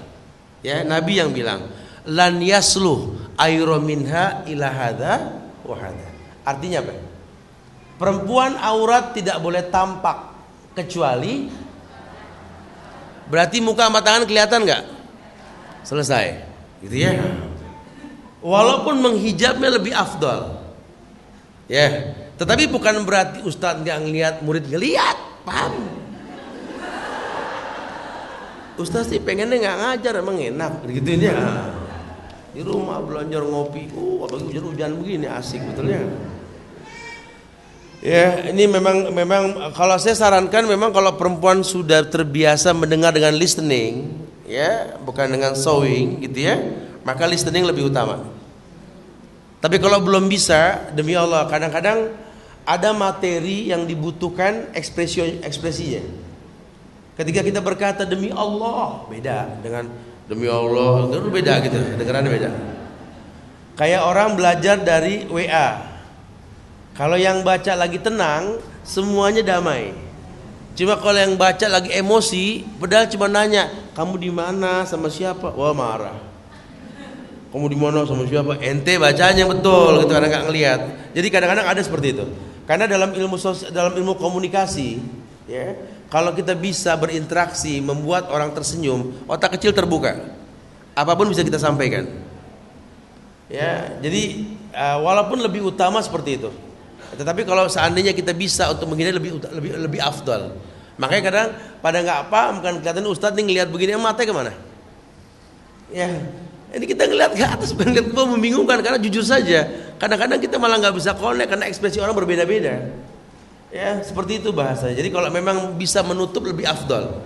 lan yasluh ayro minha ila hadza wa hadza. Artinya apa? Perempuan aurat tidak boleh tampak kecuali, berarti muka sama tangan kelihatan nggak? Selesai, gitu ya. Walaupun menghijabnya lebih afdal. Ya, tetapi bukan berarti ustadz nggak ngelihat, murid ngelihat. Paham? Ustaz sih pengennya nggak ngajar, emang enak gituin ya. Di rumah belajar ngopi, apalagi hujan-hujan begini asik betulnya. Ya, ini memang kalau saya sarankan memang kalau perempuan sudah terbiasa mendengar dengan listening, ya, bukan dengan sewing gitu ya, maka listening lebih utama. Tapi kalau belum bisa, demi Allah, kadang-kadang ada materi yang dibutuhkan ekspresinya. Ketika kita berkata demi Allah, beda dengan demi Allah, itu beda gitu, dengarannya beda. Kayak orang belajar dari WA. Kalau yang baca lagi tenang, semuanya damai. Cuma kalau yang baca lagi emosi, padahal cuma nanya, kamu di mana sama siapa? Wah, marah. Kamu di mana sama siapa? Ente bacanya betul gitu, karena nggak ngelihat. Jadi kadang-kadang ada seperti itu. Karena dalam ilmu komunikasi, ya, kalau kita bisa berinteraksi, membuat orang tersenyum, otak kecil terbuka. Apapun bisa kita sampaikan. Ya, jadi walaupun lebih utama seperti itu. Tetapi kalau seandainya kita bisa untuk menghindari lebih afdal. Makanya kadang pada nggak paham kan, kelihatan Ustadz nih ngelihat begini, matanya kemana? Ya, ini kita ngelihat ke atas, ngelihat ke bawah, membingungkan. Karena jujur saja, kadang-kadang kita malah nggak bisa connect karena ekspresi orang berbeda-beda. Ya, seperti itu bahasanya. Jadi kalau memang bisa menutup lebih afdal.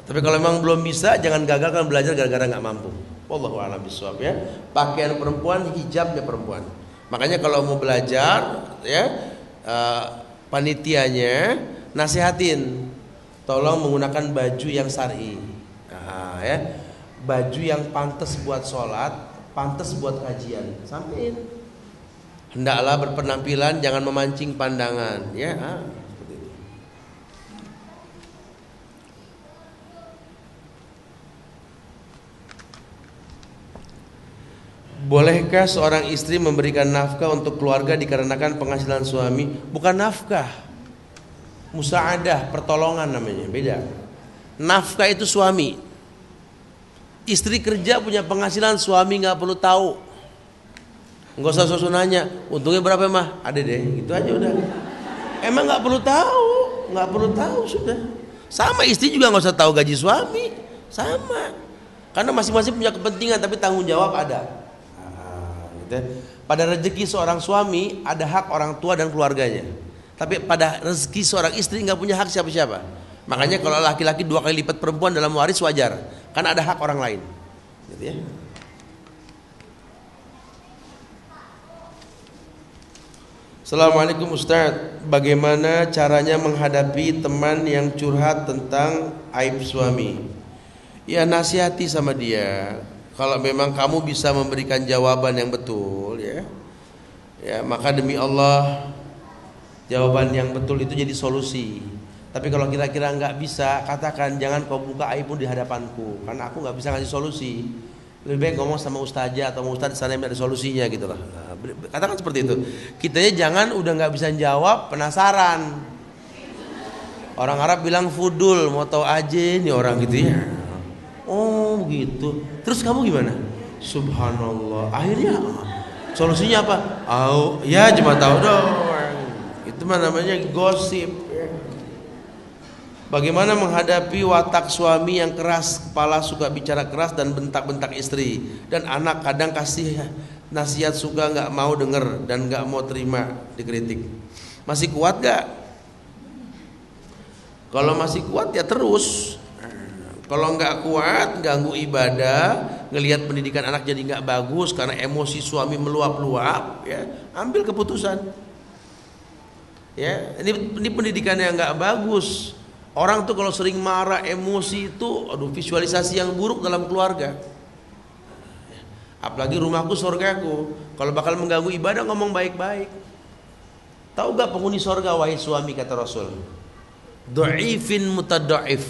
Tapi kalau memang belum bisa, jangan gagalkan belajar gara-gara nggak mampu. Wallahu a'lam bishawab ya. Pakaian perempuan, hijabnya perempuan. Makanya kalau mau belajar ya, panitianya nasihatin, tolong menggunakan baju yang syar'i. Ya, baju yang pantas buat sholat, pantas buat kajian. Sampein. Hendaklah berpenampilan, jangan memancing pandangan. Ya, seperti itu. Bolehkah seorang istri memberikan nafkah untuk keluarga dikarenakan penghasilan suami? Bukan nafkah, musaadah, pertolongan namanya, beda. Nafkah itu suami. Istri kerja punya penghasilan, suami nggak perlu tahu. Nggak usah sosok nanya, untungnya berapa mah? Ada deh, gitu aja udah. Emang nggak perlu tahu sudah. Sama istri juga nggak usah tahu gaji suami, sama. Karena masing-masing punya kepentingan, tapi tanggung jawab ada. Pada rezeki seorang suami ada hak orang tua dan keluarganya. Tapi pada rezeki seorang istri nggak punya hak siapa-siapa. Makanya kalau laki-laki 2 kali lipat perempuan dalam waris wajar, karena ada hak orang lain. Gitu ya. Assalamualaikum Ustaz, bagaimana caranya menghadapi teman yang curhat tentang aib suami? Ya, nasihati sama dia. Kalau memang kamu bisa memberikan jawaban yang betul, ya, maka demi Allah jawaban yang betul itu jadi solusi. Tapi kalau kira-kira nggak bisa, katakan jangan kau buka aibmu di hadapanku, karena aku nggak bisa ngasih solusi. Lebih baik ngomong sama ustazah atau ustaz sana yang ada solusinya gitu lah. Katakan seperti itu. Kitanya jangan udah nggak bisa jawab, penasaran. Orang Arab bilang fudul, mau tahu aja nih orang gitu ya. Oh gitu. Terus kamu gimana? Subhanallah. Akhirnya solusinya apa? Ya cuma tahu doang. Itu mah namanya gosip. Bagaimana menghadapi watak suami yang keras kepala, suka bicara keras dan bentak-bentak istri, dan anak kadang kasih nasihat suka nggak mau denger dan nggak mau terima dikritik. Masih kuat gak? Kalau masih kuat ya terus. Kalau nggak kuat, ganggu ibadah, ngelihat pendidikan anak jadi nggak bagus karena emosi suami meluap-luap, ya ambil keputusan. Ya, ini pendidikan yang nggak bagus. Orang tuh kalau sering marah, emosi itu, visualisasi yang buruk dalam keluarga. Apalagi rumahku surgaku. Kalau bakal mengganggu ibadah, ngomong baik-baik. Tahu gak penghuni surga wahai suami, kata Rasul? Dhaifin mutadhaif.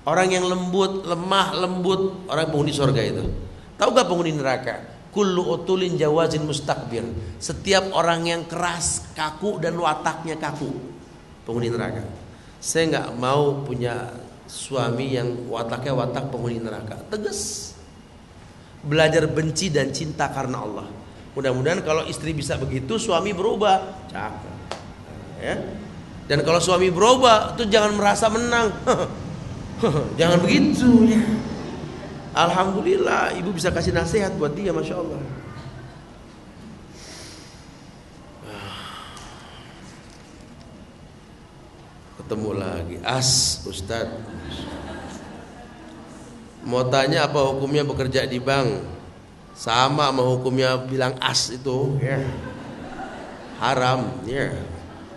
Orang yang lembut, lemah, lembut, orang penghuni surga itu. Tahu gak penghuni neraka? Kullu utulin jawazin mustakbir. Setiap orang yang keras, kaku dan wataknya kaku, penghuni neraka. Saya nggak mau punya suami yang wataknya watak penghuni neraka. Tegas. Belajar benci dan cinta karena Allah. Mudah-mudahan kalau istri bisa begitu, suami berubah. Cakep. Ya. Dan kalau suami berubah, tuh jangan merasa menang. Jangan begitu ya. Alhamdulillah, ibu bisa kasih nasihat buat dia, masya Allah. Ketemu lagi, Ustadz. Mau tanya apa hukumnya bekerja di bank? Sama hukumnya bilang itu, ya. Haram, ya.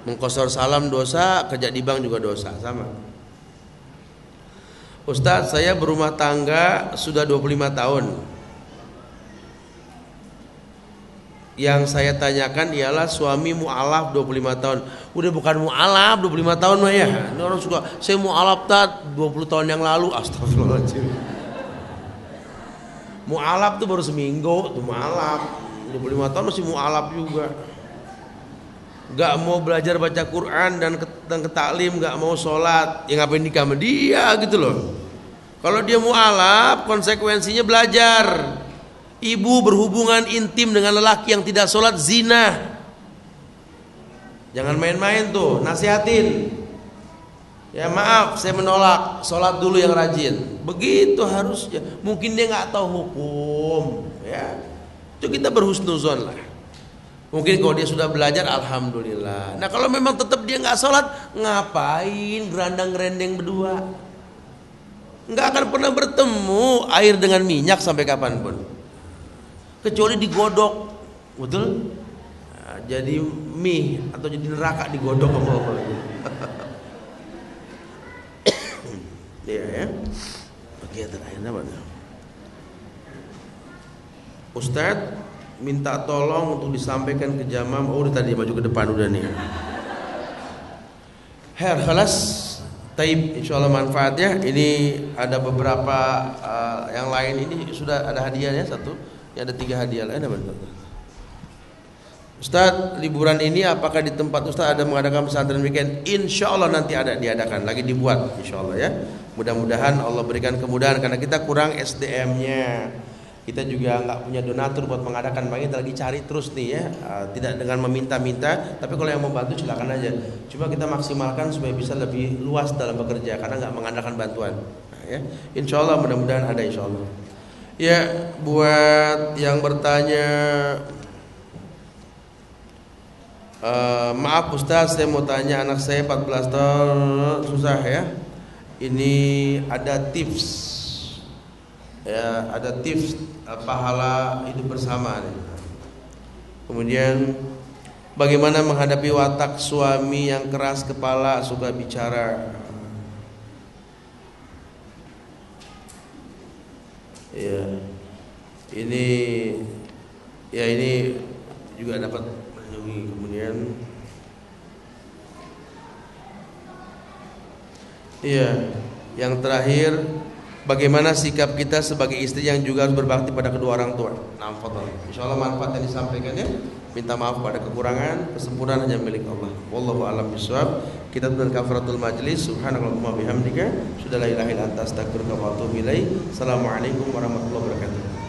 Mengkosor salam dosa, kerja di bank juga dosa, sama. Ustadz, saya berumah tangga sudah 25 tahun. Yang saya tanyakan ialah suami mu'alaf 25 tahun. Udah bukan mu'alaf 25 tahun mah ya. Ini orang suka, saya mu'alaf 20 tahun yang lalu. Astagfirullahaladzim. Mu'alaf tuh baru seminggu tuh mu'alaf. 25 tahun masih mu'alaf juga. Gak mau belajar baca Quran dan ke taklim, gak mau sholat, ya ngapain nikah sama dia gitu loh. Kalau dia mu'alaf, konsekuensinya belajar. Ibu berhubungan intim dengan lelaki yang tidak sholat, zina. Jangan main-main tuh, nasihatin. Ya maaf, saya menolak, sholat dulu yang rajin. Begitu harusnya. Mungkin dia gak tahu hukum, ya. Itu kita berhusnuzon lah. Mungkin kalau dia sudah belajar, alhamdulillah. Nah kalau memang tetap dia nggak sholat, ngapain gerandang gerendeng berdua? Nggak akan pernah bertemu air dengan minyak sampai kapanpun, kecuali digodok, betul? Nah, jadi mie atau jadi neraka digodok sama Allah. Iya ya. Oke, terakhir apa? Ustadz, minta tolong untuk disampaikan ke jamaah. Oh, udah tadi maju ke depan udah nih. Khalas, taib, insyaallah manfaatnya. Ini ada beberapa yang lain ini sudah ada hadiahnya satu. Ini ada 3 hadiah lain apa? Ustaz, liburan ini apakah di tempat Ustaz ada mengadakan pesantren weekend? Insyaallah nanti ada diadakan, lagi dibuat insyaallah ya. Mudah-mudahan Allah berikan kemudahan karena kita kurang SDM-nya. Kita juga nggak punya donatur buat mengadakan, makanya kita lagi cari terus nih ya, tidak dengan meminta-minta, tapi kalau yang mau bantu silakan aja. Cuma kita maksimalkan supaya bisa lebih luas dalam bekerja karena nggak mengandalkan bantuan. Nah, ya, insya Allah mudah-mudahan ada insya Allah. Ya, buat yang bertanya, maaf Ustaz, saya mau tanya anak saya 14 tahun susah ya. Ini ada tips. Ya, ada tips pahala hidup bersama. Kemudian bagaimana menghadapi watak suami yang keras kepala, suka bicara. Ya, ini juga dapat melindungi. Kemudian ya, yang terakhir, bagaimana sikap kita sebagai istri yang juga harus berbakti pada kedua orang tua. Nah, insyaallah manfaat yang disampaikannya. Minta maaf pada kekurangan, kesempurnaan hanya milik Allah. Wallahu a'lam bishawab. Kita tutup kafaratul majlis. Subhanallahumma bihamdika, syada la ilaha illa anta, astaghfiruka wa atubu ilaik. Assalamualaikum warahmatullahi wabarakatuh.